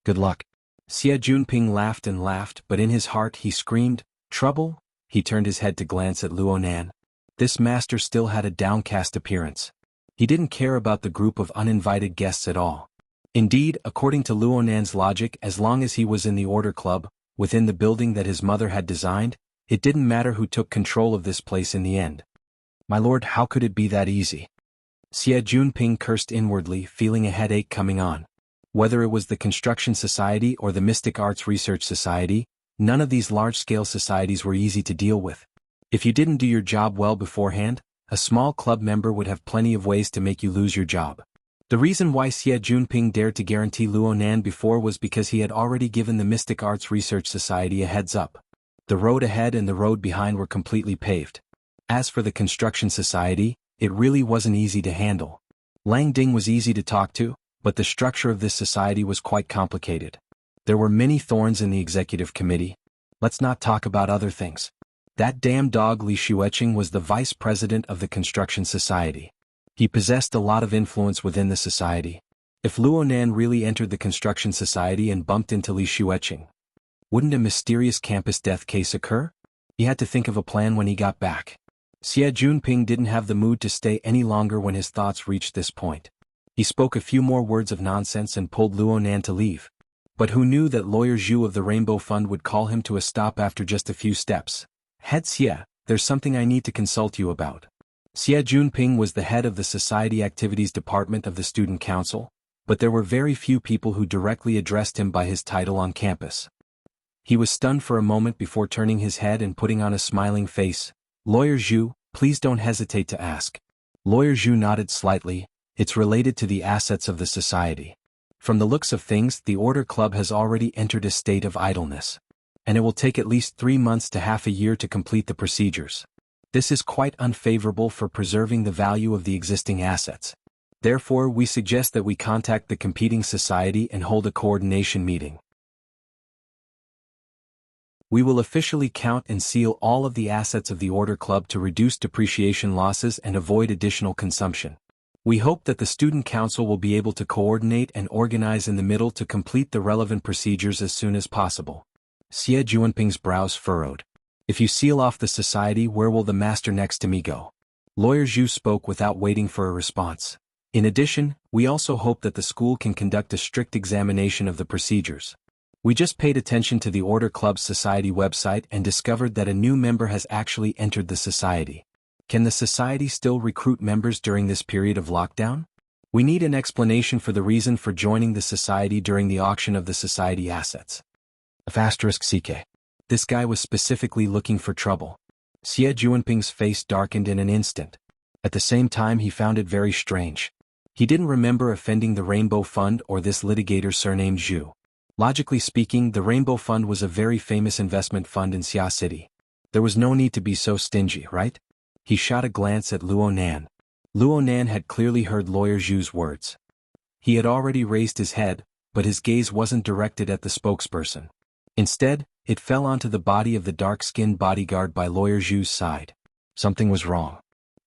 Good luck. Xie Junping laughed and laughed, but in his heart he screamed, "Trouble?" He turned his head to glance at Luonan. This master still had a downcast appearance. He didn't care about the group of uninvited guests at all. Indeed, according to Luonan's logic, as long as he was in the Order Club, within the building that his mother had designed, it didn't matter who took control of this place in the end. My lord, how could it be that easy? Xie Junping cursed inwardly, feeling a headache coming on. Whether it was the Construction Society or the Mystic Arts Research Society, none of these large-scale societies were easy to deal with. If you didn't do your job well beforehand, a small club member would have plenty of ways to make you lose your job. The reason why Xie Junping dared to guarantee Luonan before was because he had already given the Mystic Arts Research Society a heads up. The road ahead and the road behind were completely paved. As for the Construction Society, it really wasn't easy to handle. Lang Ding was easy to talk to, but the structure of this society was quite complicated. There were many thorns in the executive committee. Let's not talk about other things. That damn dog Li Xueqing was the vice president of the Construction Society. He possessed a lot of influence within the society. If Luonan really entered the Construction Society and bumped into Li Xueqing, wouldn't a mysterious campus death case occur? He had to think of a plan when he got back. Xie Junping didn't have the mood to stay any longer when his thoughts reached this point. He spoke a few more words of nonsense and pulled Luonan to leave. But who knew that Lawyer Zhu of the Rainbow Fund would call him to a stop after just a few steps? Head Xie, there's something I need to consult you about. Xie Junping was the head of the Society Activities Department of the Student Council, but there were very few people who directly addressed him by his title on campus. He was stunned for a moment before turning his head and putting on a smiling face. Lawyer Zhu, please don't hesitate to ask. Lawyer Zhu nodded slightly. It's related to the assets of the society. From the looks of things, the Order Club has already entered a state of idleness. And it will take at least 3 months to half a year to complete the procedures. This is quite unfavorable for preserving the value of the existing assets. Therefore, we suggest that we contact the competing society and hold a coordination meeting. We will officially count and seal all of the assets of the Order Club to reduce depreciation losses and avoid additional consumption. We hope that the Student Council will be able to coordinate and organize in the middle to complete the relevant procedures as soon as possible. Xie Junping's brows furrowed. If you seal off the society, where will the master next to me go? Lawyer Zhu spoke without waiting for a response. In addition, we also hope that the school can conduct a strict examination of the procedures. We just paid attention to the Order Club's society website and discovered that a new member has actually entered the society. Can the society still recruit members during this period of lockdown? We need an explanation for the reason for joining the society during the auction of the society assets. *CK. This guy was specifically looking for trouble. Xie Junping's face darkened in an instant. At the same time he found it very strange. He didn't remember offending the Rainbow Fund or this litigator surnamed Zhu. Logically speaking, the Rainbow Fund was a very famous investment fund in Xia City. There was no need to be so stingy, right? He shot a glance at Luonan. Luonan had clearly heard Lawyer Zhu's words. He had already raised his head, but his gaze wasn't directed at the spokesperson. Instead, it fell onto the body of the dark-skinned bodyguard by Lawyer Zhu's side. Something was wrong.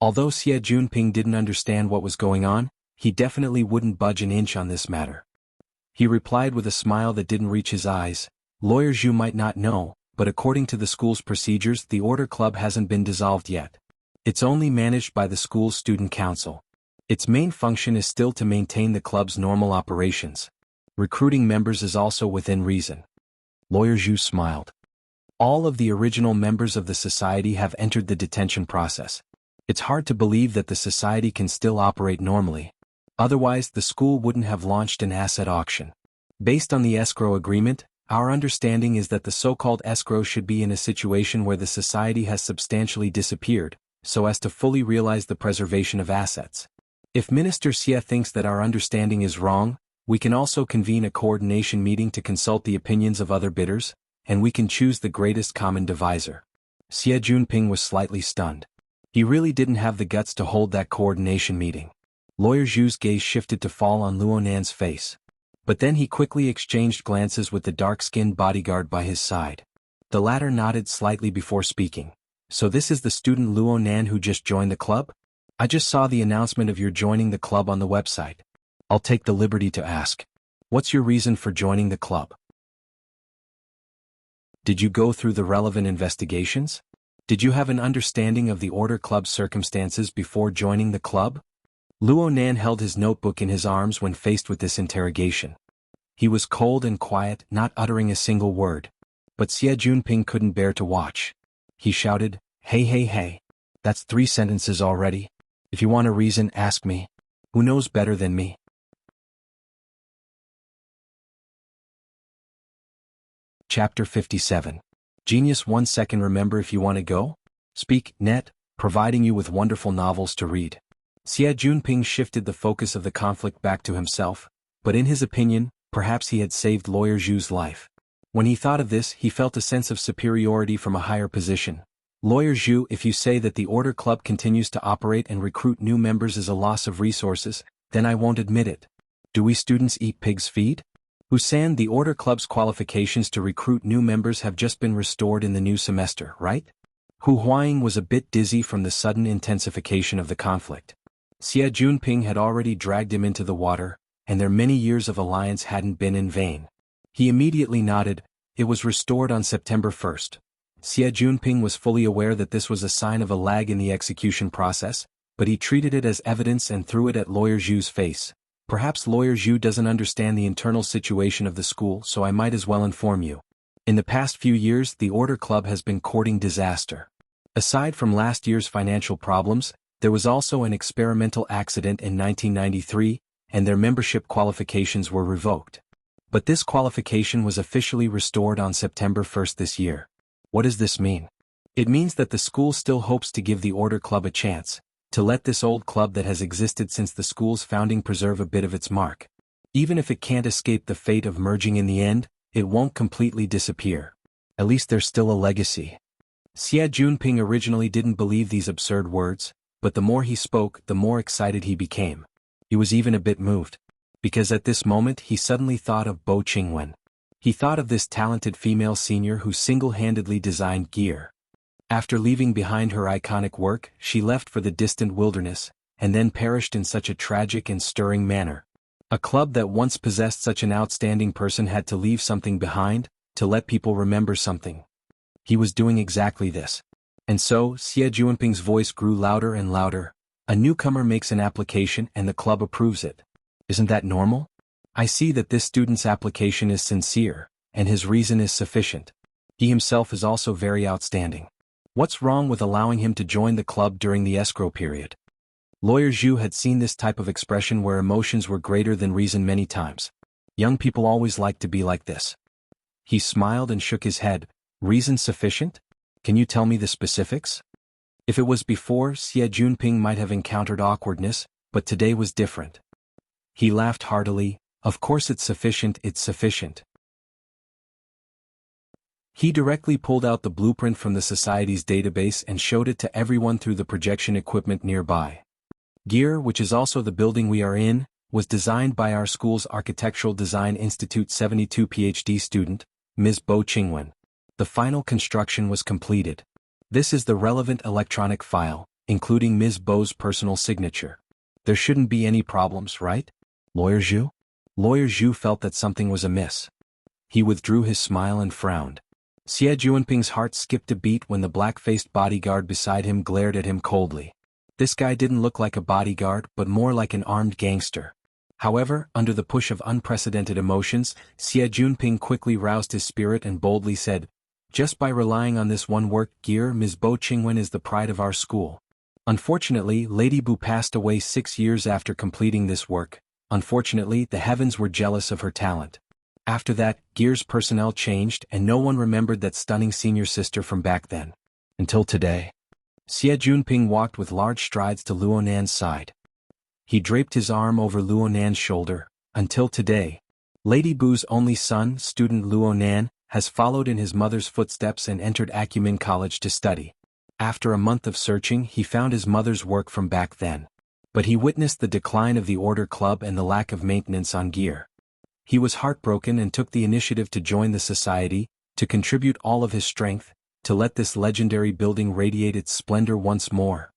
Although Xie Junping didn't understand what was going on, he definitely wouldn't budge an inch on this matter. He replied with a smile that didn't reach his eyes. Lawyer Zhu might not know, but according to the school's procedures, the Order Club hasn't been dissolved yet. It's only managed by the school's student council. Its main function is still to maintain the club's normal operations. Recruiting members is also within reason. Lawyer Zhu smiled. All of the original members of the society have entered the detention process. It's hard to believe that the society can still operate normally. Otherwise, the school wouldn't have launched an asset auction. Based on the escrow agreement, Our understanding is that the so-called escrow should be in a situation where the society has substantially disappeared, so as to fully realize the preservation of assets. If Minister Xie thinks that our understanding is wrong, we can also convene a coordination meeting to consult the opinions of other bidders, and we can choose the greatest common divisor. Xie Junping was slightly stunned. He really didn't have the guts to hold that coordination meeting. Lawyer Zhu's gaze shifted to fall on Luo Nan's face. But then he quickly exchanged glances with the dark-skinned bodyguard by his side. The latter nodded slightly before speaking. So this is the student Luo Nan who just joined the club? I just saw the announcement of your joining the club on the website. I'll take the liberty to ask. What's your reason for joining the club? Did you go through the relevant investigations? Did you have an understanding of the Order Club's circumstances before joining the club? Luo Nan held his notebook in his arms when faced with this interrogation. He was cold and quiet, not uttering a single word. But Xie Junping couldn't bear to watch. He shouted, "Hey hey hey. That's 3 sentences already. If you want a reason, ask me. Who knows better than me?" Chapter 57. Genius 1 second. Remember if you want to go? Speak, net, providing you with wonderful novels to read. Xie Junping shifted the focus of the conflict back to himself, but in his opinion, perhaps he had saved Lawyer Zhu's life. When he thought of this, he felt a sense of superiority from a higher position. Lawyer Zhu, if you say that the Order Club continues to operate and recruit new members is a loss of resources, then I won't admit it. Do we students eat pig's feed? Husan, the Order Club's qualifications to recruit new members have just been restored in the new semester, right? Hu Huaying was a bit dizzy from the sudden intensification of the conflict. Xie Junping had already dragged him into the water, and their many years of alliance hadn't been in vain. He immediately nodded. It was restored on September 1st. Xie Junping was fully aware that this was a sign of a lag in the execution process, but he treated it as evidence and threw it at Lawyer Zhu's face. Perhaps Lawyer Zhu doesn't understand the internal situation of the school, so I might as well inform you. In the past few years, the Order Club has been courting disaster. Aside from last year's financial problems, there was also an experimental accident in 1993, and their membership qualifications were revoked. But this qualification was officially restored on September 1st this year. What does this mean? It means that the school still hopes to give the Order Club a chance, to let this old club that has existed since the school's founding preserve a bit of its mark. Even if it can't escape the fate of merging in the end, it won't completely disappear. At least there's still a legacy. Xie Junping originally didn't believe these absurd words, but the more he spoke, the more excited he became. He was even a bit moved. Because at this moment he suddenly thought of Bo Qingwen. He thought of this talented female senior who single-handedly designed gear. After leaving behind her iconic work, she left for the distant wilderness, and then perished in such a tragic and stirring manner. A club that once possessed such an outstanding person had to leave something behind, to let people remember something. He was doing exactly this. And so, Xie Junping's voice grew louder and louder. A newcomer makes an application and the club approves it. Isn't that normal? I see that this student's application is sincere, and his reason is sufficient. He himself is also very outstanding. What's wrong with allowing him to join the club during the escrow period? Lawyer Zhu had seen this type of expression where emotions were greater than reason many times. Young people always like to be like this. He smiled and shook his head. Reason sufficient? Can you tell me the specifics? If it was before, Xie Junping might have encountered awkwardness, but today was different. He laughed heartily. Of course it's sufficient, it's sufficient. He directly pulled out the blueprint from the society's database and showed it to everyone through the projection equipment nearby. Gear, which is also the building we are in, was designed by our school's Architectural Design Institute 72 PhD student, Ms. Bo Qingwen. The final construction was completed. This is the relevant electronic file, including Ms. Bo's personal signature. There shouldn't be any problems, right? Lawyer Zhu? Lawyer Zhu felt that something was amiss. He withdrew his smile and frowned. Xie Junping's heart skipped a beat when the black-faced bodyguard beside him glared at him coldly. This guy didn't look like a bodyguard but more like an armed gangster. However, under the push of unprecedented emotions, Xie Junping quickly roused his spirit and boldly said, "Just by relying on this one work gear, Ms. Bo Qingwen is the pride of our school. Unfortunately, Lady Bu passed away 6 years after completing this work. Unfortunately, the heavens were jealous of her talent. After that, Gear's personnel changed and no one remembered that stunning senior sister from back then. Until today. Xie Junping walked with large strides to Luo Nan's side. He draped his arm over Luo Nan's shoulder. Until today, Lady Bu's only son, student Luo Nan, has followed in his mother's footsteps and entered Acumen College to study. After a month of searching, he found his mother's work from back then. But he witnessed the decline of the Order Club and the lack of maintenance on Gear. He was heartbroken and took the initiative to join the society, to contribute all of his strength, to let this legendary building radiate its splendor once more.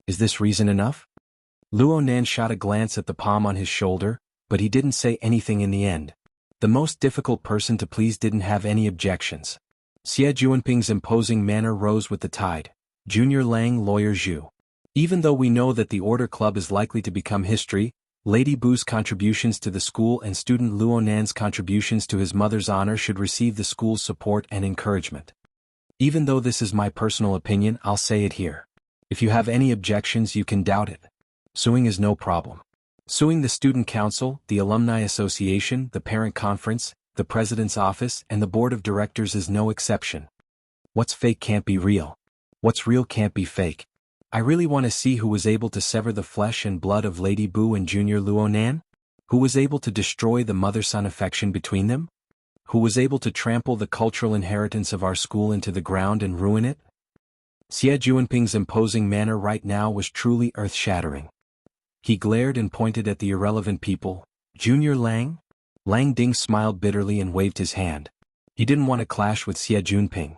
Is this reason enough? Luo Nan shot a glance at the palm on his shoulder, but he didn't say anything in the end. The most difficult person to please didn't have any objections. Xie Junping's imposing manner rose with the tide. Junior Lang, Lawyer Zhu. Even though we know that the Order Club is likely to become history, Lady Bu's contributions to the school and student Luo Nan's contributions to his mother's honor should receive the school's support and encouragement. Even though this is my personal opinion, I'll say it here. If you have any objections, you can doubt it. Suing is no problem. Suing the student council, the alumni association, the parent conference, the president's office, and the board of directors is no exception. What's fake can't be real. What's real can't be fake. I really want to see who was able to sever the flesh and blood of Lady Bu and Junior Luo Nan? Who was able to destroy the mother-son affection between them? Who was able to trample the cultural inheritance of our school into the ground and ruin it? Xie Junping's imposing manner right now was truly earth-shattering. He glared and pointed at the irrelevant people. Junior Lang? Lang Ding smiled bitterly and waved his hand. He didn't want to clash with Xie Junping.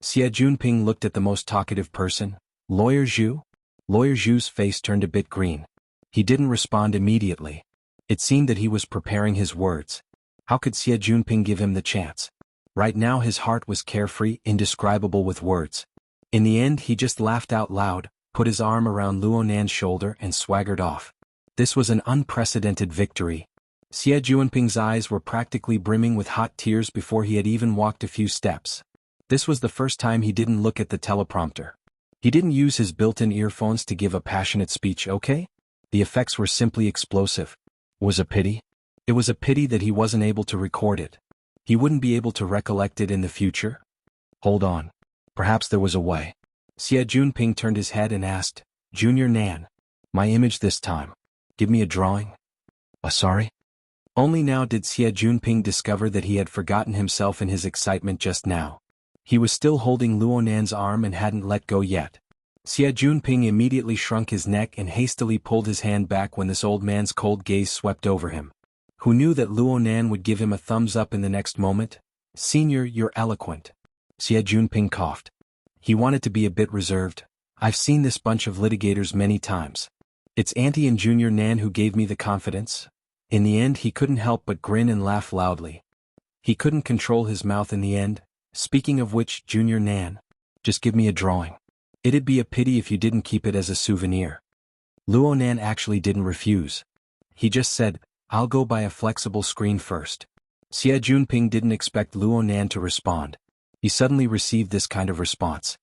Xie Junping looked at the most talkative person. Lawyer Zhu? Lawyer Zhu's face turned a bit green. He didn't respond immediately. It seemed that he was preparing his words. How could Xie Junping give him the chance? Right now his heart was carefree, indescribable with words. In the end he just laughed out loud, put his arm around Luo Nan's shoulder and swaggered off. This was an unprecedented victory. Xie Junping's eyes were practically brimming with hot tears before he had even walked a few steps. This was the first time he didn't look at the teleprompter. He didn't use his built-in earphones to give a passionate speech, okay? The effects were simply explosive. Was a pity? It was a pity that he wasn't able to record it. He wouldn't be able to recollect it in the future? Hold on. Perhaps there was a way. Xie Junping turned his head and asked, Junior Nan. My image this time. Give me a drawing. Sorry? Only now did Xie Junping discover that he had forgotten himself in his excitement just now. He was still holding Luo Nan's arm and hadn't let go yet. Xie Junping immediately shrunk his neck and hastily pulled his hand back when this old man's cold gaze swept over him. Who knew that Luo Nan would give him a thumbs up in the next moment? Senior, you're eloquent. Xie Junping coughed. He wanted to be a bit reserved. I've seen this bunch of litigators many times. It's Auntie and Junior Nan who gave me the confidence. In the end he couldn't help but grin and laugh loudly. He couldn't control his mouth in the end. Speaking of which, Junior Nan, just give me a drawing. It'd be a pity if you didn't keep it as a souvenir. Luo Nan actually didn't refuse. He just said, I'll go buy a flexible screen first. Xie Junping didn't expect Luo Nan to respond. He suddenly received this kind of response.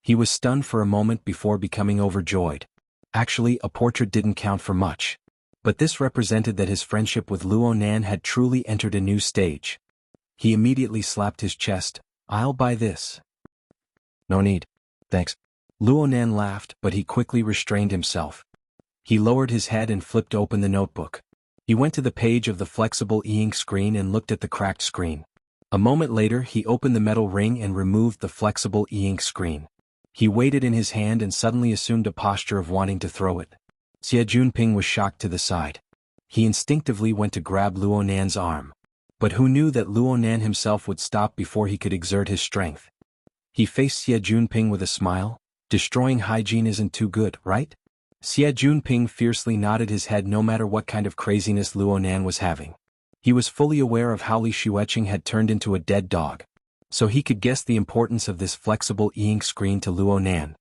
He was stunned for a moment before becoming overjoyed. Actually, a portrait didn't count for much. But this represented that his friendship with Luo Nan had truly entered a new stage. He immediately slapped his chest. I'll buy this. No need. Thanks. Luo Nan laughed, but he quickly restrained himself. He lowered his head and flipped open the notebook. He went to the page of the flexible e-ink screen and looked at the cracked screen. A moment later he opened the metal ring and removed the flexible e-ink screen. He weighed it in his hand and suddenly assumed a posture of wanting to throw it. Xie Junping was shocked to the side. He instinctively went to grab Luo Nan's arm. But who knew that Luo Nan himself would stop before he could exert his strength? He faced Xie Junping with a smile. Destroying hygiene isn't too good, right? Xie Junping fiercely nodded his head no matter what kind of craziness Luo Nan was having. He was fully aware of how Li Xueqing had turned into a dead dog. So he could guess the importance of this flexible e-ink screen to Luo Nan.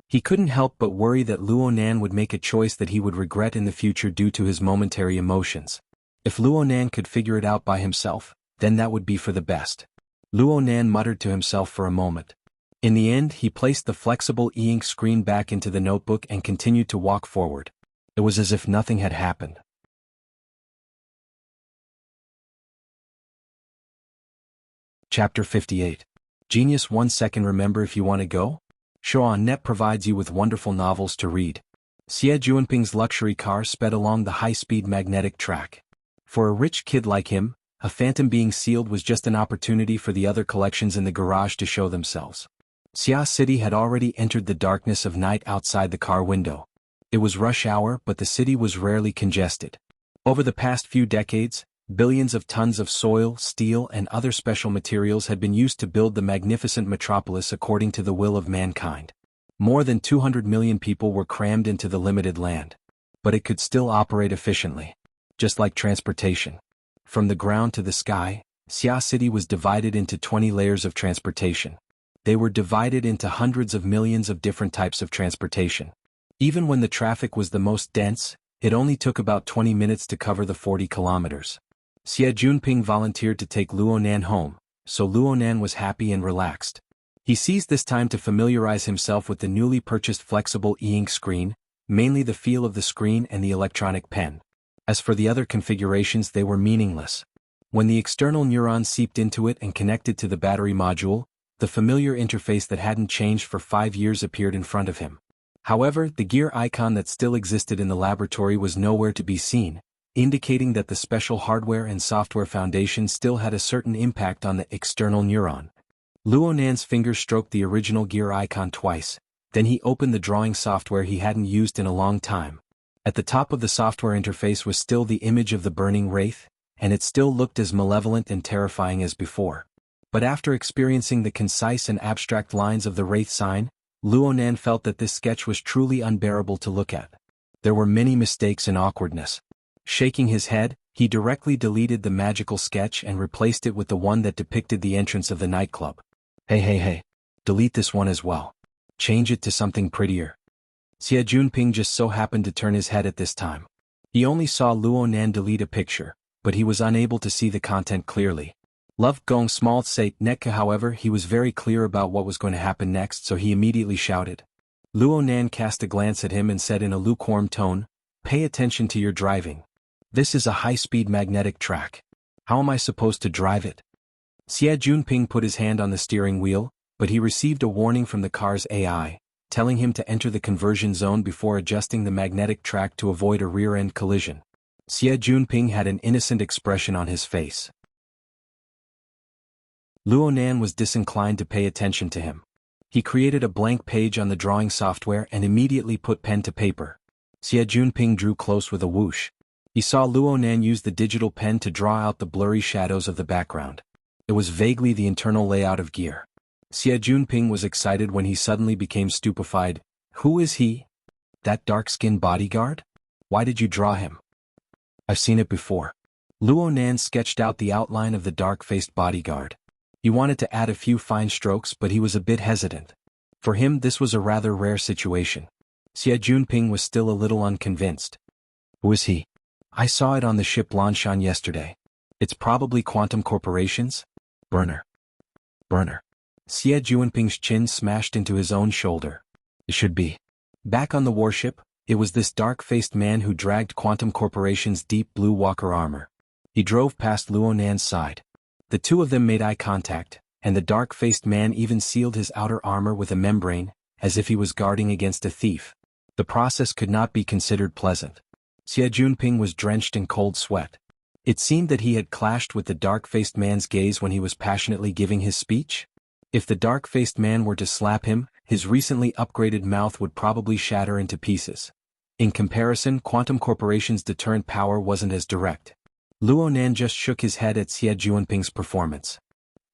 He couldn't help but worry that Luo Nan would make a choice that he would regret in the future due to his momentary emotions. If Luo Nan could figure it out by himself, then that would be for the best. Luo Nan muttered to himself for a moment. In the end he placed the flexible e-ink screen back into the notebook and continued to walk forward. It was as if nothing had happened. Chapter 58. Genius 1 second. Remember if you want to go? Show on Net provides you with wonderful novels to read. Xie Junping's luxury car sped along the high-speed magnetic track. For a rich kid like him, a phantom being sealed was just an opportunity for the other collections in the garage to show themselves. Xia City had already entered the darkness of night outside the car window. It was rush hour, but the city was rarely congested. Over the past few decades, billions of tons of soil, steel, and other special materials had been used to build the magnificent metropolis according to the will of mankind. More than 200 million people were crammed into the limited land. But it could still operate efficiently. Just like transportation. From the ground to the sky, Xia City was divided into 20 layers of transportation. They were divided into hundreds of millions of different types of transportation. Even when the traffic was the most dense, it only took about 20 minutes to cover the 40 kilometers. Xie Junping volunteered to take Luonan home, so Luonan was happy and relaxed. He seized this time to familiarize himself with the newly purchased flexible e-ink screen, mainly the feel of the screen and the electronic pen. As for the other configurations, they were meaningless. When the external neuron seeped into it and connected to the battery module, the familiar interface that hadn't changed for 5 years appeared in front of him. However, the gear icon that still existed in the laboratory was nowhere to be seen, indicating that the special hardware and software foundation still had a certain impact on the external neuron. Luonan's finger stroked the original gear icon twice, then he opened the drawing software he hadn't used in a long time. At the top of the software interface was still the image of the burning wraith, and it still looked as malevolent and terrifying as before. But after experiencing the concise and abstract lines of the wraith sign, Luonan felt that this sketch was truly unbearable to look at. There were many mistakes and awkwardness. Shaking his head, he directly deleted the magical sketch and replaced it with the one that depicted the entrance of the nightclub. Hey, delete this one as well. Change it to something prettier. Xie Junping just so happened to turn his head at this time. He only saw Luonan delete a picture, but he was unable to see the content clearly. Love Gong small say Netka. However, he was very clear about what was going to happen next, so he immediately shouted. Luonan cast a glance at him and said in a lukewarm tone, "Pay attention to your driving. This is a high-speed magnetic track. How am I supposed to drive it?" Xie Junping put his hand on the steering wheel, but he received a warning from the car's AI, telling him to enter the conversion zone before adjusting the magnetic track to avoid a rear-end collision. Xie Junping had an innocent expression on his face. Luonan was disinclined to pay attention to him. He created a blank page on the drawing software and immediately put pen to paper. Xie Junping drew close with a whoosh. He saw Luonan use the digital pen to draw out the blurry shadows of the background. It was vaguely the internal layout of gear. Xie Junping was excited when he suddenly became stupefied. Who is he? That dark-skinned bodyguard? Why did you draw him? I've seen it before. Luonan sketched out the outline of the dark-faced bodyguard. He wanted to add a few fine strokes, but he was a bit hesitant. For him, this was a rather rare situation. Xie Junping was still a little unconvinced. Who is he? I saw it on the ship Lanshan yesterday. It's probably Quantum Corporation's? Burner. Xie Junping's chin smashed into his own shoulder. It should be. Back on the warship, it was this dark-faced man who dragged Quantum Corporation's deep blue walker armor. He drove past Luonan's side. The two of them made eye contact, and the dark-faced man even sealed his outer armor with a membrane, as if he was guarding against a thief. The process could not be considered pleasant. Xie Junping was drenched in cold sweat. It seemed that he had clashed with the dark-faced man's gaze when he was passionately giving his speech. If the dark-faced man were to slap him, his recently upgraded mouth would probably shatter into pieces. In comparison, Quantum Corporation's deterrent power wasn't as direct. Luonan just shook his head at Xie Junping's performance.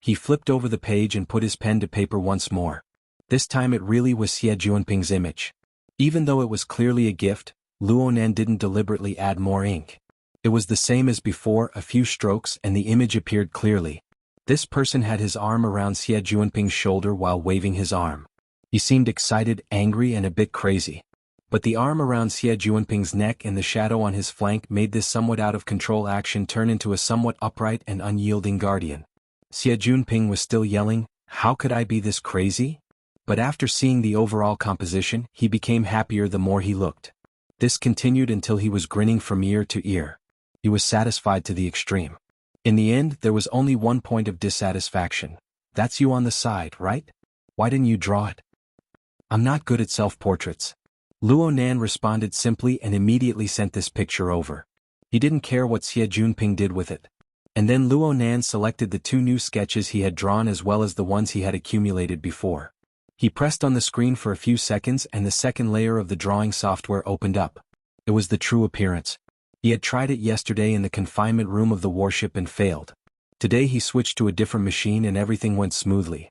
He flipped over the page and put his pen to paper once more. This time it really was Xie Junping's image. Even though it was clearly a gift, Luonan didn't deliberately add more ink. It was the same as before, a few strokes and the image appeared clearly. This person had his arm around Xie Junping's shoulder while waving his arm. He seemed excited, angry, and a bit crazy. But the arm around Xie Junping's neck and the shadow on his flank made this somewhat out-of-control action turn into a somewhat upright and unyielding guardian. Xie Junping was still yelling, "How could I be this crazy?" But after seeing the overall composition, he became happier the more he looked. This continued until he was grinning from ear to ear. He was satisfied to the extreme. In the end, there was only one point of dissatisfaction. That's you on the side, right? Why didn't you draw it? I'm not good at self-portraits. Luo Nan responded simply and immediately sent this picture over. He didn't care what Xie Junping did with it. And then Luo Nan selected the 2 new sketches he had drawn as well as the ones he had accumulated before. He pressed on the screen for a few seconds and the second layer of the drawing software opened up. It was the true appearance. He had tried it yesterday in the confinement room of the warship and failed. Today he switched to a different machine and everything went smoothly.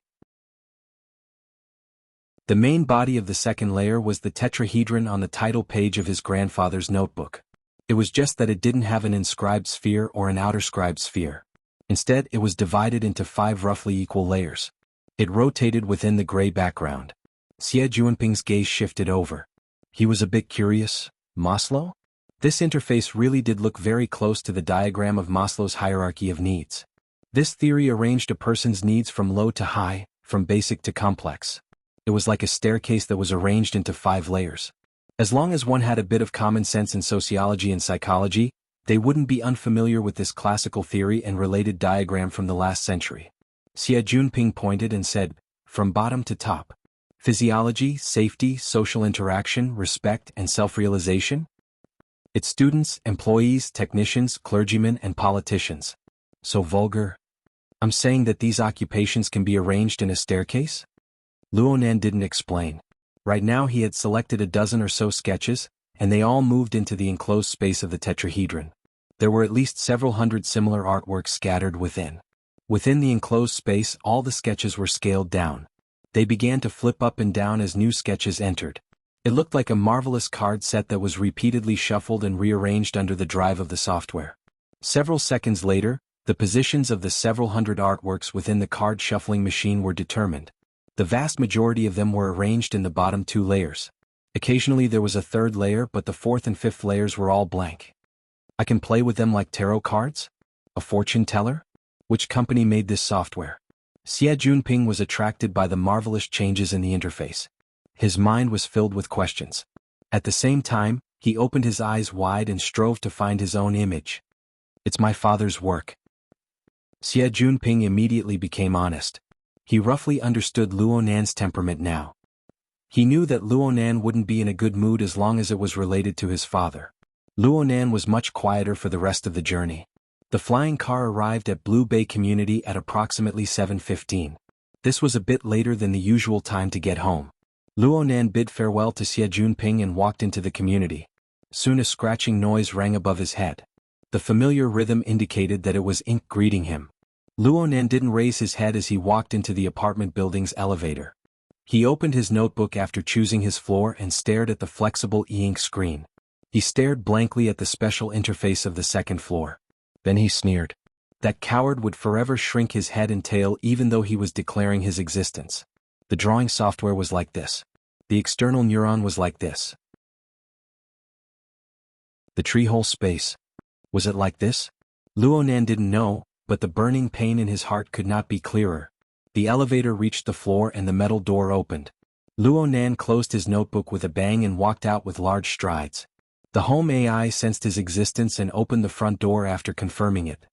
The main body of the second layer was the tetrahedron on the title page of his grandfather's notebook. It was just that it didn't have an inscribed sphere or an outerscribed sphere. Instead, it was divided into 5 roughly equal layers. It rotated within the gray background. Xie Junping's gaze shifted over. He was a bit curious. Maslow? This interface really did look very close to the diagram of Maslow's hierarchy of needs. This theory arranged a person's needs from low to high, from basic to complex. It was like a staircase that was arranged into 5 layers. As long as one had a bit of common sense in sociology and psychology, they wouldn't be unfamiliar with this classical theory and related diagram from the last century. Xie Junping pointed and said, from bottom to top. Physiology, safety, social interaction, respect, and self-realization? It's students, employees, technicians, clergymen, and politicians. So vulgar. I'm saying that these occupations can be arranged in a staircase? Luo Nan didn't explain. Right now he had selected a dozen or so sketches, and they all moved into the enclosed space of the tetrahedron. There were at least several hundred similar artworks scattered within. Within the enclosed space, all the sketches were scaled down. They began to flip up and down as new sketches entered. It looked like a marvelous card set that was repeatedly shuffled and rearranged under the drive of the software. Several seconds later, the positions of the several hundred artworks within the card shuffling machine were determined. The vast majority of them were arranged in the bottom 2 layers. Occasionally there was a 3rd layer, but the 4th and 5th layers were all blank. I can play with them like tarot cards? A fortune teller? Which company made this software? Xie Junping was attracted by the marvelous changes in the interface. His mind was filled with questions. At the same time, he opened his eyes wide and strove to find his own image. It's my father's work. Xie Junping immediately became honest. He roughly understood Luo Nan's temperament now. He knew that Luo Nan wouldn't be in a good mood as long as it was related to his father. Luo Nan was much quieter for the rest of the journey. The flying car arrived at Blue Bay Community at approximately 7:15. This was a bit later than the usual time to get home. Luo Nan bid farewell to Xie Junping and walked into the community. Soon a scratching noise rang above his head. The familiar rhythm indicated that it was ink greeting him. Luo Nan didn't raise his head as he walked into the apartment building's elevator. He opened his notebook after choosing his floor and stared at the flexible e-ink screen. He stared blankly at the special interface of the 2nd floor. Then he sneered. That coward would forever shrink his head and tail even though he was declaring his existence. The drawing software was like this. The external neuron was like this. The tree-hole space. Was it like this? Luo Nan didn't know, but the burning pain in his heart could not be clearer. The elevator reached the floor and the metal door opened. Luo Nan closed his notebook with a bang and walked out with large strides. The home AI sensed his existence and opened the front door after confirming it.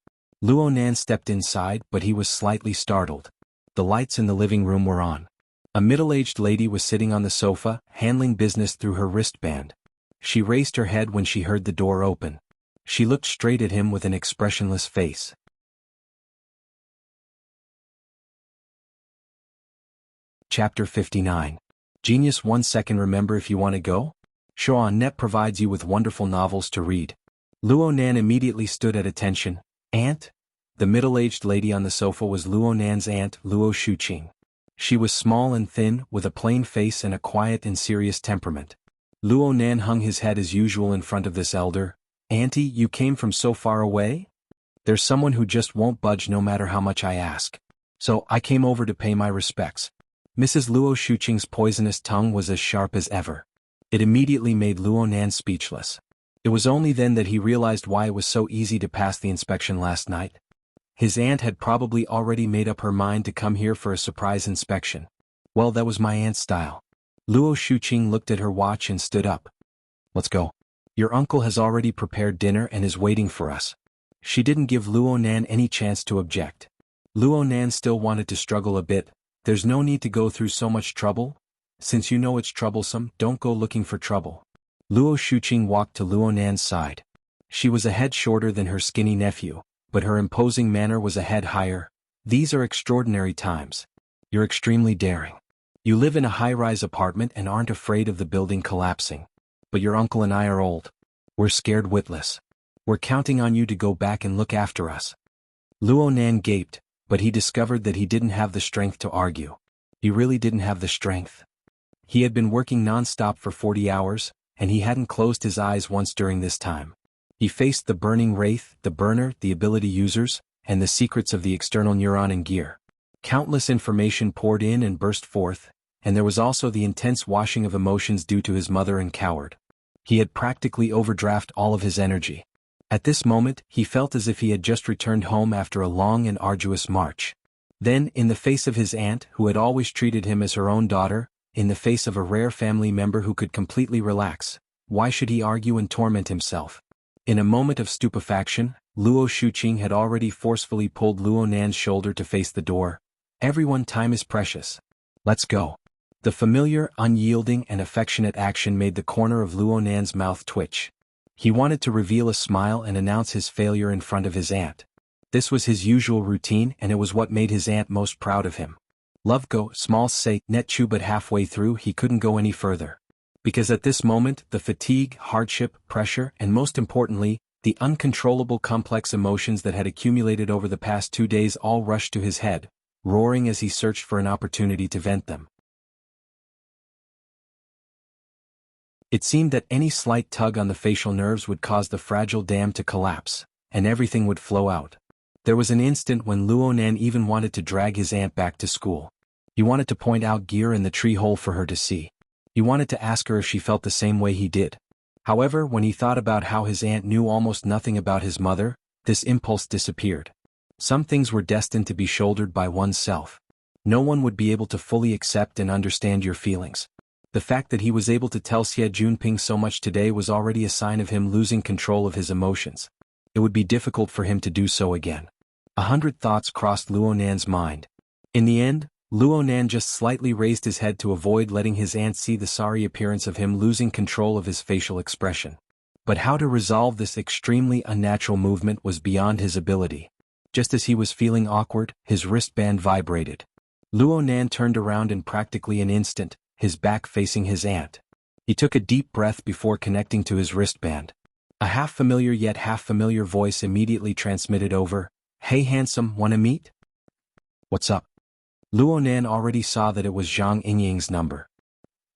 Luo Nan stepped inside, but he was slightly startled. The lights in the living room were on. A middle-aged lady was sitting on the sofa, handling business through her wristband. She raised her head when she heard the door open. She looked straight at him with an expressionless face. Chapter 59. Genius 1 second. Remember if you want to go? Show.net provides you with wonderful novels to read. Luo Nan immediately stood at attention. Aunt? The middle-aged lady on the sofa was Luo Nan's aunt, Luo Shuqing. She was small and thin, with a plain face and a quiet and serious temperament. Luo Nan hung his head as usual in front of this elder. Auntie, you came from so far away? There's someone who just won't budge no matter how much I ask. So, I came over to pay my respects. Mrs. Luo Shuqing's poisonous tongue was as sharp as ever. It immediately made Luo Nan speechless. It was only then that he realized why it was so easy to pass the inspection last night. His aunt had probably already made up her mind to come here for a surprise inspection. Well, that was my aunt's style. Luo Shuqing looked at her watch and stood up. Let's go. Your uncle has already prepared dinner and is waiting for us. She didn't give Luo Nan any chance to object. Luo Nan still wanted to struggle a bit. There's no need to go through so much trouble. Since you know it's troublesome, don't go looking for trouble. Luo Shuqing walked to Luo Nan's side. She was a head shorter than her skinny nephew, but her imposing manner was a head higher. These are extraordinary times. You're extremely daring. You live in a high-rise apartment and aren't afraid of the building collapsing. But your uncle and I are old. We're scared witless. We're counting on you to go back and look after us. Luo Nan gaped, but he discovered that he didn't have the strength to argue. He really didn't have the strength. He had been working non-stop for 40 hours, and he hadn't closed his eyes once during this time. He faced the burning wraith, the burner, the ability users, and the secrets of the external neuron and gear. Countless information poured in and burst forth, and there was also the intense washing of emotions due to his mother and coward. He had practically overdrafted all of his energy. At this moment, he felt as if he had just returned home after a long and arduous march. Then, in the face of his aunt, who had always treated him as her own daughter, in the face of a rare family member who could completely relax, why should he argue and torment himself? In a moment of stupefaction, Luo Shuqing had already forcefully pulled Luo Nan's shoulder to face the door. Everyone, time is precious. Let's go. The familiar, unyielding and affectionate action made the corner of Luo Nan's mouth twitch. He wanted to reveal a smile and announce his failure in front of his aunt. This was his usual routine and it was what made his aunt most proud of him. Love go, small say, net chew, but halfway through he couldn't go any further. Because at this moment, the fatigue, hardship, pressure, and most importantly, the uncontrollable complex emotions that had accumulated over the past 2 days all rushed to his head, roaring as he searched for an opportunity to vent them. It seemed that any slight tug on the facial nerves would cause the fragile dam to collapse, and everything would flow out. There was an instant when Luo Nan even wanted to drag his aunt back to school. He wanted to point out gear in the tree hole for her to see. He wanted to ask her if she felt the same way he did. However, when he thought about how his aunt knew almost nothing about his mother, this impulse disappeared. Some things were destined to be shouldered by oneself. No one would be able to fully accept and understand your feelings. The fact that he was able to tell Xie Junping so much today was already a sign of him losing control of his emotions. It would be difficult for him to do so again. 100 thoughts crossed Luo Nan's mind. In the end, Luo Nan just slightly raised his head to avoid letting his aunt see the sorry appearance of him losing control of his facial expression. But how to resolve this extremely unnatural movement was beyond his ability. Just as he was feeling awkward, his wristband vibrated. Luo Nan turned around in practically an instant, his back facing his aunt. He took a deep breath before connecting to his wristband. A half-familiar yet half-familiar voice immediately transmitted over, "Hey handsome, wanna meet?" "What's up?" Luo Nan already saw that it was Zhang Yingying's number.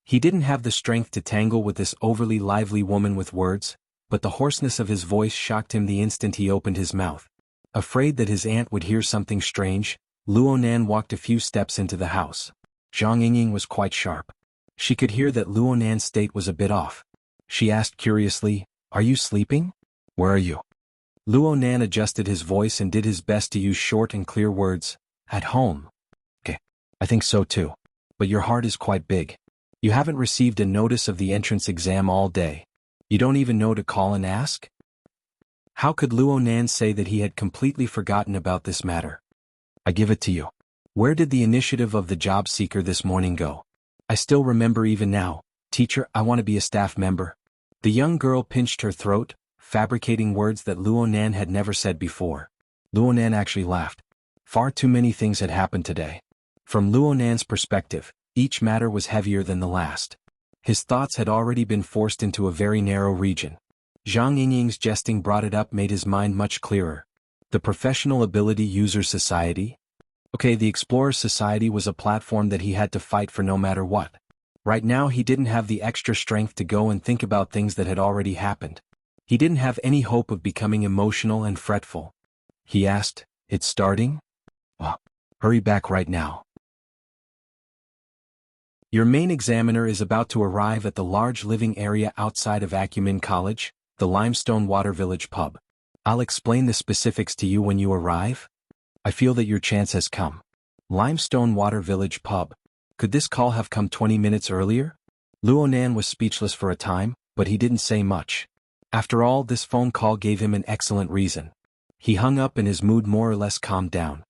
He didn't have the strength to tangle with this overly lively woman with words, but the hoarseness of his voice shocked him the instant he opened his mouth. Afraid that his aunt would hear something strange, Luo Nan walked a few steps into the house. Zhang Yingying was quite sharp. She could hear that Luo Nan's state was a bit off. She asked curiously, "Are you sleeping? Where are you?" Luo Nan adjusted his voice and did his best to use short and clear words. "At home." "Okay, I think so too. But your heart is quite big. You haven't received a notice of the entrance exam all day. You don't even know to call and ask?" How could Luo Nan say that he had completely forgotten about this matter? "I give it to you. Where did the initiative of the job seeker this morning go?" "I still remember even now. Teacher, I want to be a staff member." The young girl pinched her throat, fabricating words that Luo Nan had never said before. Luo Nan actually laughed. Far too many things had happened today. From Luo Nan's perspective, each matter was heavier than the last. His thoughts had already been forced into a very narrow region. Zhang Yingying's jesting brought it up made his mind much clearer. The Professional Ability Users Society? Okay, the Explorers Society was a platform that he had to fight for no matter what. Right now he didn't have the extra strength to go and think about things that had already happened. He didn't have any hope of becoming emotional and fretful. He asked, "It's starting?" "Well, hurry back right now. Your main examiner is about to arrive at the large living area outside of Acumen College, the Limestone Water Village pub. I'll explain the specifics to you when you arrive. I feel that your chance has come." Limestone Water Village pub. Could this call have come 20 minutes earlier? Luo Nan was speechless for a time, but he didn't say much. After all, this phone call gave him an excellent reason. He hung up and his mood more or less calmed down.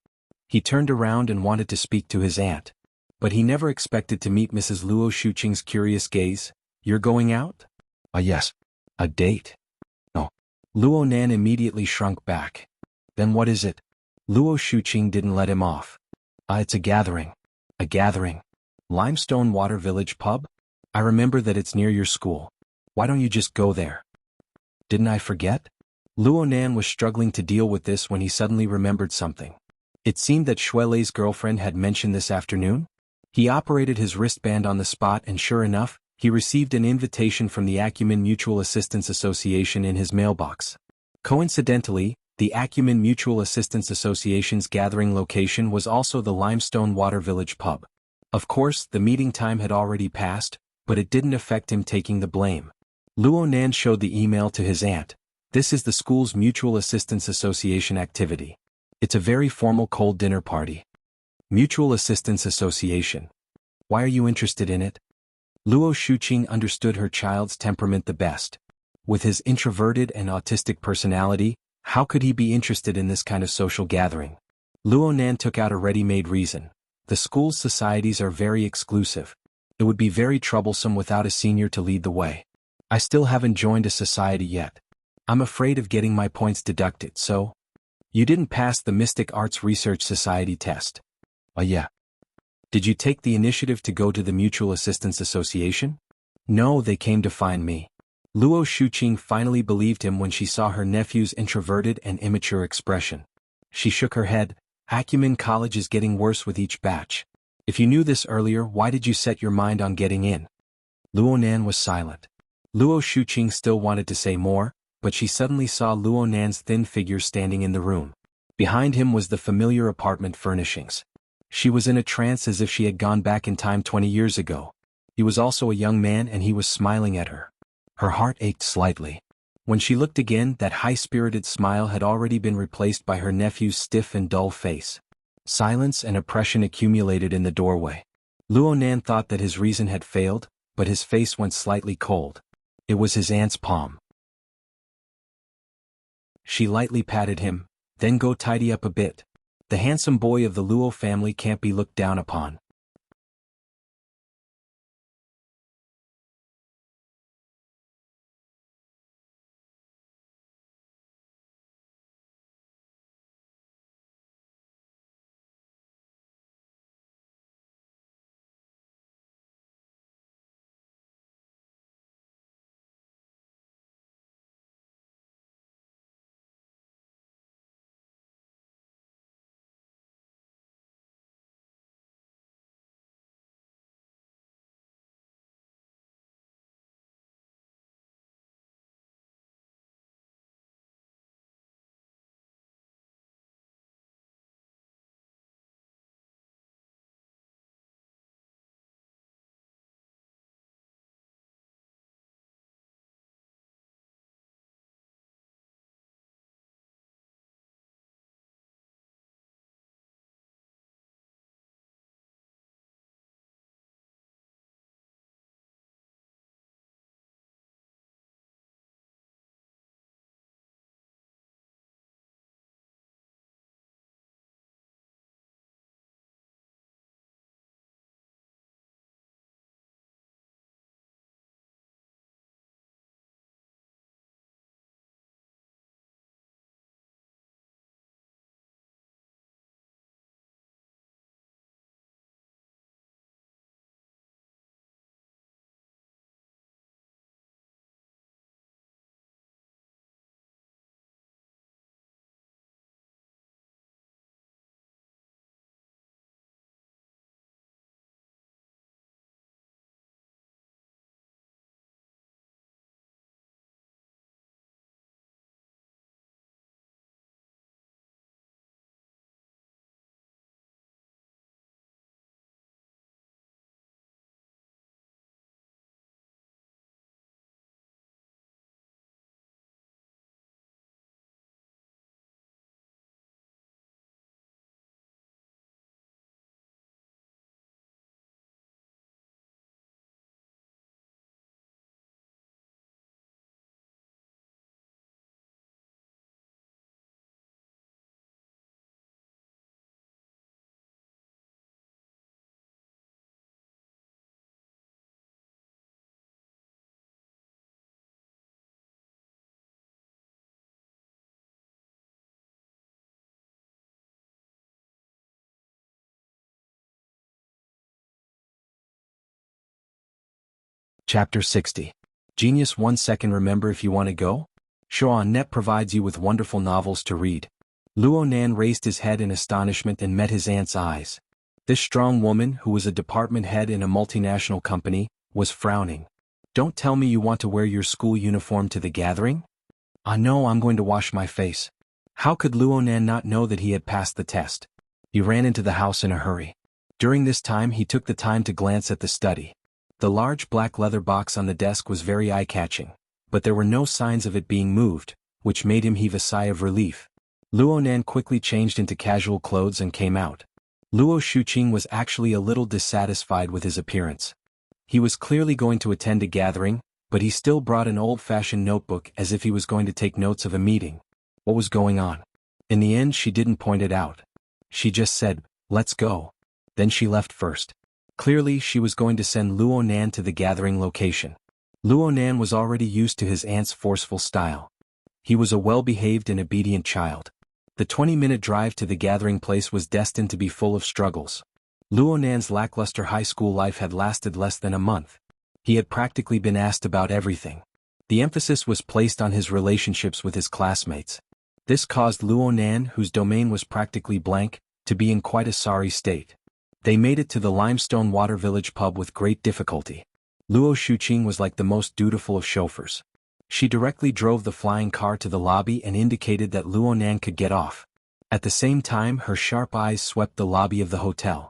He turned around and wanted to speak to his aunt. But he never expected to meet Mrs. Luo Shuqing's curious gaze. "You're going out?" Yes. A date?" "No." Luo Nan immediately shrunk back. "Then what is it?" Luo Shuqing didn't let him off. It's a gathering." "A gathering? Limestone Water Village pub? I remember that it's near your school. Why don't you just go there?" "Didn't I forget?" Luo Nan was struggling to deal with this when he suddenly remembered something. It seemed that Shuelei's girlfriend had mentioned this afternoon. He operated his wristband on the spot and sure enough, he received an invitation from the Acumen Mutual Assistance Association in his mailbox. Coincidentally, the Acumen Mutual Assistance Association's gathering location was also the Limestone Water Village pub. Of course, the meeting time had already passed, but it didn't affect him taking the blame. Luo Nan showed the email to his aunt. "This is the school's Mutual Assistance Association activity. It's a very formal cold dinner party." Mutual Assistance Association. Why are you interested in it? Luo Shuqing understood her child's temperament the best. With his introverted and autistic personality, how could he be interested in this kind of social gathering? Luo Nan took out a ready-made reason. The school's societies are very exclusive. It would be very troublesome without a senior to lead the way. I still haven't joined a society yet. I'm afraid of getting my points deducted, so... You didn't pass the Mystic Arts Research Society test. Yeah. Did you take the initiative to go to the Mutual Assistance Association? No, they came to find me. Luo Shuqing finally believed him when she saw her nephew's introverted and immature expression. She shook her head. Acumen College is getting worse with each batch. If you knew this earlier, why did you set your mind on getting in? Luo Nan was silent. Luo Shuqing still wanted to say more, but she suddenly saw Luo Nan's thin figure standing in the room. Behind him was the familiar apartment furnishings. She was in a trance as if she had gone back in time 20 years ago. He was also a young man and he was smiling at her. Her heart ached slightly. When she looked again, that high-spirited smile had already been replaced by her nephew's stiff and dull face. Silence and oppression accumulated in the doorway. Luo Nan thought that his reason had failed, but his face went slightly cold. It was his aunt's palm. She lightly patted him. "Then go tidy up a bit. The handsome boy of the Luo family can't be looked down upon." Chapter 60. Genius 1 second. Remember if you want to go? Net provides you with wonderful novels to read. Luo Nan raised his head in astonishment and met his aunt's eyes. This strong woman, who was a department head in a multinational company, was frowning. Don't tell me you want to wear your school uniform to the gathering? No, I'm going to wash my face. How could Luo Nan not know that he had passed the test? He ran into the house in a hurry. During this time he took the time to glance at the study. The large black leather box on the desk was very eye-catching, but there were no signs of it being moved, which made him heave a sigh of relief. Luo Nan quickly changed into casual clothes and came out. Luo Shuqing was actually a little dissatisfied with his appearance. He was clearly going to attend a gathering, but he still brought an old-fashioned notebook as if he was going to take notes of a meeting. What was going on? In the end she didn't point it out. She just said, "Let's go." Then she left first. Clearly she was going to send Luo Nan to the gathering location. Luo Nan was already used to his aunt's forceful style. He was a well-behaved and obedient child. The 20-minute drive to the gathering place was destined to be full of struggles. Luo Nan's lackluster high school life had lasted less than a month. He had practically been asked about everything. The emphasis was placed on his relationships with his classmates. This caused Luo Nan, whose domain was practically blank, to be in quite a sorry state. They made it to the Limestone Water Village pub with great difficulty. Luo Shuqing was like the most dutiful of chauffeurs. She directly drove the flying car to the lobby and indicated that Luo Nan could get off. At the same time her sharp eyes swept the lobby of the hotel.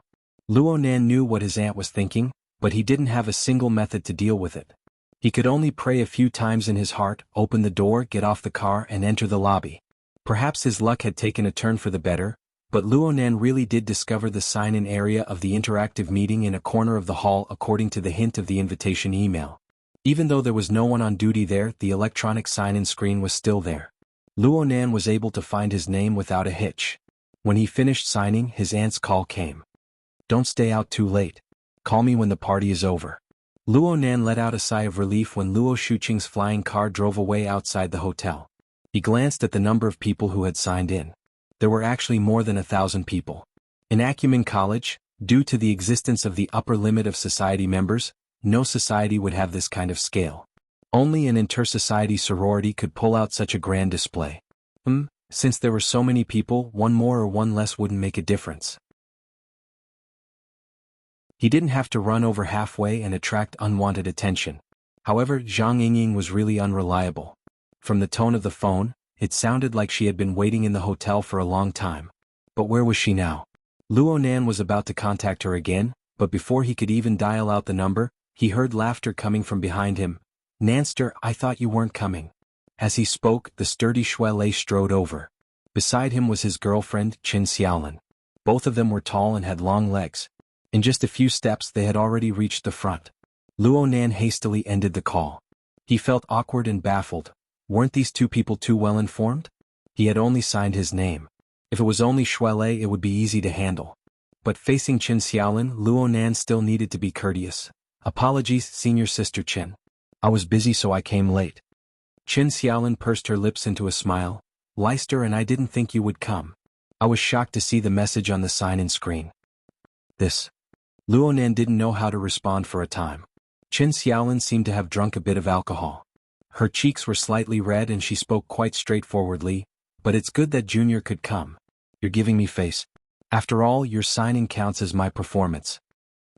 Luo Nan knew what his aunt was thinking, but he didn't have a single method to deal with it. He could only pray a few times in his heart, open the door, get off the car and enter the lobby. Perhaps his luck had taken a turn for the better, but Luo Nan really did discover the sign-in area of the interactive meeting in a corner of the hall according to the hint of the invitation email. Even though there was no one on duty there, the electronic sign-in screen was still there. Luo Nan was able to find his name without a hitch. When he finished signing, his aunt's call came. "Don't stay out too late. Call me when the party is over." Luo Nan let out a sigh of relief when Luo Shuqing's flying car drove away outside the hotel. He glanced at the number of people who had signed in. There were actually more than 1,000 people. In Acumen College, due to the existence of the upper limit of society members, no society would have this kind of scale. Only an inter-society sorority could pull out such a grand display. Since there were so many people, one more or one less wouldn't make a difference. He didn't have to run over halfway and attract unwanted attention. However, Zhang Yingying was really unreliable. From the tone of the phone, it sounded like she had been waiting in the hotel for a long time. But where was she now? Luo Nan was about to contact her again, but before he could even dial out the number, he heard laughter coming from behind him. "Nanster, I thought you weren't coming." As he spoke, the sturdy Shui Lei strode over. Beside him was his girlfriend, Qin Xiaolin. Both of them were tall and had long legs. In just a few steps they had already reached the front. Luo Nan hastily ended the call. He felt awkward and baffled. Weren't these two people too well informed? He had only signed his name. If it was only Shui Lei it would be easy to handle. But facing Qin Xiaolin, Luo Nan still needed to be courteous. "Apologies, senior sister Qin. I was busy so I came late." Qin Xiaolin pursed her lips into a smile. "Leister and I didn't think you would come. I was shocked to see the message on the sign-in screen." This. Luo Nan didn't know how to respond for a time. Qin Xiaolin seemed to have drunk a bit of alcohol. Her cheeks were slightly red and she spoke quite straightforwardly, "But it's good that Junior could come. You're giving me face. After all, your signing counts as my performance."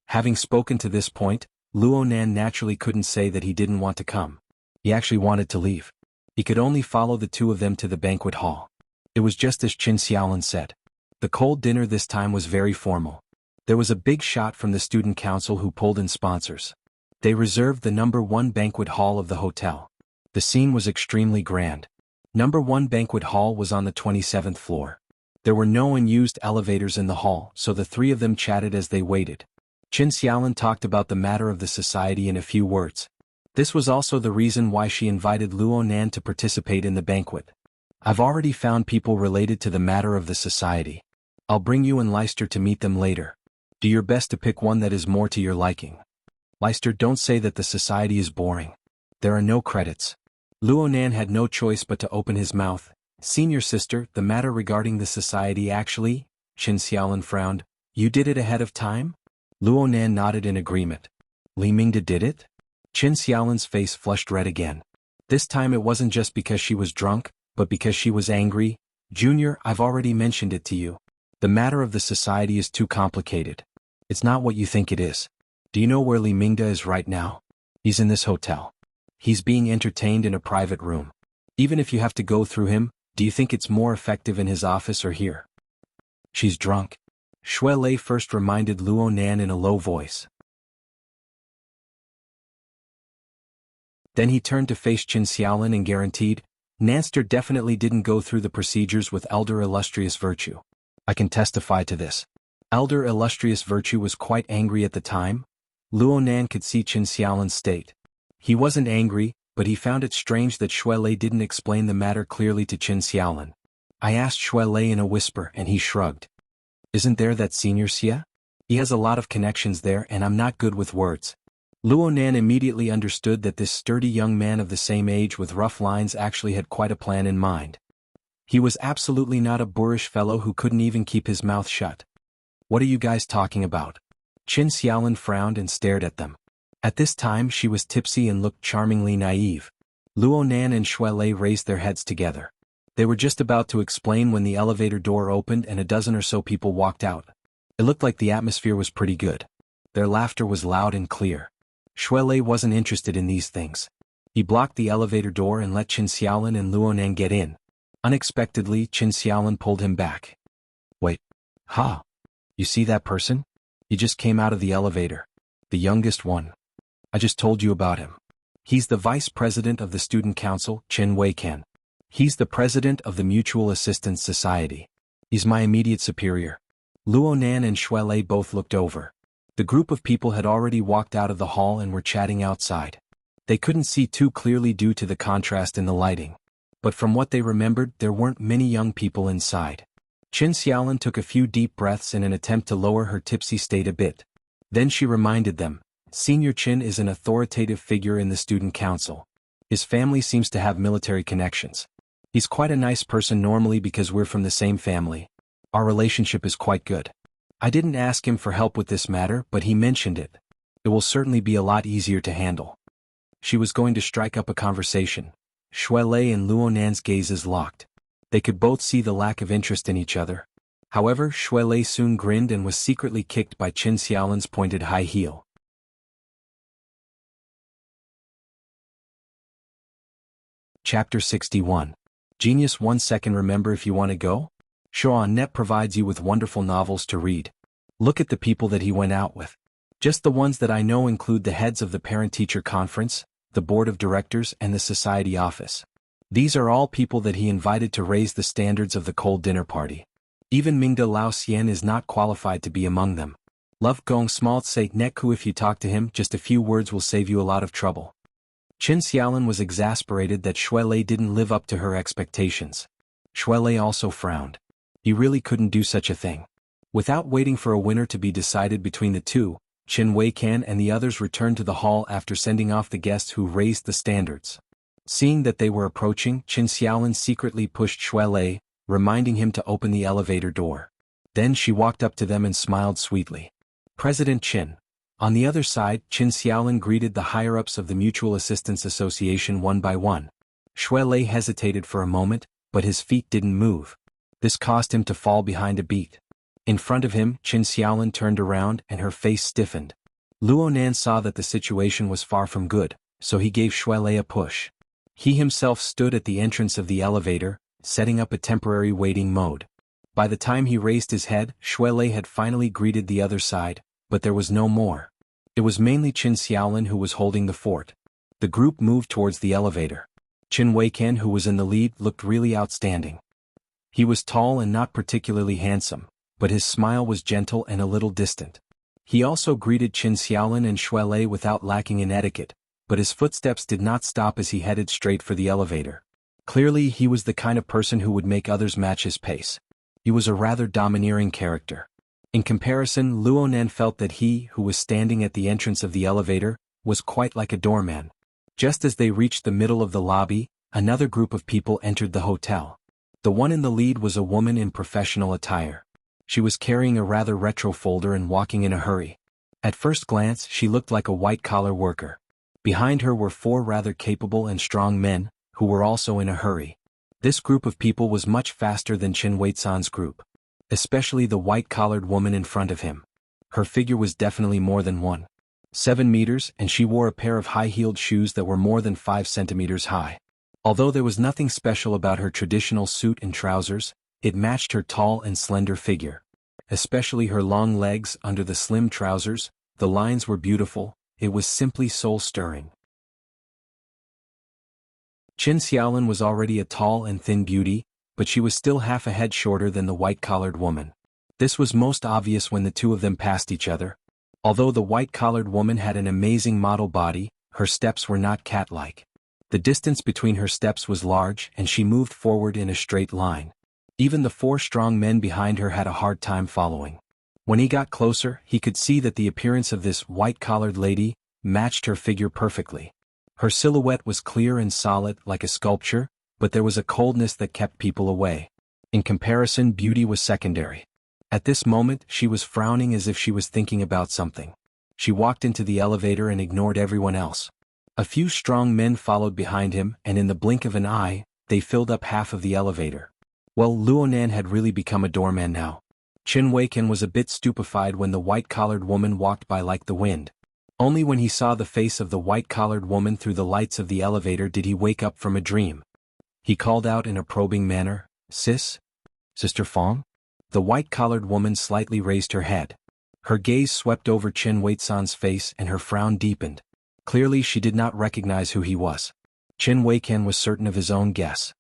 Having spoken to this point, Luo Nan naturally couldn't say that he didn't want to come. He actually wanted to leave. He could only follow the two of them to the banquet hall. It was just as Qin Xiaolin said. The cold dinner this time was very formal. There was a big shot from the student council who pulled in sponsors. They reserved the number 1 banquet hall of the hotel. The scene was extremely grand. Number 1 banquet hall was on the 27th floor. There were no unused elevators in the hall, so the three of them chatted as they waited. Qin Xiaolin talked about the matter of the society in a few words. This was also the reason why she invited Luo Nan to participate in the banquet. "I've already found people related to the matter of the society. I'll bring you and Leister to meet them later. Do your best to pick one that is more to your liking. Leister, don't say that the society is boring. There are no credits." Luo Nan had no choice but to open his mouth. "Senior sister, the matter regarding the society actually," Qin Xiaolin frowned. "You did it ahead of time?" Luo Nan nodded in agreement. "Li Mingde did it?" Qin Xiaolin's face flushed red again. This time it wasn't just because she was drunk, but because she was angry. Junior, I've already mentioned it to you. The matter of the society is too complicated. It's not what you think it is. Do you know where Li Mingda is right now? He's in this hotel. He's being entertained in a private room. Even if you have to go through him, do you think it's more effective in his office or here? She's drunk. Shui Lei first reminded Luo Nan in a low voice. Then he turned to face Qin Xiaolin and guaranteed, Nanster definitely didn't go through the procedures with Elder Illustrious Virtue. I can testify to this. Elder Illustrious Virtue was quite angry at the time. Luo Nan could see Qin Xiaolin's state. He wasn't angry, but he found it strange that Shui Lei didn't explain the matter clearly to Qin Xiaolin. I asked Shui Lei in a whisper and he shrugged. Isn't there that senior Xia? He has a lot of connections there and I'm not good with words. Luo Nan immediately understood that this sturdy young man of the same age with rough lines actually had quite a plan in mind. He was absolutely not a boorish fellow who couldn't even keep his mouth shut. What are you guys talking about? Qin Xiaolin frowned and stared at them. At this time she was tipsy and looked charmingly naive. Luo Nan and Shui Lei raised their heads together. They were just about to explain when the elevator door opened and a dozen or so people walked out. It looked like the atmosphere was pretty good. Their laughter was loud and clear. Shui Lei wasn't interested in these things. He blocked the elevator door and let Qin Xiaolin and Luo Nan get in. Unexpectedly, Qin Xiaolin pulled him back. Wait. Ha! You see that person? He just came out of the elevator. The youngest one. I just told you about him. He's the vice president of the student council, Qin Weikan. He's the president of the Mutual Assistance Society. He's my immediate superior. Luo Nan and Shui Lei both looked over. The group of people had already walked out of the hall and were chatting outside. They couldn't see too clearly due to the contrast in the lighting. But from what they remembered, there weren't many young people inside. Qin Xiaolin took a few deep breaths in an attempt to lower her tipsy state a bit. Then she reminded them, Senior Qin is an authoritative figure in the student council. His family seems to have military connections. He's quite a nice person normally because we're from the same family. Our relationship is quite good. I didn't ask him for help with this matter, but he mentioned it. It will certainly be a lot easier to handle. She was going to strike up a conversation. Shui Lei and Luo Nan's gazes locked. They could both see the lack of interest in each other. However, Shui Lei soon grinned and was secretly kicked by Qin Xiaolin's pointed high heel. Chapter 61. Genius 1 second. Remember if you want to go? Net provides you with wonderful novels to read. Look at the people that he went out with. Just the ones that I know include the heads of the parent-teacher conference, the board of directors and the society office. These are all people that he invited to raise the standards of the cold dinner party. Even Mingda Lao Xian is not qualified to be among them. Love Gong Smalt say Neku, if you talk to him, just a few words will save you a lot of trouble. Qin Xiaolin was exasperated that Shui Lei didn't live up to her expectations. Shui Lei also frowned. He really couldn't do such a thing. Without waiting for a winner to be decided between the two, Qin Weikan and the others returned to the hall after sending off the guests who raised the standards. Seeing that they were approaching, Qin Xiaolin secretly pushed Shui Lei, reminding him to open the elevator door. Then she walked up to them and smiled sweetly. President Qin. On the other side, Qin Xiaolin greeted the higher-ups of the Mutual Assistance Association one by one. Shui Lei hesitated for a moment, but his feet didn't move. This caused him to fall behind a beat. In front of him, Qin Xiaolin turned around and her face stiffened. Luo Nan saw that the situation was far from good, so he gave Shui Lei a push. He himself stood at the entrance of the elevator, setting up a temporary waiting mode. By the time he raised his head, Shui Lei had finally greeted the other side, but there was no more. It was mainly Qin Xiaolin who was holding the fort. The group moved towards the elevator. Qin Weikan, who was in the lead, looked really outstanding. He was tall and not particularly handsome, but his smile was gentle and a little distant. He also greeted Qin Xiaolin and Shui Lei without lacking in etiquette, but his footsteps did not stop as he headed straight for the elevator. Clearly he was the kind of person who would make others match his pace. He was a rather domineering character. In comparison, Luo Nan felt that he, who was standing at the entrance of the elevator, was quite like a doorman. Just as they reached the middle of the lobby, another group of people entered the hotel. The one in the lead was a woman in professional attire. She was carrying a rather retro folder and walking in a hurry. At first glance, she looked like a white-collar worker. Behind her were 4 rather capable and strong men, who were also in a hurry. This group of people was much faster than Qin Huizan's group. Especially the white-collared woman in front of him. Her figure was definitely more than 1.7 meters, and she wore a pair of high-heeled shoes that were more than 5 centimeters high. Although there was nothing special about her traditional suit and trousers, it matched her tall and slender figure. Especially her long legs under the slim trousers, the lines were beautiful, it was simply soul-stirring. Qin Xiaolin was already a tall and thin beauty, but she was still half a head shorter than the white-collared woman. This was most obvious when the two of them passed each other. Although the white-collared woman had an amazing model body, her steps were not cat-like. The distance between her steps was large and she moved forward in a straight line. Even the 4 strong men behind her had a hard time following. When he got closer, he could see that the appearance of this white-collared lady matched her figure perfectly. Her silhouette was clear and solid like a sculpture, but there was a coldness that kept people away. In comparison, beauty was secondary. At this moment, she was frowning as if she was thinking about something. She walked into the elevator and ignored everyone else. A few strong men followed behind him, and in the blink of an eye, they filled up half of the elevator. Well, Luonan had really become a doorman now. Qin Huiqian was a bit stupefied when the white-collared woman walked by like the wind. Only when he saw the face of the white-collared woman through the lights of the elevator did he wake up from a dream. He called out in a probing manner, Sister Fong?" The white-collared woman slightly raised her head. Her gaze swept over Qin Huizan's face and her frown deepened. Clearly she did not recognize who he was. Qin Huiqian was certain of his own guess.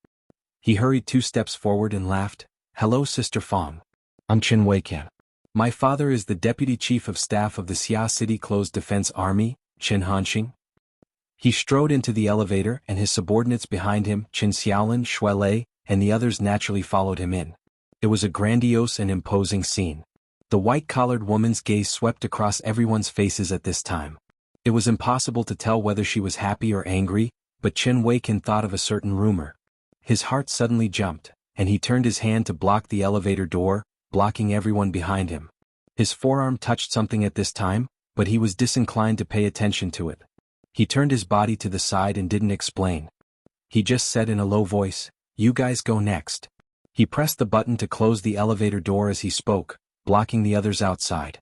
He hurried 2 steps forward and laughed, "Hello, Sister Fong. I'm Qin Huiqian. My father is the Deputy Chief of Staff of the Xia City Closed Defense Army, Qin Hanxing." He strode into the elevator and his subordinates behind him, Qin Xiaolin, Shuelei, and the others naturally followed him in. It was a grandiose and imposing scene. The white-collared woman's gaze swept across everyone's faces at this time. It was impossible to tell whether she was happy or angry, but Qin Huiqian thought of a certain rumor. His heart suddenly jumped, and he turned his hand to block the elevator door, blocking everyone behind him. His forearm touched something at this time, but he was disinclined to pay attention to it. He turned his body to the side and didn't explain. He just said in a low voice, "You guys go next." He pressed the button to close the elevator door as he spoke, blocking the others outside.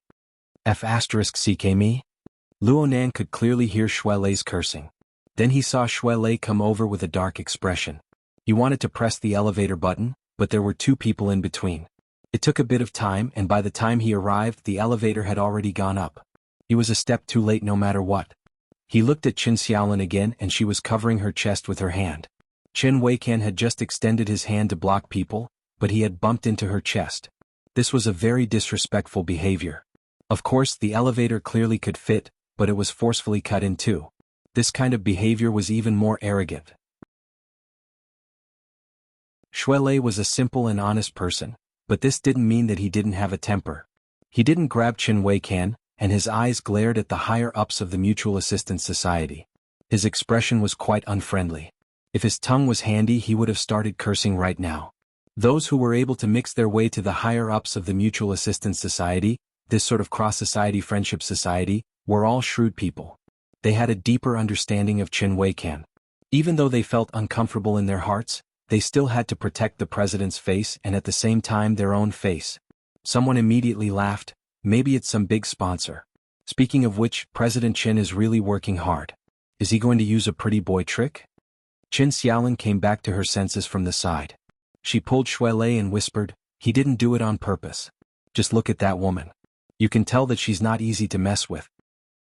F***CKME? Luonan could clearly hear Shuelei's cursing. Then he saw Shuelei come over with a dark expression. He wanted to press the elevator button, but there were 2 people in between. It took a bit of time, and by the time he arrived the elevator had already gone up. He was a step too late no matter what. He looked at Qin Xiaolin again and she was covering her chest with her hand. Qin Huiqian had just extended his hand to block people, but he had bumped into her chest. This was a very disrespectful behavior. Of course the elevator clearly could fit, but it was forcefully cut in 2. This kind of behavior was even more arrogant. Shuelei was a simple and honest person, but this didn't mean that he didn't have a temper. He didn't grab Qin Huiqian, and his eyes glared at the higher-ups of the Mutual Assistance Society. His expression was quite unfriendly. If his tongue was handy he would have started cursing right now. Those who were able to mix their way to the higher-ups of the Mutual Assistance Society, this sort of cross-society friendship society, were all shrewd people. They had a deeper understanding of Qin Huiqian. Even though they felt uncomfortable in their hearts, they still had to protect the president's face and at the same time their own face. Someone immediately laughed, "Maybe it's some big sponsor. Speaking of which, President Qin is really working hard. Is he going to use a pretty boy trick?" Qin Xiaolin came back to her senses from the side. She pulled Shuelei and whispered, "He didn't do it on purpose. Just look at that woman. You can tell that she's not easy to mess with."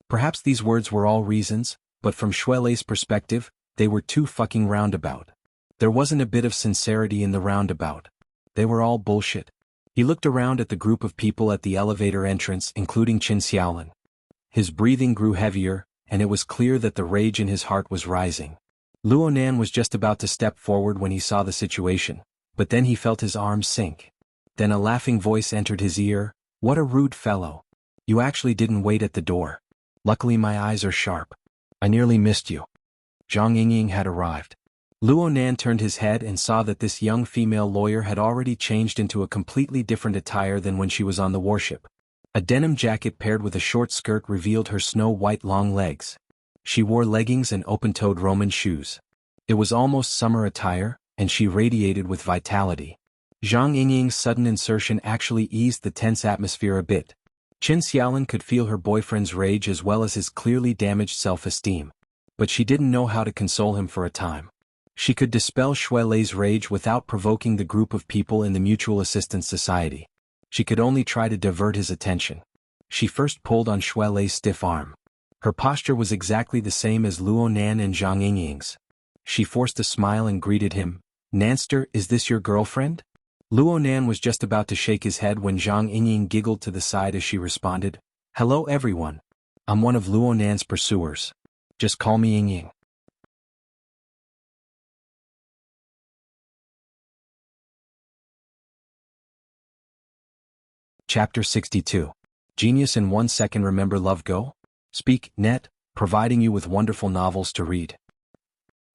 Perhaps these words were all reasons, but from Shuelei's perspective, they were too fucking roundabout. There wasn't a bit of sincerity in the roundabout. They were all bullshit. He looked around at the group of people at the elevator entrance, including Qin Xiaolin. His breathing grew heavier, and it was clear that the rage in his heart was rising. Luonan was just about to step forward when he saw the situation, but then he felt his arms sink. Then a laughing voice entered his ear, "What a rude fellow. You actually didn't wait at the door. Luckily my eyes are sharp. I nearly missed you." Zhang Yingying had arrived. Luonan turned his head and saw that this young female lawyer had already changed into a completely different attire than when she was on the warship. A denim jacket paired with a short skirt revealed her snow-white long legs. She wore leggings and open-toed Roman shoes. It was almost summer attire, and she radiated with vitality. Zhang Yingying's sudden insertion actually eased the tense atmosphere a bit. Qin Xiaolin could feel her boyfriend's rage as well as his clearly damaged self-esteem. But she didn't know how to console him for a time. She could dispel Shui Lei's rage without provoking the group of people in the Mutual Assistance Society. She could only try to divert his attention. She first pulled on Shui Lei's stiff arm. Her posture was exactly the same as Luo Nan and Zhang Yingying's. She forced a smile and greeted him. "Nanster, is this your girlfriend?" Luo Nan was just about to shake his head when Zhang Yingying giggled to the side as she responded, "Hello everyone. I'm one of Luo Nan's pursuers. Just call me Yingying." Chapter 62. Genius in 1 second. Remember Love Go? Speak, net, providing you with wonderful novels to read.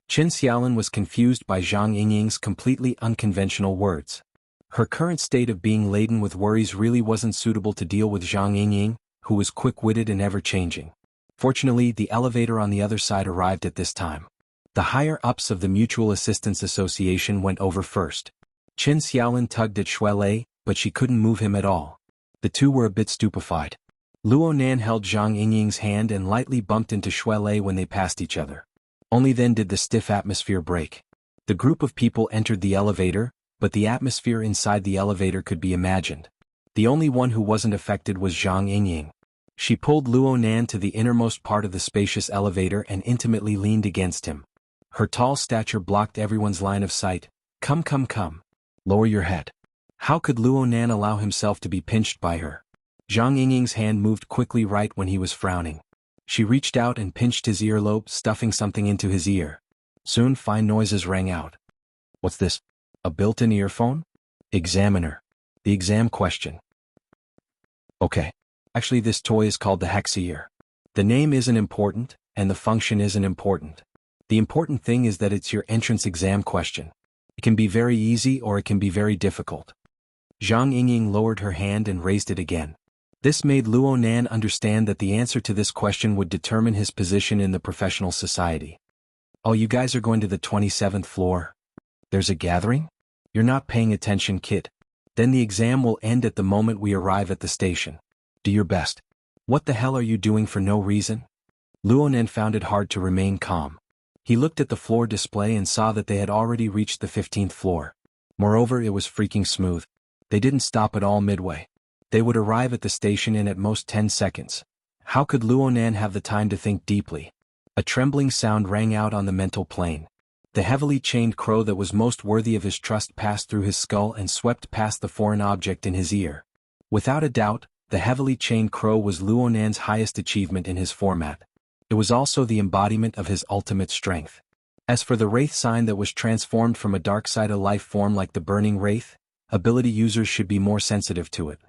Qin Xiaolin was confused by Zhang Yingying's completely unconventional words. Her current state of being laden with worries really wasn't suitable to deal with Zhang Yingying, who was quick-witted and ever-changing. Fortunately, the elevator on the other side arrived at this time. The higher-ups of the Mutual Assistance Association went over first. Qin Xiaolin tugged at Shui Lei, but she couldn't move him at all. The two were a bit stupefied. Luo Nan held Zhang Yingying's hand and lightly bumped into Shui Lei when they passed each other. Only then did the stiff atmosphere break. The group of people entered the elevator, but the atmosphere inside the elevator could be imagined. The only one who wasn't affected was Zhang Yingying. She pulled Luo Nan to the innermost part of the spacious elevator and intimately leaned against him. Her tall stature blocked everyone's line of sight. "Come, come, come. Lower your head." How could Luo Nan allow himself to be pinched by her? Zhang Yingying's hand moved quickly right when he was frowning. She reached out and pinched his earlobe, stuffing something into his ear. Soon fine noises rang out. "What's this? A built-in earphone?" "Examiner. The exam question." "Okay. Actually this toy is called the Hexa-ear. The name isn't important, and the function isn't important. The important thing is that it's your entrance exam question. It can be very easy or it can be very difficult." Zhang Yingying lowered her hand and raised it again. This made Luo Nan understand that the answer to this question would determine his position in the professional society. "Oh, you guys are going to the 27th floor? There's a gathering? You're not paying attention, kid. Then the exam will end at the moment we arrive at the station. Do your best." "What the hell are you doing for no reason?" Luo Nan found it hard to remain calm. He looked at the floor display and saw that they had already reached the 15th floor. Moreover, it was freaking smooth. They didn't stop at all midway. They would arrive at the station in at most 10 seconds. How could Luo Nan have the time to think deeply? A trembling sound rang out on the mental plane. The heavily chained crow that was most worthy of his trust passed through his skull and swept past the foreign object in his ear. Without a doubt, the heavily chained crow was Luo Nan's highest achievement in his format. It was also the embodiment of his ultimate strength. As for the wraith sign that was transformed from a dark side of life form like the burning wraith, ability users should be more sensitive to it.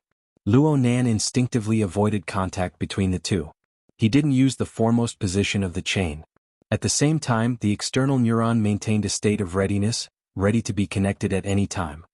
Luo Nan instinctively avoided contact between the two. He didn't use the foremost position of the chain. At the same time, the external neuron maintained a state of readiness, ready to be connected at any time.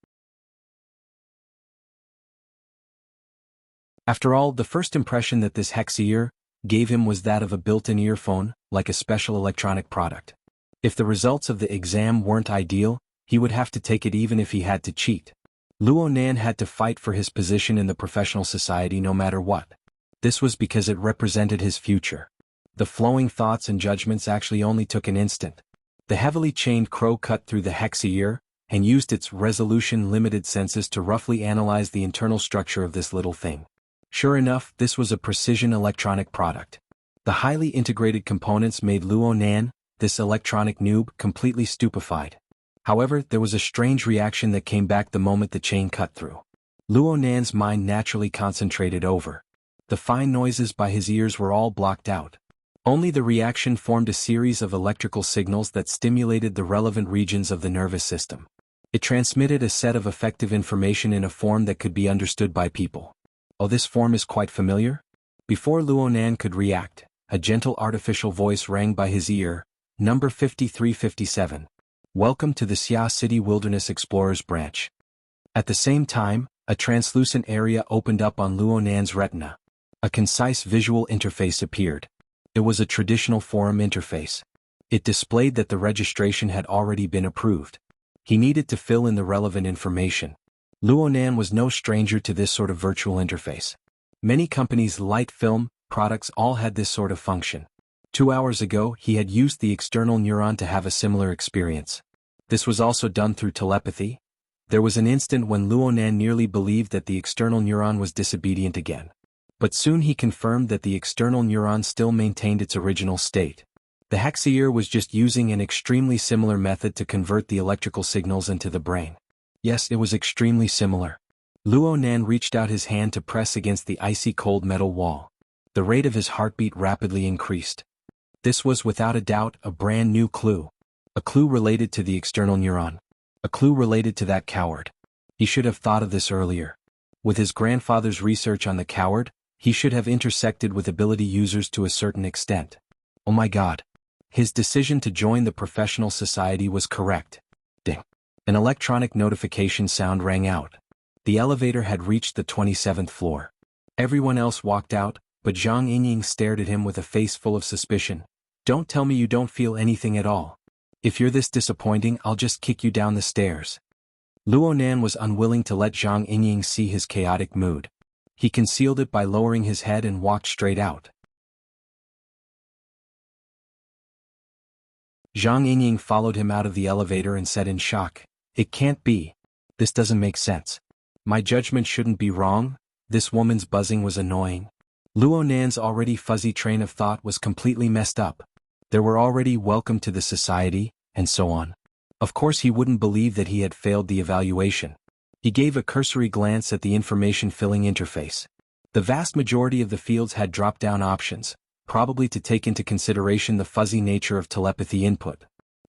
After all, the first impression that this Hexa-ear gave him was that of a built-in earphone, like a special electronic product. If the results of the exam weren't ideal, he would have to take it even if he had to cheat. Luo Nan had to fight for his position in the professional society no matter what. This was because it represented his future. The flowing thoughts and judgments actually only took an instant. The heavily chained crow cut through the Hexa-ear and used its resolution-limited senses to roughly analyze the internal structure of this little thing. Sure enough, this was a precision electronic product. The highly integrated components made Luo Nan, this electronic noob, completely stupefied. However, there was a strange reaction that came back the moment the chain cut through. Luo Nan's mind naturally concentrated over. The fine noises by his ears were all blocked out. Only the reaction formed a series of electrical signals that stimulated the relevant regions of the nervous system. It transmitted a set of effective information in a form that could be understood by people. "Oh, this form is quite familiar?" Before Luo Nan could react, a gentle artificial voice rang by his ear, "Number 5357. Welcome to the Xia City Wilderness Explorers branch." At the same time, a translucent area opened up on Luo Nan's retina. A concise visual interface appeared. It was a traditional forum interface. It displayed that the registration had already been approved. He needed to fill in the relevant information. Luonan was no stranger to this sort of virtual interface. Many companies' light film products all had this sort of function. 2 hours ago, he had used the external neuron to have a similar experience. This was also done through telepathy. There was an instant when Luonan nearly believed that the external neuron was disobedient again. But soon he confirmed that the external neuron still maintained its original state. The Hexier was just using an extremely similar method to convert the electrical signals into the brain. Yes, it was extremely similar. Luonan reached out his hand to press against the icy cold metal wall. The rate of his heartbeat rapidly increased. This was without a doubt a brand new clue. A clue related to the external neuron. A clue related to that coward. He should have thought of this earlier. With his grandfather's research on the coward, he should have intersected with ability users to a certain extent. Oh my God. His decision to join the professional society was correct. Ding. An electronic notification sound rang out. The elevator had reached the 27th floor. Everyone else walked out, but Zhang Yingying stared at him with a face full of suspicion. Don't tell me you don't feel anything at all. If you're this disappointing, I'll just kick you down the stairs. Luonan was unwilling to let Zhang Yingying see his chaotic mood. He concealed it by lowering his head and walked straight out. Zhang Yingying followed him out of the elevator and said in shock, "It can't be. This doesn't make sense. My judgment shouldn't be wrong." This woman's buzzing was annoying. Luonan's already fuzzy train of thought was completely messed up. There were already welcome to the society, and so on. Of course he wouldn't believe that he had failed the evaluation. He gave a cursory glance at the information-filling interface. The vast majority of the fields had drop-down options, probably to take into consideration the fuzzy nature of telepathy input.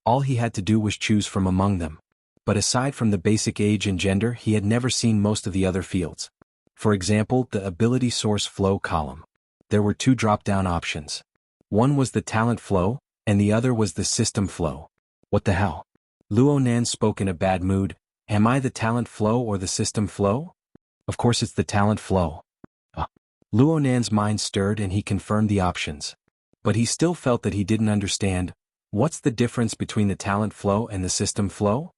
All he had to do was choose from among them. But aside from the basic age and gender, he had never seen most of the other fields. For example, the ability source flow column. There were 2 drop-down options. One was the talent flow, and the other was the system flow. What the hell? Luonan spoke in a bad mood. Am I the talent flow or the system flow? Of course it's the talent flow. Luonan's mind stirred and he confirmed the options. But he still felt that he didn't understand. What's the difference between the talent flow and the system flow?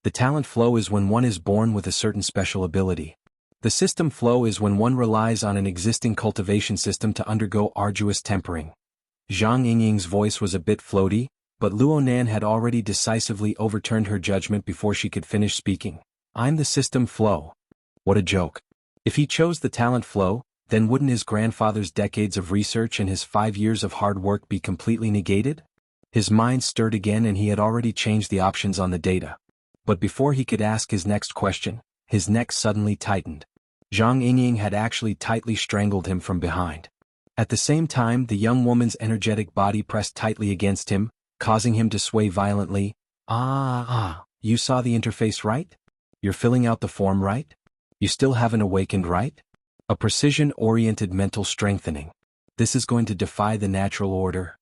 The talent flow is when one is born with a certain special ability. The system flow is when one relies on an existing cultivation system to undergo arduous tempering. Zhang Yingying's voice was a bit floaty, but Luonan had already decisively overturned her judgment before she could finish speaking. I'm the system flow. What a joke. If he chose the talent flow, then wouldn't his grandfather's decades of research and his 5 years of hard work be completely negated? His mind stirred again and he had already changed the options on the data. But before he could ask his next question, his neck suddenly tightened. Zhang Yingying had actually tightly strangled him from behind. At the same time, the young woman's energetic body pressed tightly against him, causing him to sway violently. You saw the interface right? You're filling out the form right? You still haven't awakened right? A precision-oriented mental strengthening. This is going to defy the natural order.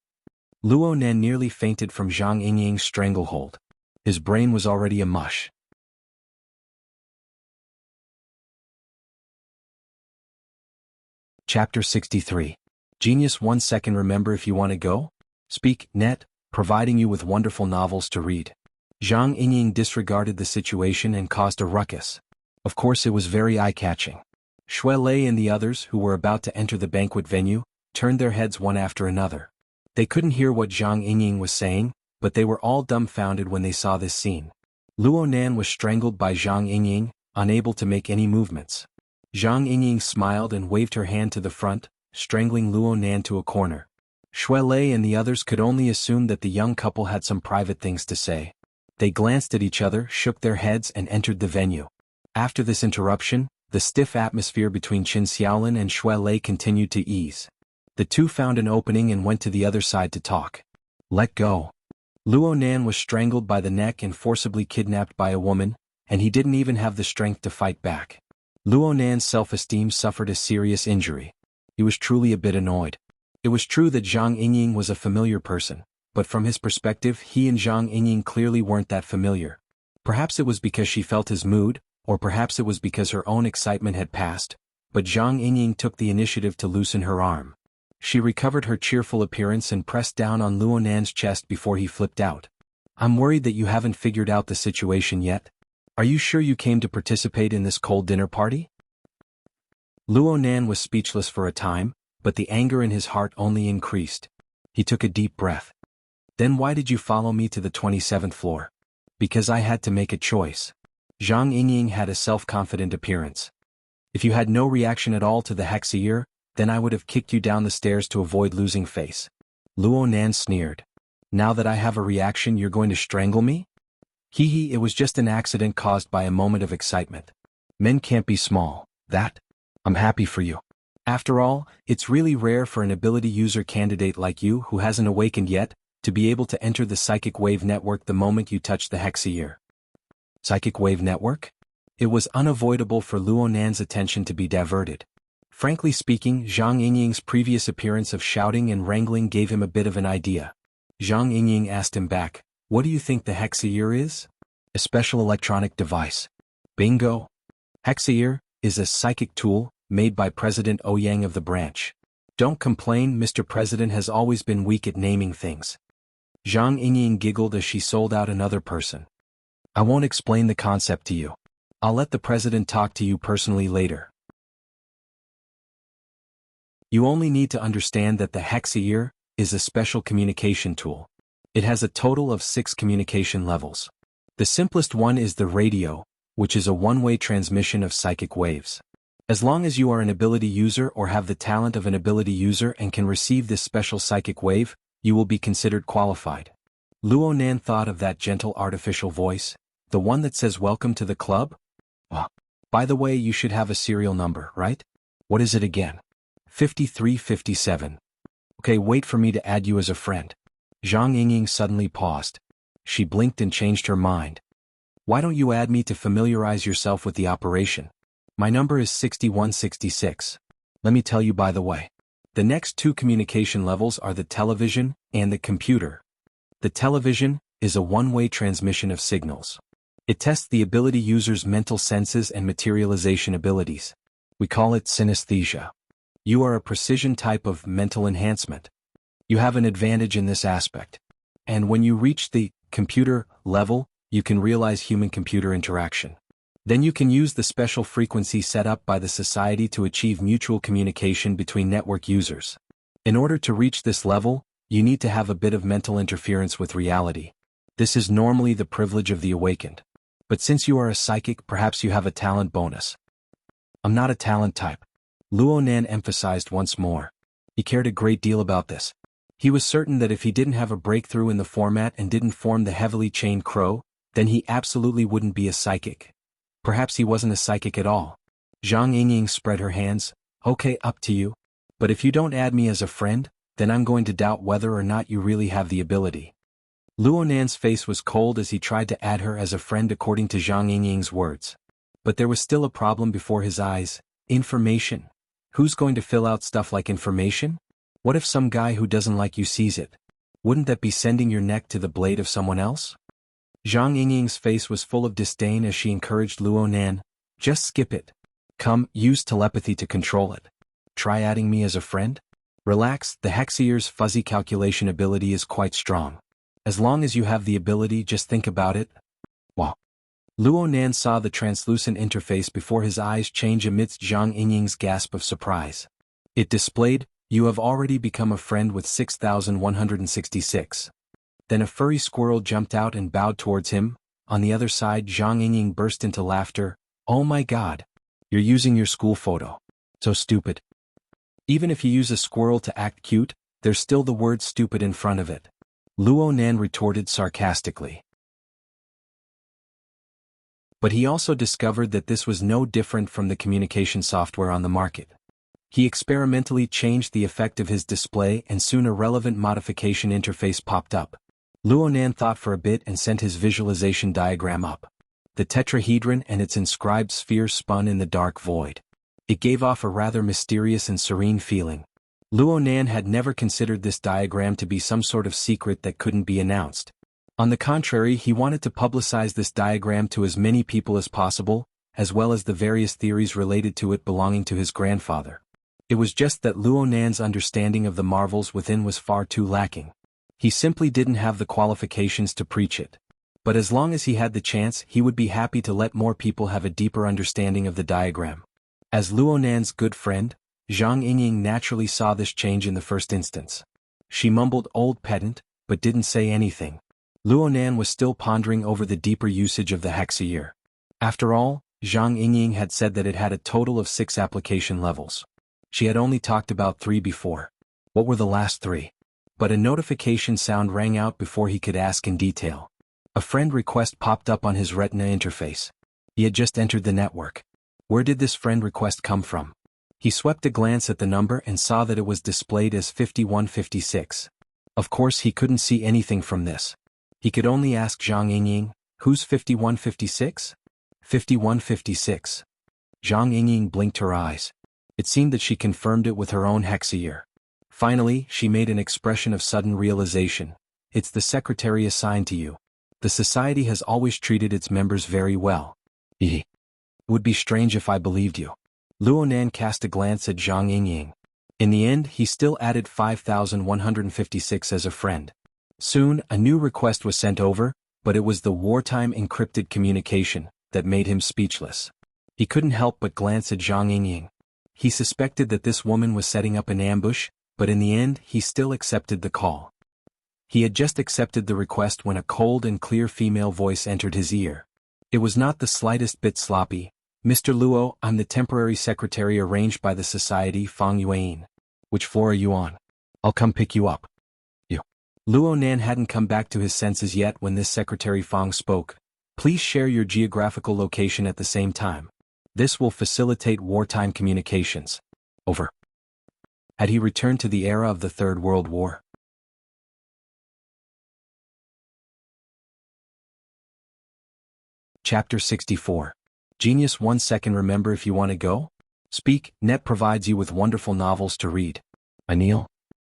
Luonan nearly fainted from Zhang Yingying's stranglehold. His brain was already a mush. Chapter 63. Genius 1 second. Remember if you want to go? Speak, net, providing you with wonderful novels to read. Zhang Yingying disregarded the situation and caused a ruckus. Of course it was very eye-catching. Shui Lei and the others, who were about to enter the banquet venue, turned their heads one after another. They couldn't hear what Zhang Yingying was saying, but they were all dumbfounded when they saw this scene. Luonan was strangled by Zhang Yingying, unable to make any movements. Zhang Yingying smiled and waved her hand to the front, strangling Luonan to a corner. Shui Lei and the others could only assume that the young couple had some private things to say. They glanced at each other, shook their heads and entered the venue. After this interruption, the stiff atmosphere between Qin Xiaolin and Shui Lei continued to ease. The two found an opening and went to the other side to talk. Let go. Luonan was strangled by the neck and forcibly kidnapped by a woman, and he didn't even have the strength to fight back. Luonan's self-esteem suffered a serious injury. He was truly a bit annoyed. It was true that Zhang Yingying was a familiar person, but from his perspective he and Zhang Yingying clearly weren't that familiar. Perhaps it was because she felt his mood, or perhaps it was because her own excitement had passed, but Zhang Yingying took the initiative to loosen her arm. She recovered her cheerful appearance and pressed down on Luo Nan's chest before he flipped out. I'm worried that you haven't figured out the situation yet. Are you sure you came to participate in this cold dinner party? Luo Nan was speechless for a time, but the anger in his heart only increased. He took a deep breath. Then why did you follow me to the 27th floor? Because I had to make a choice. Zhang Yingying had a self-confident appearance. If you had no reaction at all to the Hexier, then I would have kicked you down the stairs to avoid losing face. Luo Nan sneered. Now that I have a reaction, you're going to strangle me? Hee hee, it was just an accident caused by a moment of excitement. Men can't be small, that? I'm happy for you. After all, it's really rare for an ability user candidate like you who hasn't awakened yet, to be able to enter the psychic wave network the moment you touch the Hexier. Psychic wave network? It was unavoidable for Luo Nan's attention to be diverted. Frankly speaking, Zhang Yingying's previous appearance of shouting and wrangling gave him a bit of an idea. Zhang Yingying asked him back, what do you think the Hexier is? A special electronic device. Bingo! Hexier is a psychic tool made by President Ouyang of the branch. Don't complain, Mr. President has always been weak at naming things. Zhang Yingying giggled as she sold out another person. I won't explain the concept to you. I'll let the president talk to you personally later. You only need to understand that the Hexier is a special communication tool. It has a total of 6 communication levels. The simplest one is the radio, which is a one-way transmission of psychic waves. As long as you are an ability user or have the talent of an ability user and can receive this special psychic wave, you will be considered qualified. Luo Nan thought of that gentle artificial voice, the one that says welcome to the club? Oh, by the way, you should have a serial number, right? What is it again? 5357. Okay, wait for me to add you as a friend. Zhang Yingying suddenly paused. She blinked and changed her mind. Why don't you add me to familiarize yourself with the operation? My number is 6166. Let me tell you by the way. The next 2 communication levels are the television and the computer. The television is a one-way transmission of signals. It tests the ability user's mental senses and materialization abilities. We call it synesthesia. You are a precision type of mental enhancement. You have an advantage in this aspect. And when you reach the computer level, you can realize human-computer interaction. Then you can use the special frequency set up by the society to achieve mutual communication between network users. In order to reach this level, you need to have a bit of mental interference with reality. This is normally the privilege of the awakened. But since you are a psychic, perhaps you have a talent bonus. I'm not a talent type. Luo Nan emphasized once more. He cared a great deal about this. He was certain that if he didn't have a breakthrough in the format and didn't form the heavily chained crow, then he absolutely wouldn't be a psychic. Perhaps he wasn't a psychic at all. Zhang Yingying spread her hands. Okay, up to you. But if you don't add me as a friend, then I'm going to doubt whether or not you really have the ability. Luo Nan's face was cold as he tried to add her as a friend according to Zhang Yingying's words. But there was still a problem before his eyes. Information. Who's going to fill out stuff like information? What if some guy who doesn't like you sees it? Wouldn't that be sending your neck to the blade of someone else? Zhang Yingying's face was full of disdain as she encouraged Luo Nan. Just skip it. Come, use telepathy to control it. Try adding me as a friend? Relax, the Hexier's fuzzy calculation ability is quite strong. As long as you have the ability, just think about it. Wow. Luo Nan saw the translucent interface before his eyes change amidst Zhang Yingying's gasp of surprise. It displayed, you have already become a friend with 6166. Then a furry squirrel jumped out and bowed towards him. On the other side, Zhang Yingying burst into laughter. Oh my god. You're using your school photo. So stupid. Even if you use a squirrel to act cute, there's still the word stupid in front of it. Luo Nan retorted sarcastically. But he also discovered that this was no different from the communication software on the market. He experimentally changed the effect of his display and soon a relevant modification interface popped up. Luo Nan thought for a bit and sent his visualization diagram up. The tetrahedron and its inscribed sphere spun in the dark void. It gave off a rather mysterious and serene feeling. Luo Nan had never considered this diagram to be some sort of secret that couldn't be announced. On the contrary, he wanted to publicize this diagram to as many people as possible, as well as the various theories related to it belonging to his grandfather. It was just that Luo Nan's understanding of the marvels within was far too lacking. He simply didn't have the qualifications to preach it. But as long as he had the chance, he would be happy to let more people have a deeper understanding of the diagram. As Luo Nan's good friend, Zhang Yingying naturally saw this change in the first instance. She mumbled "old pedant," but didn't say anything. Luo Nan was still pondering over the deeper usage of the hexayear. After all, Zhang Yingying had said that it had a total of 6 application levels. She had only talked about 3 before. What were the last 3? But a notification sound rang out before he could ask in detail. A friend request popped up on his Retina interface. He had just entered the network. Where did this friend request come from? He swept a glance at the number and saw that it was displayed as 5156. Of course he couldn't see anything from this. He could only ask Zhang Yingying, "Who's 5156? 5156. Zhang Yingying blinked her eyes. It seemed that she confirmed it with her own hexayear. Finally, she made an expression of sudden realization. It's the secretary assigned to you. The society has always treated its members very well. It would be strange if I believed you. Luo Nan cast a glance at Zhang Yingying. In the end, he still added 5156 as a friend. Soon, a new request was sent over, but it was the wartime encrypted communication that made him speechless. He couldn't help but glance at Zhang Yingying. He suspected that this woman was setting up an ambush, but in the end, he still accepted the call. He had just accepted the request when a cold and clear female voice entered his ear. It was not the slightest bit sloppy. "Mr. Luo, I'm the temporary secretary arranged by the society Fang Yuan. Which floor are you on? I'll come pick you up." You. Luo Nan hadn't come back to his senses yet when this secretary Fang spoke. "Please share your geographical location at the same time. This will facilitate wartime communications." Over. Had he returned to the era of the Third World War? Chapter 64. Genius 1 second. Remember if you want to go? Speak. Net provides you with wonderful novels to read. Anil.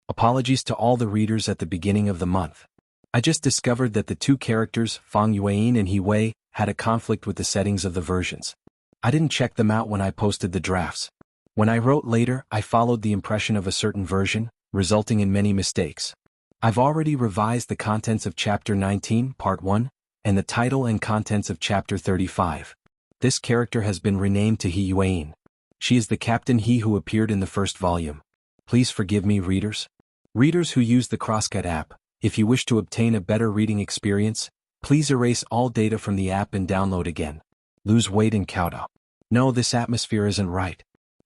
Apologies to all the readers at the beginning of the month. I just discovered that the 2 characters, Fang Yuan and He Wei, had a conflict with the settings of the versions. I didn't check them out when I posted the drafts. When I wrote later, I followed the impression of a certain version, resulting in many mistakes. I've already revised the contents of Chapter 19, Part 1, and the title and contents of Chapter 35. This character has been renamed to He Yuan. She is the Captain He who appeared in the first volume. Please forgive me, readers. Readers who use the Crosscut app, if you wish to obtain a better reading experience, please erase all data from the app and download again. Lose weight and kowtow. No, this atmosphere isn't right.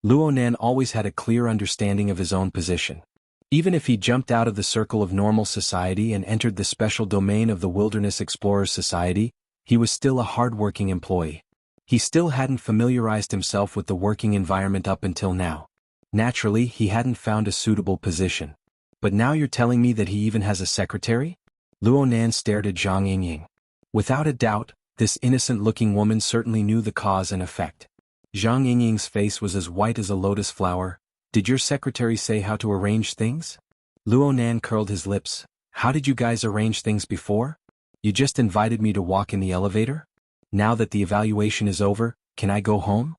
Luo Nan always had a clear understanding of his own position. Even if he jumped out of the circle of normal society and entered the special domain of the Wilderness Explorers Society, he was still a hard-working employee. He still hadn't familiarized himself with the working environment up until now. Naturally, he hadn't found a suitable position. But now you're telling me that he even has a secretary? Luo Nan stared at Zhang Yingying. Without a doubt, this innocent-looking woman certainly knew the cause and effect. Zhang Yingying's face was as white as a lotus flower. "Did your secretary say how to arrange things?" Luo Nan curled his lips. "How did you guys arrange things before? You just invited me to walk in the elevator? Now that the evaluation is over, can I go home?"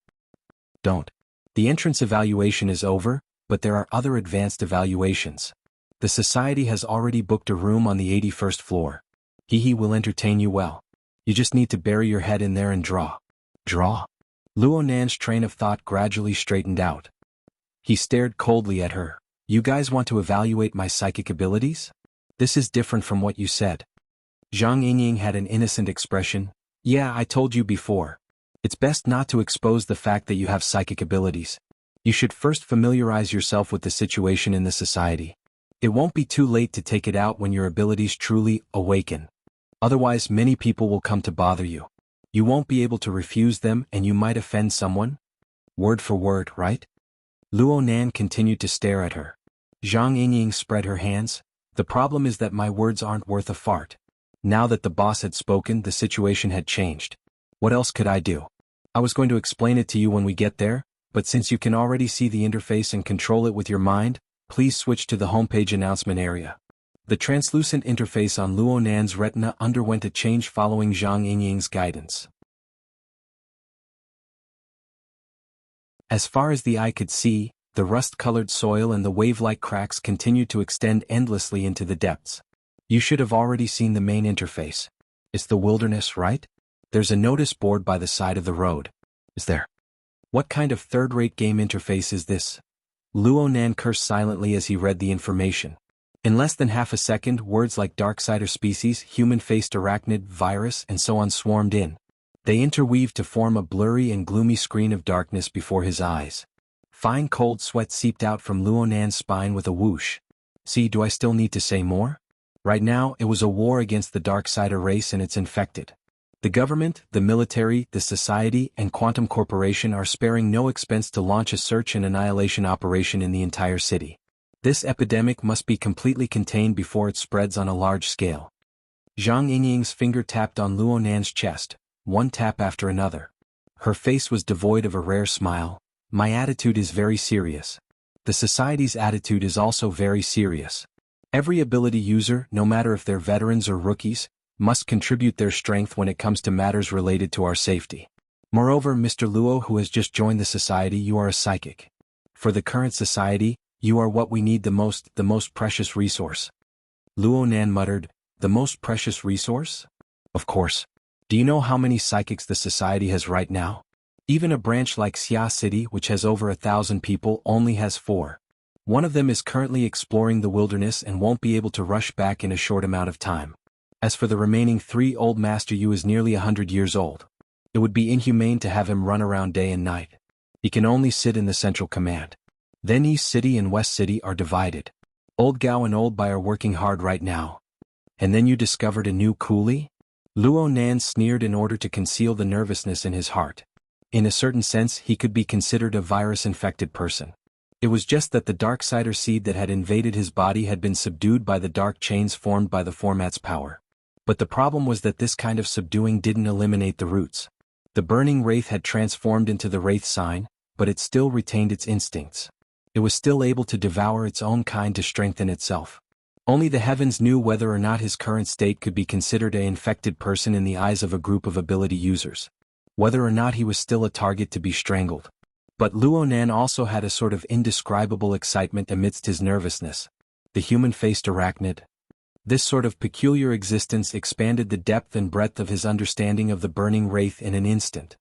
"Don't. The entrance evaluation is over, but there are other advanced evaluations. The society has already booked a room on the 81st floor. He will entertain you well. You just need to bury your head in there and draw." "Draw?" Luo Nan's train of thought gradually straightened out. He stared coldly at her. "You guys want to evaluate my psychic abilities? This is different from what you said." Zhang Yingying had an innocent expression. "Yeah, I told you before. It's best not to expose the fact that you have psychic abilities. You should first familiarize yourself with the situation in the society. It won't be too late to take it out when your abilities truly awaken. Otherwise, many people will come to bother you. You won't be able to refuse them and you might offend someone. Word for word, right?" Luo Nan continued to stare at her. Zhang Yingying spread her hands. "The problem is that my words aren't worth a fart." Now that the boss had spoken, the situation had changed. What else could I do? I was going to explain it to you when we get there, but since you can already see the interface and control it with your mind, please switch to the homepage announcement area. The translucent interface on Luo Nan's retina underwent a change following Zhang Yingying's guidance. As far as the eye could see, The rust-colored soil and the wave-like cracks continued to extend endlessly into the depths. You should have already seen the main interface. It's the wilderness, right? There's a notice board by the side of the road. Is there? What kind of third-rate game interface is this? Luo Nan cursed silently as he read the information. In less than half a second, words like Darksider species, human-faced arachnid, virus, and so on swarmed in. They interweaved to form a blurry and gloomy screen of darkness before his eyes. Fine cold sweat seeped out from Luo Nan's spine with a whoosh. See, do I still need to say more? Right now, it was a war against the Darksider race and its infected. The government, the military, the society, and Quantum Corporation are sparing no expense to launch a search and annihilation operation in the entire city. This epidemic must be completely contained before it spreads on a large scale. Zhang Yingying's finger tapped on Luo Nan's chest, one tap after another. Her face was devoid of a rare smile. My attitude is very serious. The society's attitude is also very serious. Every ability user, no matter if they're veterans or rookies, must contribute their strength when it comes to matters related to our safety. Moreover, Mr. Luo, who has just joined the society, you are a psychic. For the current society, you are what we need the most precious resource. Luo Nan muttered, the most precious resource? Of course. Do you know how many psychics the society has right now? Even a branch like Xia City, which has over 1,000 people, only has 4. One of them is currently exploring the wilderness and won't be able to rush back in a short amount of time. As for the remaining 3, Old Master Yu is nearly 100 years old. It would be inhumane to have him run around day and night. He can only sit in the central command. Then East City and West City are divided. Old Gao and Old Bai are working hard right now. And then you discovered a new coolie? Luo Nan sneered in order to conceal the nervousness in his heart. In a certain sense, he could be considered a virus-infected person. It was just that the Darksider seed that had invaded his body had been subdued by the dark chains formed by the format's power. But the problem was that this kind of subduing didn't eliminate the roots. The burning wraith had transformed into the wraith sign, but it still retained its instincts. It was still able to devour its own kind to strengthen itself. Only the heavens knew whether or not his current state could be considered an infected person in the eyes of a group of ability users. Whether or not he was still a target to be strangled. But Luo Nan also had a sort of indescribable excitement amidst his nervousness. The human-faced arachnid. This sort of peculiar existence expanded the depth and breadth of his understanding of the burning wraith in an instant.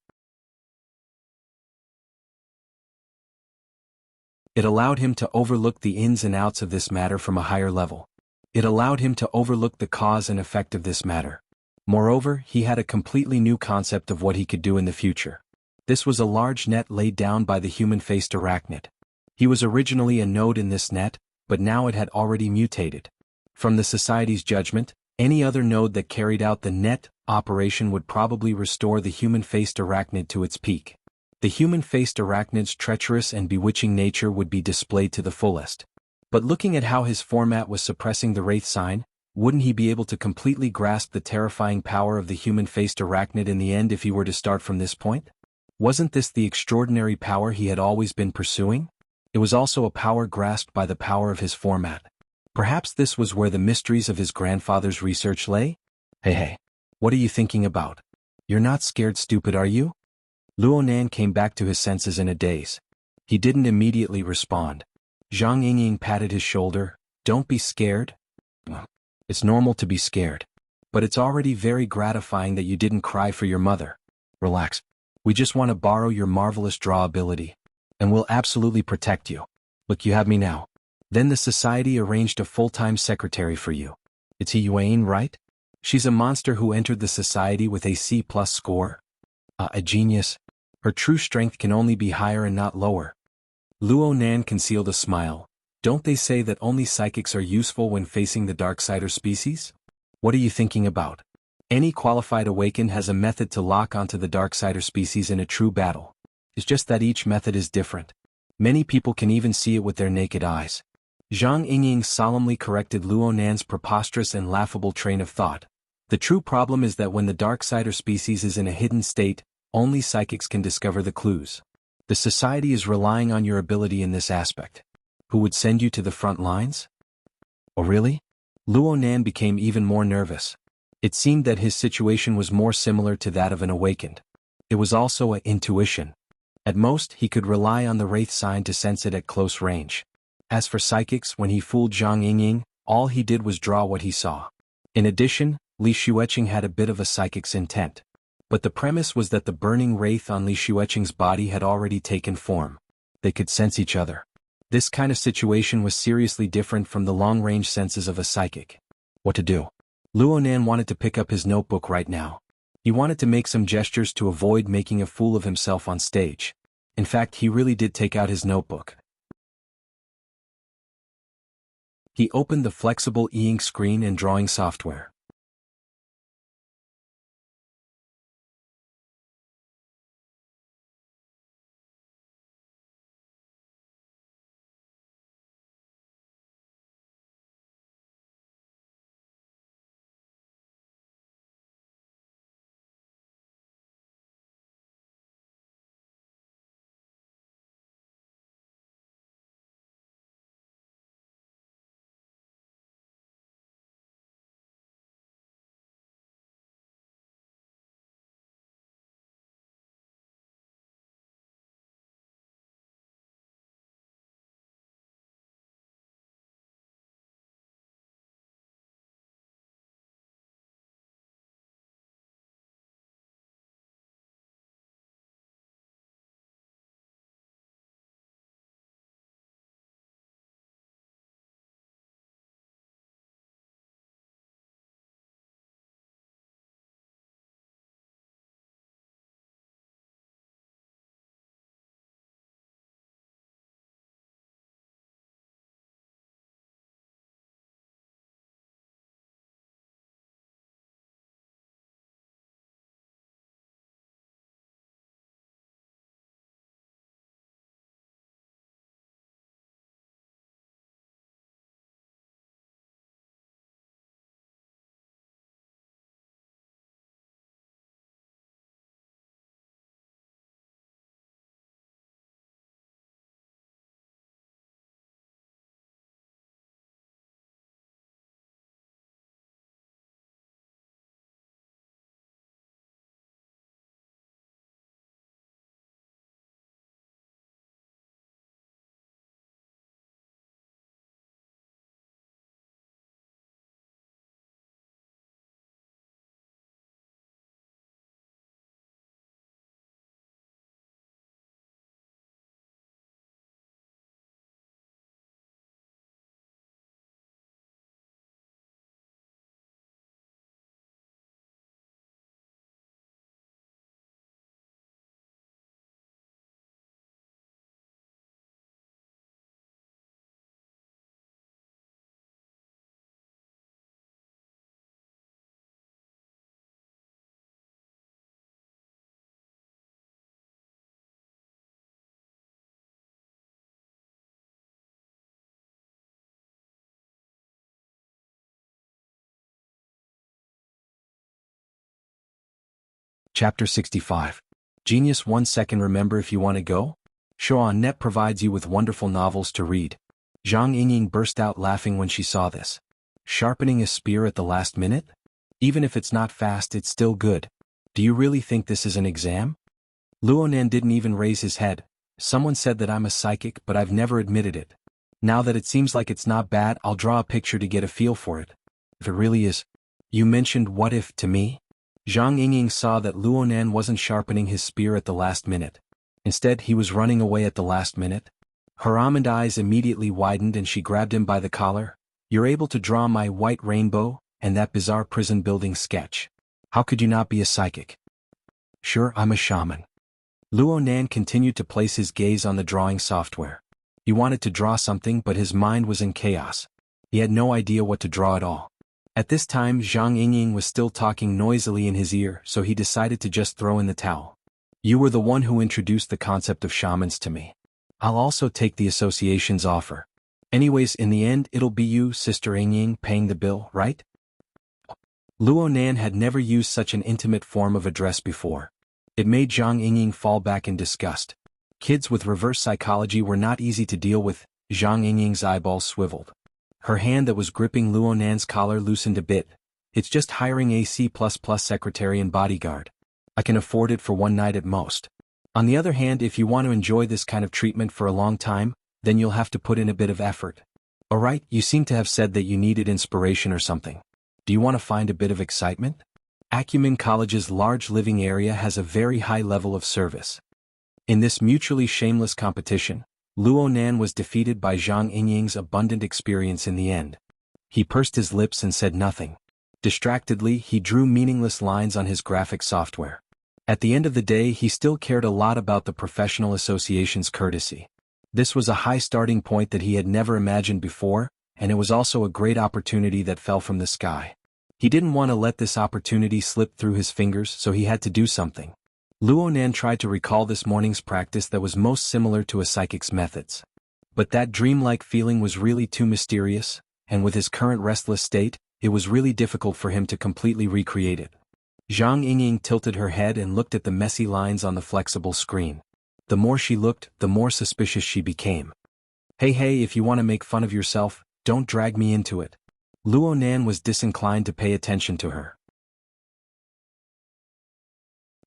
It allowed him to overlook the ins and outs of this matter from a higher level. It allowed him to overlook the cause and effect of this matter. Moreover, he had a completely new concept of what he could do in the future. This was a large net laid down by the human-faced arachnid. He was originally a node in this net, but now it had already mutated. From the society's judgment, any other node that carried out the net operation would probably restore the human-faced arachnid to its peak. The human-faced arachnid's treacherous and bewitching nature would be displayed to the fullest. But looking at how his format was suppressing the wraith sign, wouldn't he be able to completely grasp the terrifying power of the human-faced arachnid in the end if he were to start from this point? Wasn't this the extraordinary power he had always been pursuing? It was also a power grasped by the power of his format. Perhaps this was where the mysteries of his grandfather's research lay? Hey, what are you thinking about? You're not scared, stupid, are you? Luo Nan came back to his senses in a daze. He didn't immediately respond. Zhang Yingying patted his shoulder. Don't be scared. It's normal to be scared. But it's already very gratifying that you didn't cry for your mother. Relax. We just want to borrow your marvelous draw ability. And we'll absolutely protect you. Look, you have me now. Then the society arranged a full-time secretary for you. It's Yuan, right? She's a monster who entered the society with a C+ score. A genius. Her true strength can only be higher and not lower. Luo Nan concealed a smile. Don't they say that only psychics are useful when facing the Darksider species? What are you thinking about? Any qualified awakened has a method to lock onto the Darksider species in a true battle. It's just that each method is different. Many people can even see it with their naked eyes. Zhang Yingying solemnly corrected Luo Nan's preposterous and laughable train of thought. The true problem is that when the Darksider species is in a hidden state, only psychics can discover the clues. The society is relying on your ability in this aspect. Who would send you to the front lines? Oh really? Luo Nan became even more nervous. It seemed that his situation was more similar to that of an awakened. It was also an intuition. At most, he could rely on the wraith sign to sense it at close range. As for psychics, when he fooled Zhang Yingying, all he did was draw what he saw. In addition, Li Xueqing had a bit of a psychic's intent. But the premise was that the burning wraith on Li Xueqing's body had already taken form. They could sense each other. This kind of situation was seriously different from the long-range senses of a psychic. What to do? Luonan wanted to pick up his notebook right now. He wanted to make some gestures to avoid making a fool of himself on stage. In fact, he really did take out his notebook. He opened the flexible e-ink screen and drawing software. Chapter 65. Genius 1 second. Remember if you want to go? Net provides you with wonderful novels to read. Zhang Yingying burst out laughing when she saw this. Sharpening a spear at the last minute? Even if it's not fast, it's still good. Do you really think this is an exam? Luonan didn't even raise his head. Someone said that I'm a psychic, but I've never admitted it. Now that it seems like it's not bad, I'll draw a picture to get a feel for it. If it really is. You mentioned what if to me? Zhang Yingying saw that Luonan wasn't sharpening his spear at the last minute. Instead, he was running away at the last minute. Her almond eyes immediately widened and she grabbed him by the collar. You're able to draw my white rainbow and that bizarre prison building sketch. How could you not be a psychic? Sure, I'm a shaman. Luonan continued to place his gaze on the drawing software. He wanted to draw something, but his mind was in chaos. He had no idea what to draw at all. At this time, Zhang Yingying was still talking noisily in his ear, so he decided to just throw in the towel. You were the one who introduced the concept of shamans to me. I'll also take the association's offer. Anyways, in the end, it'll be you, Sister Yingying, paying the bill, right? Luonan had never used such an intimate form of address before. It made Zhang Yingying fall back in disgust. Kids with reverse psychology were not easy to deal with. Zhang Yingying's eyeballs swiveled. Her hand that was gripping Luonan's collar loosened a bit. It's just hiring a C++ secretary and bodyguard. I can afford it for one night at most. On the other hand, if you want to enjoy this kind of treatment for a long time, then you'll have to put in a bit of effort. Alright, you seem to have said that you needed inspiration or something. Do you want to find a bit of excitement? Acumen College's large living area has a very high level of service. In this mutually shameless competition, Luo Nan was defeated by Zhang Yingying's abundant experience in the end. He pursed his lips and said nothing. Distractedly, he drew meaningless lines on his graphic software. At the end of the day, he still cared a lot about the professional association's courtesy. This was a high starting point that he had never imagined before, and it was also a great opportunity that fell from the sky. He didn't want to let this opportunity slip through his fingers, so he had to do something. Luo Nan tried to recall this morning's practice that was most similar to a psychic's methods. But that dreamlike feeling was really too mysterious, and with his current restless state, it was really difficult for him to completely recreate it. Zhang Yingying tilted her head and looked at the messy lines on the flexible screen. The more she looked, the more suspicious she became. Hey, if you want to make fun of yourself, don't drag me into it. Luo Nan was disinclined to pay attention to her.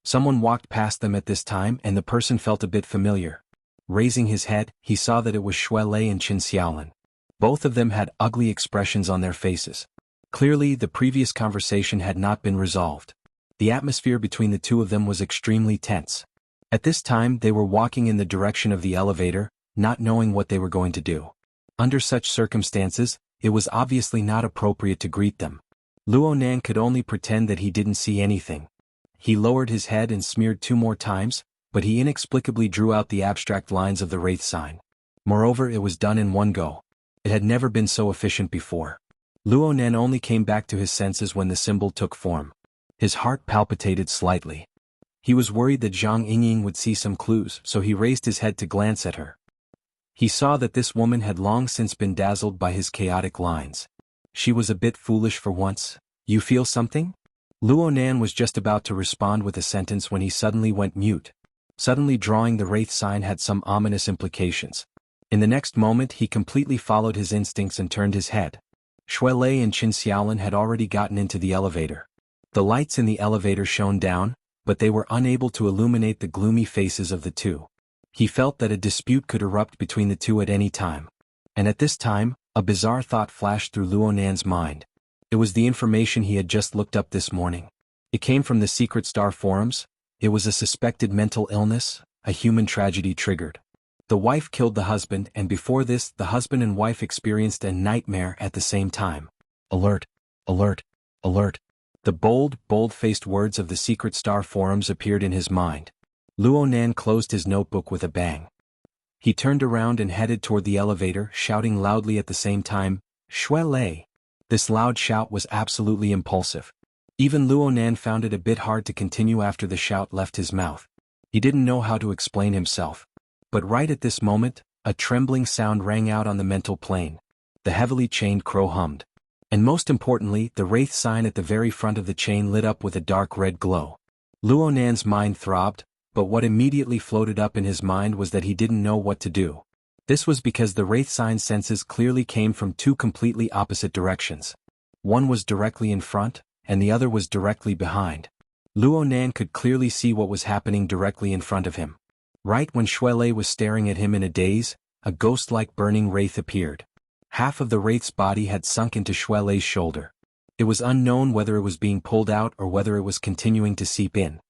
Someone walked past them at this time and the person felt a bit familiar. Raising his head, he saw that it was Xue Lei and Qin Xiaolin. Both of them had ugly expressions on their faces. Clearly, the previous conversation had not been resolved. The atmosphere between the two of them was extremely tense. At this time, they were walking in the direction of the elevator, not knowing what they were going to do. Under such circumstances, it was obviously not appropriate to greet them. Luo Nan could only pretend that he didn't see anything. He lowered his head and smeared 2 more times, but he inexplicably drew out the abstract lines of the wraith sign. Moreover, it was done in one go. It had never been so efficient before. Luo Nan only came back to his senses when the symbol took form. His heart palpitated slightly. He was worried that Zhang Yingying would see some clues, so he raised his head to glance at her. He saw that this woman had long since been dazzled by his chaotic lines. She was a bit foolish for once. You feel something? Luo Nan was just about to respond with a sentence when he suddenly went mute. Suddenly drawing the wraith sign had some ominous implications. In the next moment he completely followed his instincts and turned his head. Xue Lei and Qin Xiaolin had already gotten into the elevator. The lights in the elevator shone down, but they were unable to illuminate the gloomy faces of the two. He felt that a dispute could erupt between the two at any time. And at this time, a bizarre thought flashed through Luo Nan's mind. It was the information he had just looked up this morning. It came from the Secret Star forums. It was a suspected mental illness, a human tragedy triggered. The wife killed the husband, and before this, the husband and wife experienced a nightmare at the same time. Alert! Alert! Alert! The bold-faced words of the Secret Star forums appeared in his mind. Luo Nan closed his notebook with a bang. He turned around and headed toward the elevator, shouting loudly at the same time, Xue Lei. This loud shout was absolutely impulsive. Even Luo Nan found it a bit hard to continue after the shout left his mouth. He didn't know how to explain himself. But right at this moment, a trembling sound rang out on the mental plane. The heavily chained crow hummed. And most importantly, the wraith sign at the very front of the chain lit up with a dark red glow. Luo Nan's mind throbbed, but what immediately floated up in his mind was that he didn't know what to do. This was because the wraith sign's senses clearly came from 2 completely opposite directions. One was directly in front, and the other was directly behind. Luo Nan could clearly see what was happening directly in front of him. Right when Xue Lei was staring at him in a daze, a ghost-like burning wraith appeared. Half of the wraith's body had sunk into Xue Lei's shoulder. It was unknown whether it was being pulled out or whether it was continuing to seep in.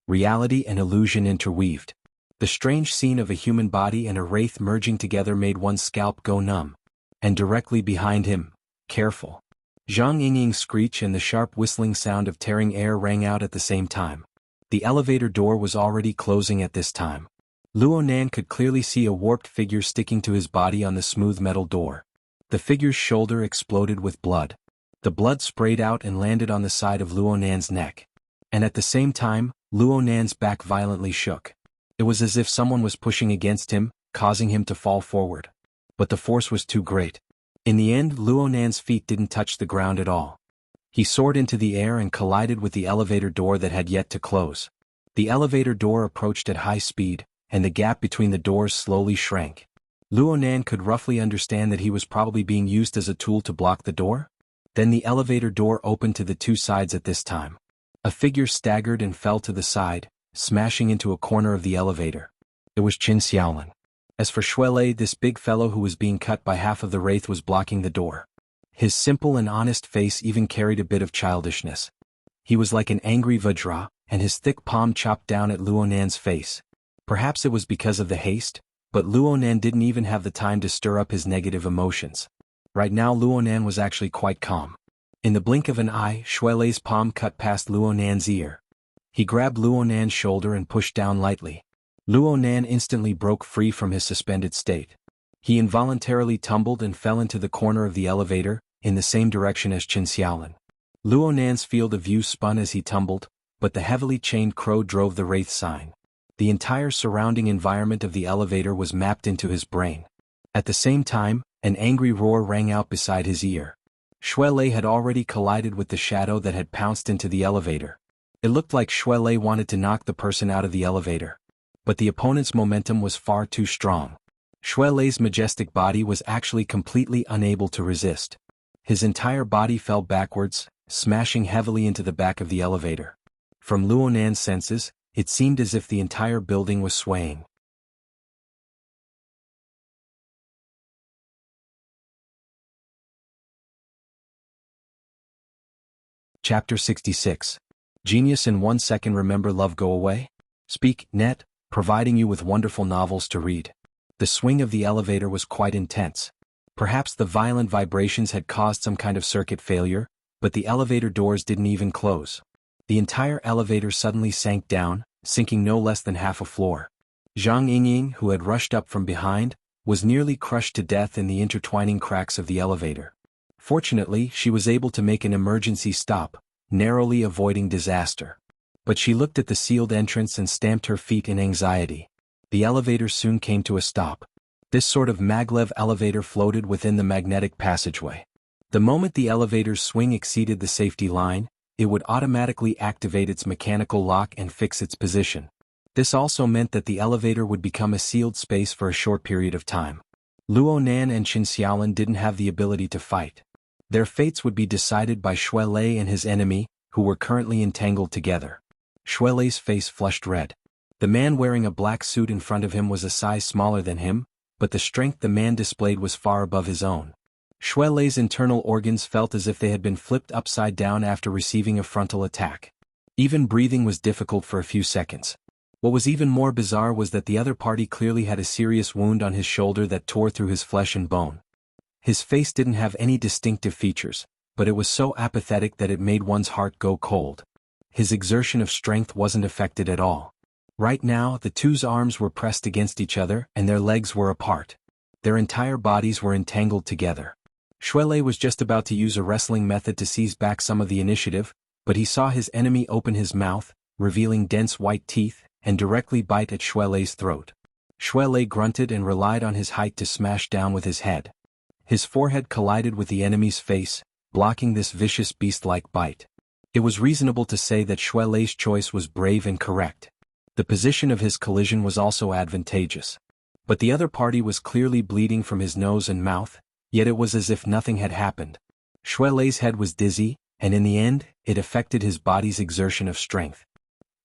Reality and illusion interweaved. The strange scene of a human body and a wraith merging together made one's scalp go numb. And directly behind him, careful. Zhang Yingying's screech and the sharp whistling sound of tearing air rang out at the same time. The elevator door was already closing at this time. Luo Nan could clearly see a warped figure sticking to his body on the smooth metal door. The figure's shoulder exploded with blood. The blood sprayed out and landed on the side of Luo Nan's neck. And at the same time, Luo Nan's back violently shook. It was as if someone was pushing against him, causing him to fall forward. But the force was too great. In the end, Luo Nan's feet didn't touch the ground at all. He soared into the air and collided with the elevator door that had yet to close. The elevator door approached at high speed, and the gap between the doors slowly shrank. Luo Nan could roughly understand that he was probably being used as a tool to block the door. Then the elevator door opened to the 2 sides at this time. A figure staggered and fell to the side, smashing into a corner of the elevator. It was Qin Xiaolin. As for Shuelei, this big fellow who was being cut by half of the wraith was blocking the door. His simple and honest face even carried a bit of childishness. He was like an angry Vajra, and his thick palm chopped down at Luonan's face. Perhaps it was because of the haste, but Luonan didn't even have the time to stir up his negative emotions. Right now Luonan was actually quite calm. In the blink of an eye, Shuelei's palm cut past Luonan's ear. He grabbed Luonan's shoulder and pushed down lightly. Luonan instantly broke free from his suspended state. He involuntarily tumbled and fell into the corner of the elevator, in the same direction as Qin Xiaolin. Luonan's field of view spun as he tumbled, but the heavily chained crow drove the wraith sign. The entire surrounding environment of the elevator was mapped into his brain. At the same time, an angry roar rang out beside his ear. Shuelei had already collided with the shadow that had pounced into the elevator. It looked like Shuelei wanted to knock the person out of the elevator. But the opponent's momentum was far too strong. Shuelei's majestic body was actually completely unable to resist. His entire body fell backwards, smashing heavily into the back of the elevator. From Luonan's senses, it seemed as if the entire building was swaying. Chapter 66. Genius in 1 second. Remember love go away? Speak, net, providing you with wonderful novels to read. The swing of the elevator was quite intense. Perhaps the violent vibrations had caused some kind of circuit failure, but the elevator doors didn't even close. The entire elevator suddenly sank down, sinking no less than half a floor. Zhang Yingying, who had rushed up from behind, was nearly crushed to death in the intertwining cracks of the elevator. Fortunately, she was able to make an emergency stop, narrowly avoiding disaster. But she looked at the sealed entrance and stamped her feet in anxiety. The elevator soon came to a stop. This sort of maglev elevator floated within the magnetic passageway. The moment the elevator's swing exceeded the safety line, it would automatically activate its mechanical lock and fix its position. This also meant that the elevator would become a sealed space for a short period of time. Luonan and Qin Xiaolin didn't have the ability to fight. Their fates would be decided by Shuelei and his enemy, who were currently entangled together. Shuelei's face flushed red. The man wearing a black suit in front of him was a size smaller than him, but the strength the man displayed was far above his own. Shuelei's internal organs felt as if they had been flipped upside down after receiving a frontal attack. Even breathing was difficult for a few seconds. What was even more bizarre was that the other party clearly had a serious wound on his shoulder that tore through his flesh and bone. His face didn't have any distinctive features, but it was so apathetic that it made one's heart go cold. His exertion of strength wasn't affected at all. Right now, the two's arms were pressed against each other and their legs were apart. Their entire bodies were entangled together. Shuelei was just about to use a wrestling method to seize back some of the initiative, but he saw his enemy open his mouth, revealing dense white teeth, and directly bite at Shuelei's throat. Shuelei grunted and relied on his height to smash down with his head. His forehead collided with the enemy's face, blocking this vicious beast-like bite. It was reasonable to say that Shuelei's choice was brave and correct. The position of his collision was also advantageous. But the other party was clearly bleeding from his nose and mouth, yet it was as if nothing had happened. Shuelei's head was dizzy, and in the end, it affected his body's exertion of strength.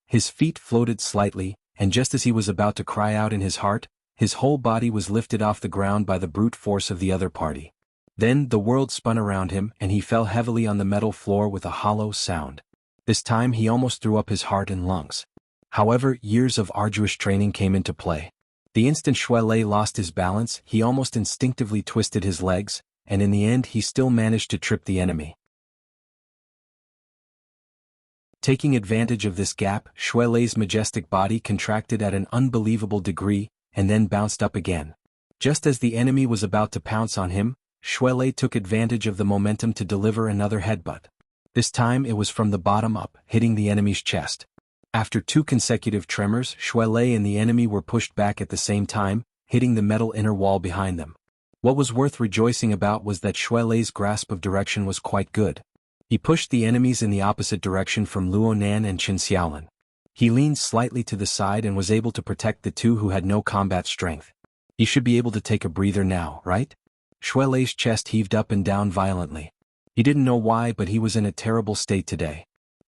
His feet floated slightly, and just as he was about to cry out in his heart, his whole body was lifted off the ground by the brute force of the other party. Then the world spun around him and he fell heavily on the metal floor with a hollow sound. This time he almost threw up his heart and lungs. However, years of arduous training came into play. The instant Shuelei lost his balance, he almost instinctively twisted his legs, and in the end he still managed to trip the enemy. Taking advantage of this gap, Shuelei's majestic body contracted at an unbelievable degree, and then bounced up again. Just as the enemy was about to pounce on him, Shuelei took advantage of the momentum to deliver another headbutt. This time it was from the bottom up, hitting the enemy's chest. After 2 consecutive tremors, Shuelei and the enemy were pushed back at the same time, hitting the metal inner wall behind them. What was worth rejoicing about was that Shuelei's grasp of direction was quite good. He pushed the enemies in the opposite direction from Luonan and Qin Xiaolin. He leaned slightly to the side and was able to protect the two who had no combat strength. He should be able to take a breather now, right? Shuelei's chest heaved up and down violently. He didn't know why, but he was in a terrible state today.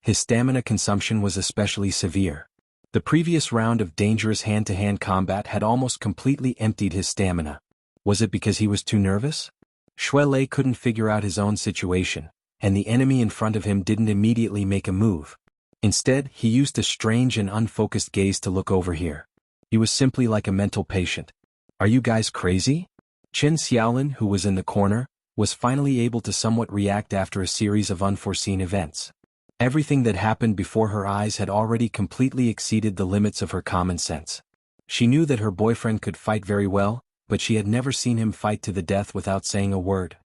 His stamina consumption was especially severe. The previous round of dangerous hand-to-hand combat had almost completely emptied his stamina. Was it because he was too nervous? Xue Lei couldn't figure out his own situation, and the enemy in front of him didn't immediately make a move. Instead, he used a strange and unfocused gaze to look over here. He was simply like a mental patient. Are you guys crazy? Chen Xiaolin, who was in the corner, was finally able to somewhat react after a series of unforeseen events. Everything that happened before her eyes had already completely exceeded the limits of her common sense. She knew that her boyfriend could fight very well, but she had never seen him fight to the death without saying a word.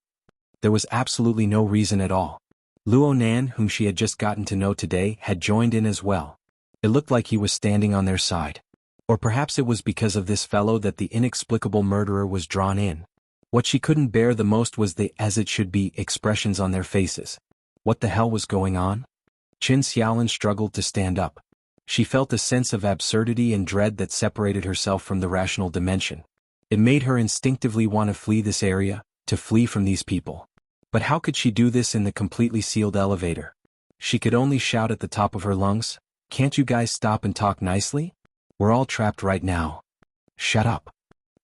There was absolutely no reason at all. Luo Nan, whom she had just gotten to know today, had joined in as well. It looked like he was standing on their side. Or perhaps it was because of this fellow that the inexplicable murderer was drawn in. What she couldn't bear the most was the as-it-should-be expressions on their faces. What the hell was going on? Chen Xiaolin struggled to stand up. She felt a sense of absurdity and dread that separated herself from the rational dimension. It made her instinctively want to flee this area, to flee from these people. But how could she do this in the completely sealed elevator? She could only shout at the top of her lungs, "Can't you guys stop and talk nicely? We're all trapped right now." Shut up.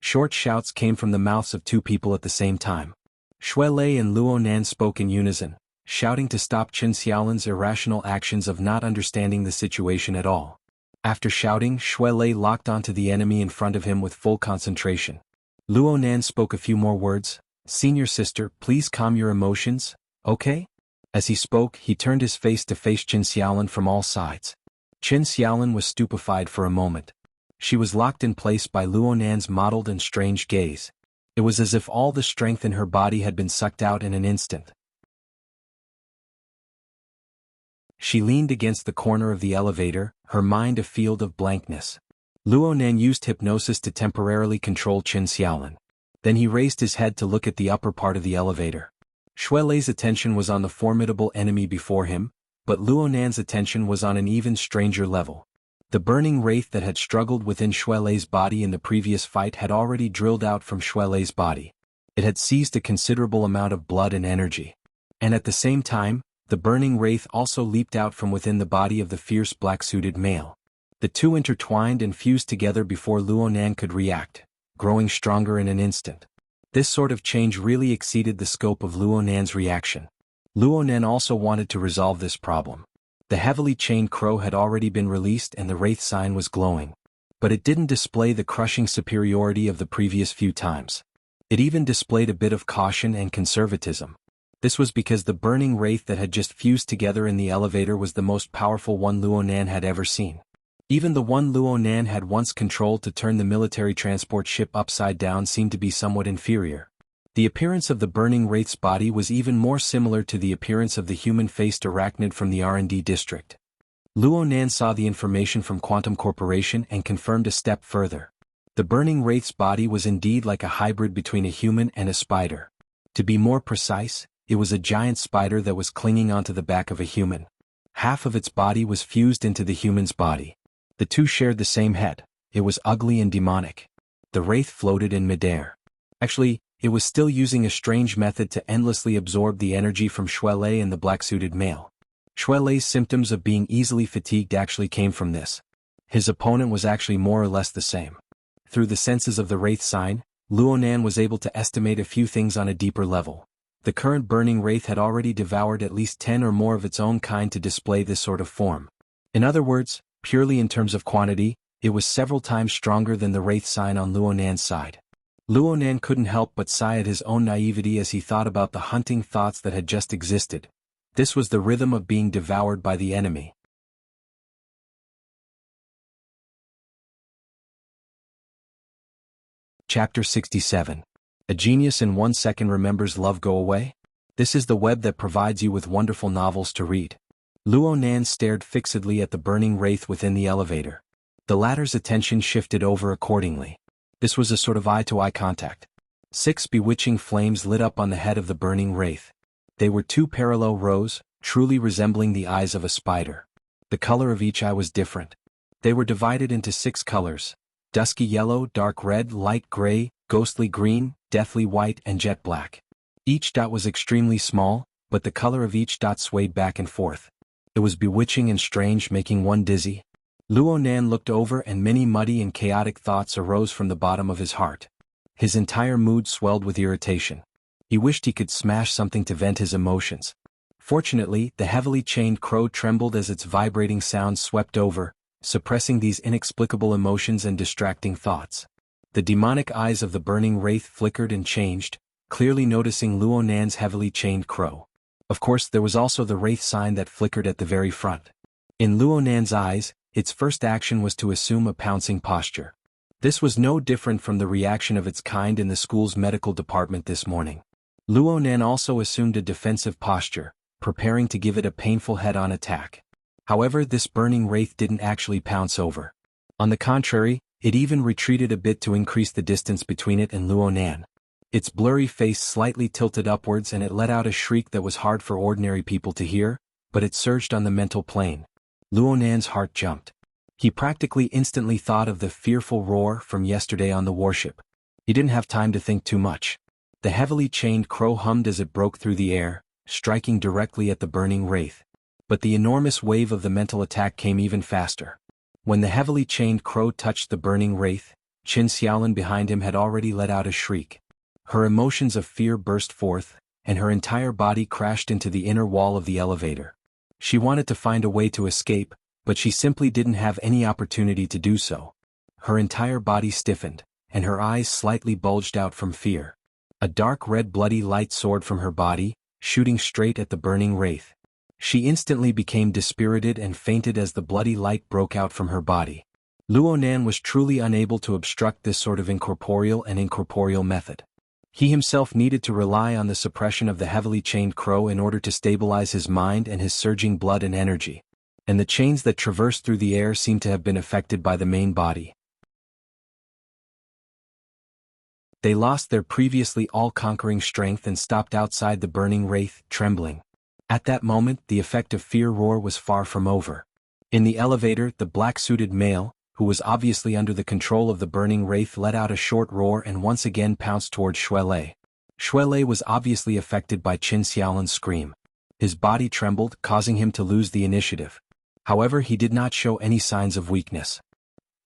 Short shouts came from the mouths of two people at the same time. Xue Lei and Luo Nan spoke in unison, shouting to stop Chen Xiaolin's irrational actions of not understanding the situation at all. After shouting, Xue Lei locked onto the enemy in front of him with full concentration. Luo Nan spoke a few more words. "Senior sister, please calm your emotions, okay?" As he spoke, he turned his face to face Chen Xiaolin from all sides. Chen Xiaolin was stupefied for a moment. She was locked in place by Luo Nan's mottled and strange gaze. It was as if all the strength in her body had been sucked out in an instant. She leaned against the corner of the elevator, her mind a field of blankness. Luo Nan used hypnosis to temporarily control Chen Xiaolin. Then he raised his head to look at the upper part of the elevator. Xue Lei's attention was on the formidable enemy before him, but Luo Nan's attention was on an even stranger level. The burning wraith that had struggled within Xue Lei's body in the previous fight had already drilled out from Xue Lei's body. It had seized a considerable amount of blood and energy. And at the same time, the burning wraith also leaped out from within the body of the fierce black-suited male. The two intertwined and fused together before Luo Nan could react, growing stronger in an instant. This sort of change really exceeded the scope of Luo Nan's reaction. Luo Nan also wanted to resolve this problem. The heavily chained crow had already been released and the wraith sign was glowing. But it didn't display the crushing superiority of the previous few times. It even displayed a bit of caution and conservatism. This was because the burning wraith that had just fused together in the elevator was the most powerful one Luo Nan had ever seen. Even the one Luo Nan had once controlled to turn the military transport ship upside down seemed to be somewhat inferior. The appearance of the burning wraith's body was even more similar to the appearance of the human-faced arachnid from the R&D district. Luo Nan saw the information from Quantum Corporation and confirmed a step further. The burning wraith's body was indeed like a hybrid between a human and a spider. To be more precise, it was a giant spider that was clinging onto the back of a human. Half of its body was fused into the human's body. The two shared the same head. It was ugly and demonic. The wraith floated in midair. Actually, it was still using a strange method to endlessly absorb the energy from Xue Lei and the black-suited male. Xue Lei's symptoms of being easily fatigued actually came from this. His opponent was actually more or less the same. Through the senses of the wraith sign, Luo Nan was able to estimate a few things on a deeper level. The current burning wraith had already devoured at least 10 or more of its own kind to display this sort of form. In other words, purely in terms of quantity, it was several times stronger than the wraith sign on Luo Nan's side. Luo Nan couldn't help but sigh at his own naivety as he thought about the hunting thoughts that had just existed. This was the rhythm of being devoured by the enemy. Chapter 67. A genius in 1 second remembers love go away? This is the web that provides you with wonderful novels to read. Luo Nan stared fixedly at the burning wraith within the elevator. The latter's attention shifted over accordingly. This was a sort of eye-to-eye contact. 6 bewitching flames lit up on the head of the burning wraith. They were 2 parallel rows, truly resembling the eyes of a spider. The color of each eye was different. They were divided into 6 colors: dusky yellow, dark red, light gray, ghostly green, deathly white, and jet black. Each dot was extremely small, but the color of each dot swayed back and forth. It was bewitching and strange, making one dizzy. Luo Nan looked over and many muddy and chaotic thoughts arose from the bottom of his heart. His entire mood swelled with irritation. He wished he could smash something to vent his emotions. Fortunately, the heavily chained crow trembled as its vibrating sound swept over, suppressing these inexplicable emotions and distracting thoughts. The demonic eyes of the burning wraith flickered and changed, clearly noticing Luo Nan's heavily chained crow. Of course, there was also the wraith sign that flickered at the very front. In Luo Nan's eyes, its first action was to assume a pouncing posture. This was no different from the reaction of its kind in the school's medical department this morning. Luo Nan also assumed a defensive posture, preparing to give it a painful head-on attack. However, this burning wraith didn't actually pounce over. On the contrary, it even retreated a bit to increase the distance between it and Luo Nan. Its blurry face slightly tilted upwards and it let out a shriek that was hard for ordinary people to hear, but it surged on the mental plane. Luo Nan's heart jumped. He practically instantly thought of the fearful roar from yesterday on the warship. He didn't have time to think too much. The heavily chained crow hummed as it broke through the air, striking directly at the burning wraith. But the enormous wave of the mental attack came even faster. When the heavily chained crow touched the burning wraith, Qin Xiaolin behind him had already let out a shriek. Her emotions of fear burst forth, and her entire body crashed into the inner wall of the elevator. She wanted to find a way to escape, but she simply didn't have any opportunity to do so. Her entire body stiffened, and her eyes slightly bulged out from fear. A dark red bloody light soared from her body, shooting straight at the burning wraith. She instantly became dispirited and fainted as the bloody light broke out from her body. Luo Nan was truly unable to obstruct this sort of incorporeal method. He himself needed to rely on the suppression of the heavily chained crow in order to stabilize his mind and his surging blood and energy. And the chains that traversed through the air seemed to have been affected by the main body. They lost their previously all-conquering strength and stopped outside the burning wraith, trembling. At that moment, the effect of fear roar was far from over. In the elevator, the black-suited male, who was obviously under the control of the burning wraith, let out a short roar and once again pounced towards Shuelei. Shuelei was obviously affected by Qin Xiaolin's scream. His body trembled, causing him to lose the initiative. However, he did not show any signs of weakness.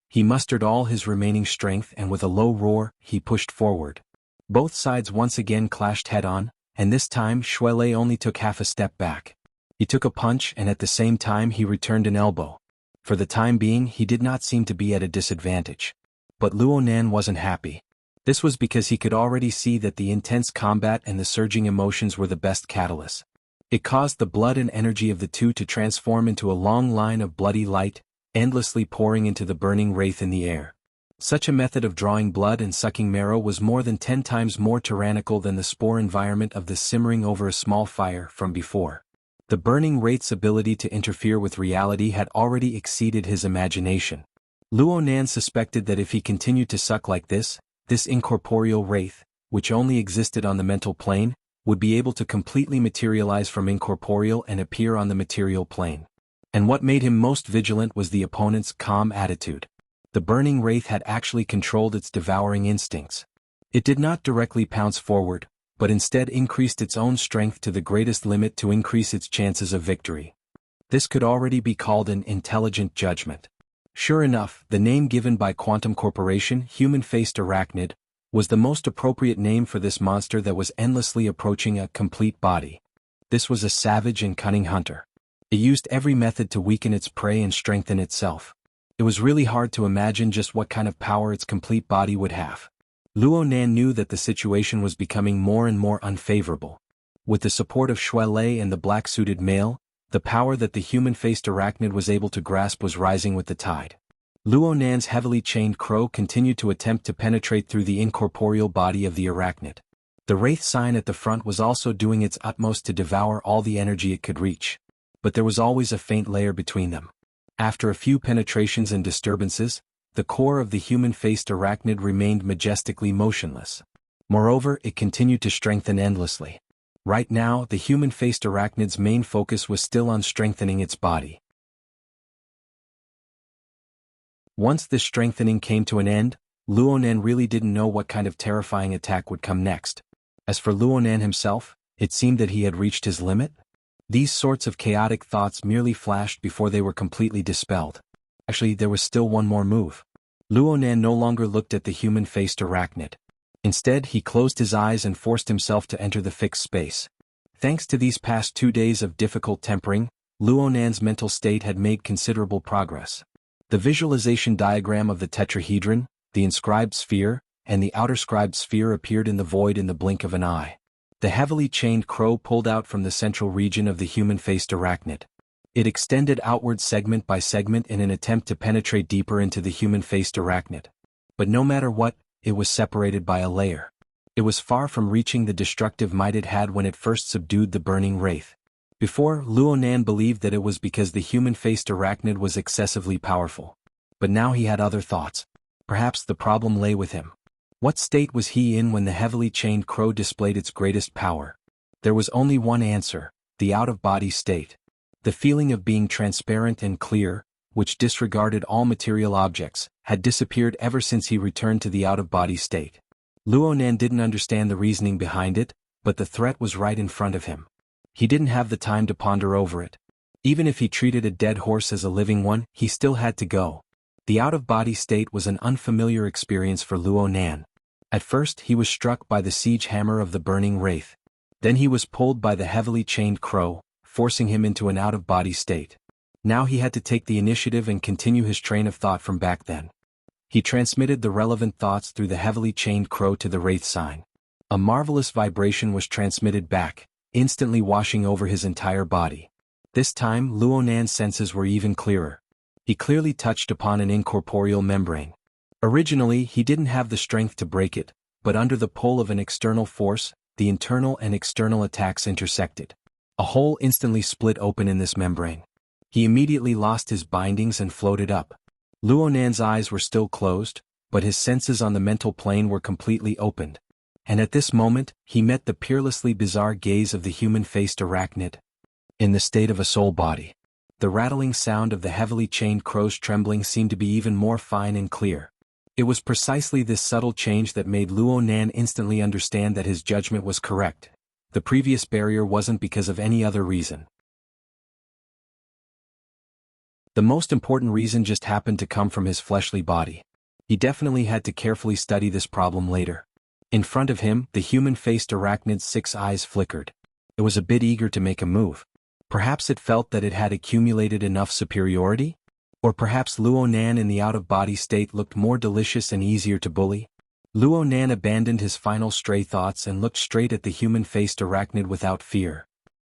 He mustered all his remaining strength and with a low roar, he pushed forward. Both sides once again clashed head-on, and this time Shuelei only took half a step back. He took a punch and at the same time he returned an elbow. For the time being he did not seem to be at a disadvantage. But Luo Nan wasn't happy. This was because he could already see that the intense combat and the surging emotions were the best catalyst. It caused the blood and energy of the two to transform into a long line of bloody light, endlessly pouring into the burning wraith in the air. Such a method of drawing blood and sucking marrow was more than 10 times more tyrannical than the spore environment of the simmering over a small fire from before. The burning wraith's ability to interfere with reality had already exceeded his imagination. Luo Nan suspected that if he continued to suck like this incorporeal wraith, which only existed on the mental plane, would be able to completely materialize from incorporeal and appear on the material plane. And what made him most vigilant was the opponent's calm attitude. The burning wraith had actually controlled its devouring instincts. It did not directly pounce forward, but instead increased its own strength to the greatest limit to increase its chances of victory. This could already be called an intelligent judgment. Sure enough, the name given by Quantum Corporation, Human-Faced Arachnid, was the most appropriate name for this monster that was endlessly approaching a complete body. This was a savage and cunning hunter. It used every method to weaken its prey and strengthen itself. It was really hard to imagine just what kind of power its complete body would have. Luo Nan knew that the situation was becoming more and more unfavorable. With the support of Shuelei and the black-suited male, the power that the human-faced arachnid was able to grasp was rising with the tide. Luo Nan's heavily chained crow continued to attempt to penetrate through the incorporeal body of the arachnid. The wraith sign at the front was also doing its utmost to devour all the energy it could reach. But there was always a faint layer between them. After a few penetrations and disturbances, the core of the human-faced arachnid remained majestically motionless. Moreover, it continued to strengthen endlessly. Right now, the human-faced arachnid's main focus was still on strengthening its body. Once this strengthening came to an end, Luo Nan really didn't know what kind of terrifying attack would come next. As for Luo Nan himself, it seemed that he had reached his limit. These sorts of chaotic thoughts merely flashed before they were completely dispelled. Actually, there was still one more move. Luonan no longer looked at the human-faced arachnid. Instead, he closed his eyes and forced himself to enter the fixed space. Thanks to these past 2 days of difficult tempering, Luonan's mental state had made considerable progress. The visualization diagram of the tetrahedron, the inscribed sphere, and the outer scribed sphere appeared in the void in the blink of an eye. The heavily chained crow pulled out from the central region of the human-faced arachnid. It extended outward segment by segment in an attempt to penetrate deeper into the human-faced arachnid. But no matter what, it was separated by a layer. It was far from reaching the destructive might it had when it first subdued the burning wraith. Before, Luonan believed that it was because the human-faced arachnid was excessively powerful. But now he had other thoughts. Perhaps the problem lay with him. What state was he in when the heavily chained crow displayed its greatest power? There was only one answer: the out-of-body state. The feeling of being transparent and clear, which disregarded all material objects, had disappeared ever since he returned to the out-of-body state. Luonan didn't understand the reasoning behind it, but the threat was right in front of him. He didn't have the time to ponder over it. Even if he treated a dead horse as a living one, he still had to go. The out-of-body state was an unfamiliar experience for Luonan. At first he was struck by the siege hammer of the burning wraith. Then he was pulled by the heavily chained crow, forcing him into an out-of-body state. Now he had to take the initiative and continue his train of thought from back then. He transmitted the relevant thoughts through the heavily chained crow to the wraith sign. A marvelous vibration was transmitted back, instantly washing over his entire body. This time Luonan's senses were even clearer. He clearly touched upon an incorporeal membrane. Originally he didn't have the strength to break it, but under the pull of an external force, the internal and external attacks intersected. A hole instantly split open in this membrane. He immediately lost his bindings and floated up. Luonan's eyes were still closed, but his senses on the mental plane were completely opened. And at this moment, he met the peerlessly bizarre gaze of the human-faced arachnid. In the state of a soul body. The rattling sound of the heavily chained crow's trembling seemed to be even more fine and clear. It was precisely this subtle change that made Luonan instantly understand that his judgment was correct. The previous barrier wasn't because of any other reason. The most important reason just happened to come from his fleshly body. He definitely had to carefully study this problem later. In front of him, the human-faced arachnid's 6 eyes flickered. It was a bit eager to make a move. Perhaps it felt that it had accumulated enough superiority? Or perhaps Luonan in the out-of-body state looked more delicious and easier to bully? Luonan abandoned his final stray thoughts and looked straight at the human-faced arachnid without fear.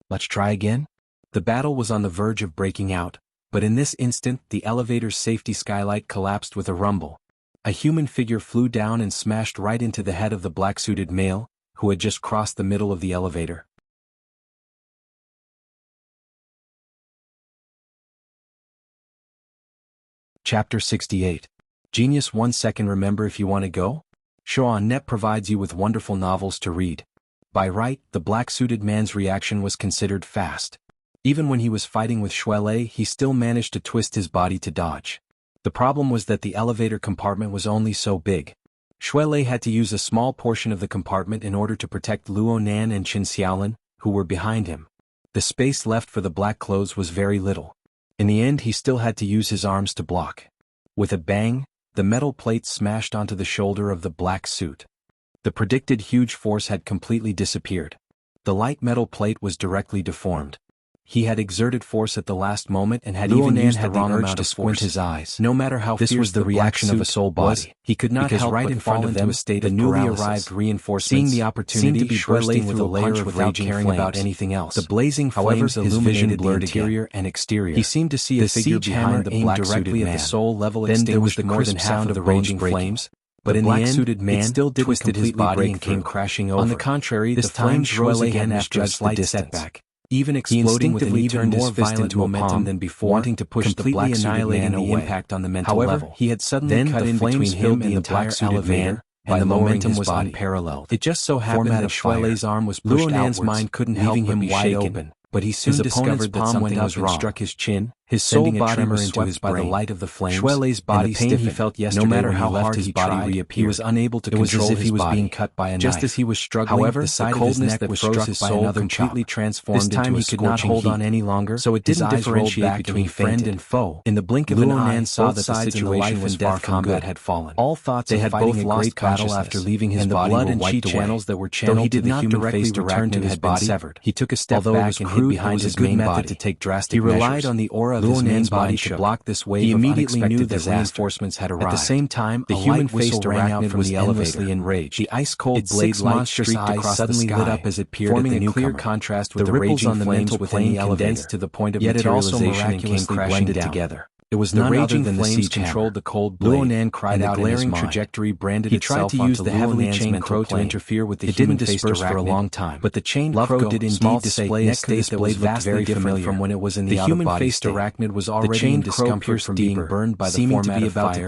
Let's try again? The battle was on the verge of breaking out, but in this instant the elevator's safety skylight collapsed with a rumble. A human figure flew down and smashed right into the head of the black-suited male, who had just crossed the middle of the elevator. Chapter 68. Genius 1 second. Remember if you want to go? Shoan.net provides you with wonderful novels to read. By right, the black-suited man's reaction was considered fast. Even when he was fighting with Shuele, he still managed to twist his body to dodge. The problem was that the elevator compartment was only so big. Shuele had to use a small portion of the compartment in order to protect Luonan and Qin Xiaolin, who were behind him. The space left for the black clothes was very little. In the end he still had to use his arms to block. With a bang, the metal plate smashed onto the shoulder of the black suit. The predicted huge force had completely disappeared. The light metal plate was directly deformed. He had exerted force at the last moment and had even used the wrong amount to squint his eyes. No matter how this was the reaction of a soul body, he could not help right but in front of them a state of newly arrived reinforcements. Seeing the opportunity, seemed to be bursting with a layer of without caring about anything else. The blazing flames illuminated the interior and exterior. He seemed to see a figure behind the black-suited man. At the soul level. Then there was the crisp sound of the raging flames. But in the end, man still did twisted his body and came crashing over. On the contrary, this time rose again after a slight setback. Even exploding with an even more violent momentum than before, wanting to push the black-suited man away. Impact on the mental level. He had suddenly cut in between him and the black-suited man, and the momentum was unparalleled. It just so happened that Shuele's arm was pushed outwards, mind couldn't help him wide open. But he soon discovered that something was wrong. Struck his chin, His soul body was swept by the light of the flames. Shuelei's body stiffened. He felt yesterday, no matter how hard his body reappeared, he was unable to control his body. It was as if he was being cut by a knife. Just as he was struggling, however, the side of his neck that froze his soul completely transformed into a scorching heat. This time he could not hold on any longer, so it didn't differentiate between friend and foe. In the blink of an eye, saw that the situation was far from good. Had fallen. All thoughts of fighting a great battle after leaving his body were wiped away. Channels that were channeled to the human-faced directly had been severed. He took a step back and hid behind his main body to take drastic measures. He relied on the aura of his main body to block this wave. He immediately knew that reinforcements had arrived. At the same time, the human-faced arachnid was endlessly enraged. The ice-cold blade light streaked across the sky, lit up as it peered at the newcomer. Forming a clear contrast with the ripples on the mental plane condensed to the point of materialization and came crashing together. It was none other than the sea controlled the cold blade. Luonan cried out in his mind. Trajectory branded itself onto the heavily chained crow to interfere with the human-faced arachnid for a long time. But the chained crow did indeed display a state that was vastly different from when it was in the human-faced arachnid was already in discomfort from being burned by the format of fire,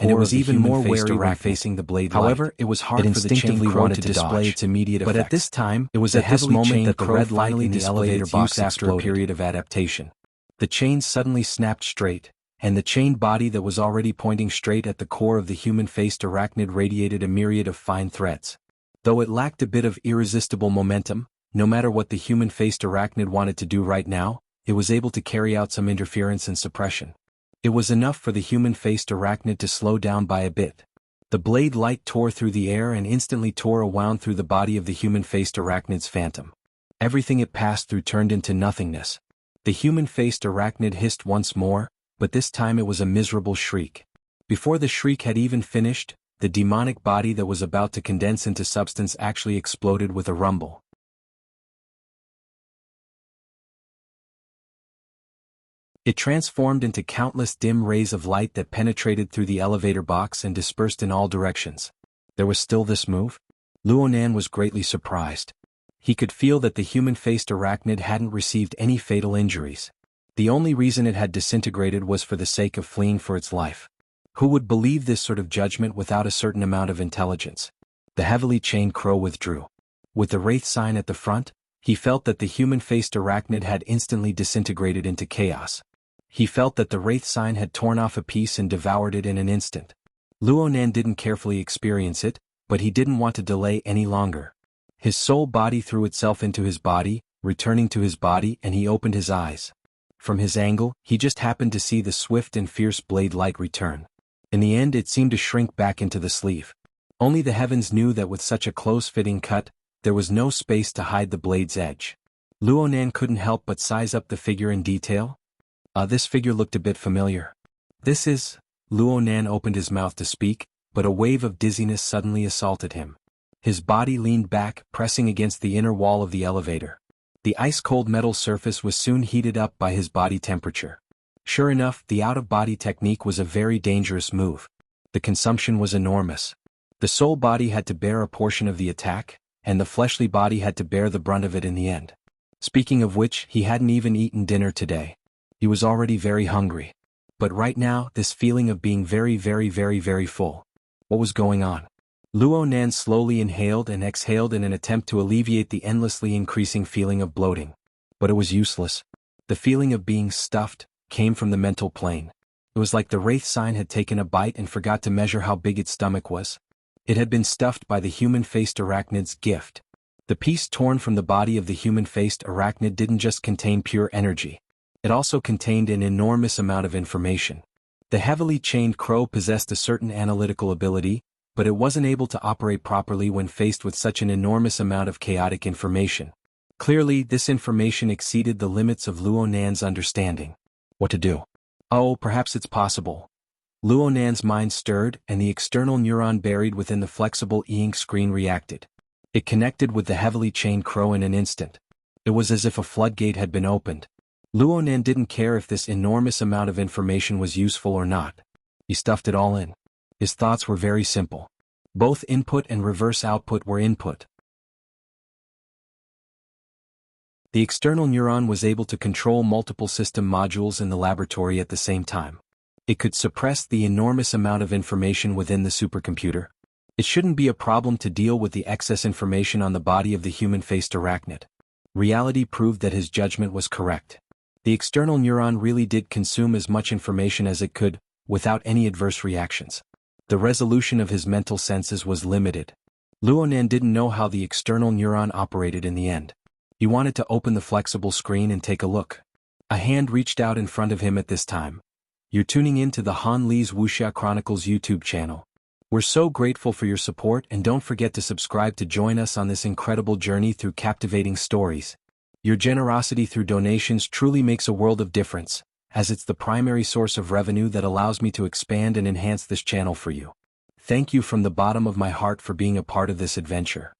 and it was even more wary when facing the blade light. However, it was hard for the chained crow to display its immediate effects. But at this time, it was at this moment that the red light in the elevator box after a period of adaptation. The chain suddenly snapped straight, and the chained body that was already pointing straight at the core of the human-faced arachnid radiated a myriad of fine threads. Though it lacked a bit of irresistible momentum, no matter what the human-faced arachnid wanted to do right now, it was able to carry out some interference and suppression. It was enough for the human-faced arachnid to slow down by a bit. The blade light tore through the air and instantly tore a wound through the body of the human-faced arachnid's phantom. Everything it passed through turned into nothingness. The human-faced arachnid hissed once more, but this time it was a miserable shriek. Before the shriek had even finished, the demonic body that was about to condense into substance actually exploded with a rumble. It transformed into countless dim rays of light that penetrated through the elevator box and dispersed in all directions. There was still this move? Luonan was greatly surprised. He could feel that the human-faced arachnid hadn't received any fatal injuries. The only reason it had disintegrated was for the sake of fleeing for its life. Who would believe this sort of judgment without a certain amount of intelligence? The heavily chained crow withdrew. With the wraith sign at the front, he felt that the human-faced arachnid had instantly disintegrated into chaos. He felt that the wraith sign had torn off a piece and devoured it in an instant. Luonan didn't carefully experience it, but he didn't want to delay any longer. His soul body threw itself into his body, returning to his body, and he opened his eyes. From his angle, he just happened to see the swift and fierce blade light return. In the end, it seemed to shrink back into the sleeve. Only the heavens knew that with such a close-fitting cut, there was no space to hide the blade's edge. Luonan couldn't help but size up the figure in detail. This figure looked a bit familiar. This is... Luonan opened his mouth to speak, but a wave of dizziness suddenly assaulted him. His body leaned back, pressing against the inner wall of the elevator. The ice-cold metal surface was soon heated up by his body temperature. Sure enough, the out-of-body technique was a very dangerous move. The consumption was enormous. The soul body had to bear a portion of the attack, and the fleshly body had to bear the brunt of it in the end. Speaking of which, he hadn't even eaten dinner today. He was already very hungry. But right now, this feeling of being very full. What was going on? Luonan slowly inhaled and exhaled in an attempt to alleviate the endlessly increasing feeling of bloating. But it was useless. The feeling of being stuffed came from the mental plane. It was like the wraith sign had taken a bite and forgot to measure how big its stomach was. It had been stuffed by the human-faced arachnid's gift. The piece torn from the body of the human-faced arachnid didn't just contain pure energy. It also contained an enormous amount of information. The heavily chained crow possessed a certain analytical ability, but it wasn't able to operate properly when faced with such an enormous amount of chaotic information. Clearly, this information exceeded the limits of Luonan's understanding. What to do? Oh, perhaps it's possible. Luonan's mind stirred, and the external neuron buried within the flexible e-ink screen reacted. It connected with the heavily chained crow in an instant. It was as if a floodgate had been opened. Luonan didn't care if this enormous amount of information was useful or not. He stuffed it all in. His thoughts were very simple. Both input and reverse output were input. The external neuron was able to control multiple system modules in the laboratory at the same time. It could suppress the enormous amount of information within the supercomputer. It shouldn't be a problem to deal with the excess information on the body of the human-faced arachnid. Reality proved that his judgment was correct. The external neuron really did consume as much information as it could, without any adverse reactions. The resolution of his mental senses was limited. Luonan didn't know how the external neuron operated in the end. He wanted to open the flexible screen and take a look. A hand reached out in front of him at this time. You're tuning in to the Han Li's Wuxia Chronicles YouTube channel. We're so grateful for your support, and don't forget to subscribe to join us on this incredible journey through captivating stories. Your generosity through donations truly makes a world of difference, as it's the primary source of revenue that allows me to expand and enhance this channel for you. Thank you from the bottom of my heart for being a part of this adventure.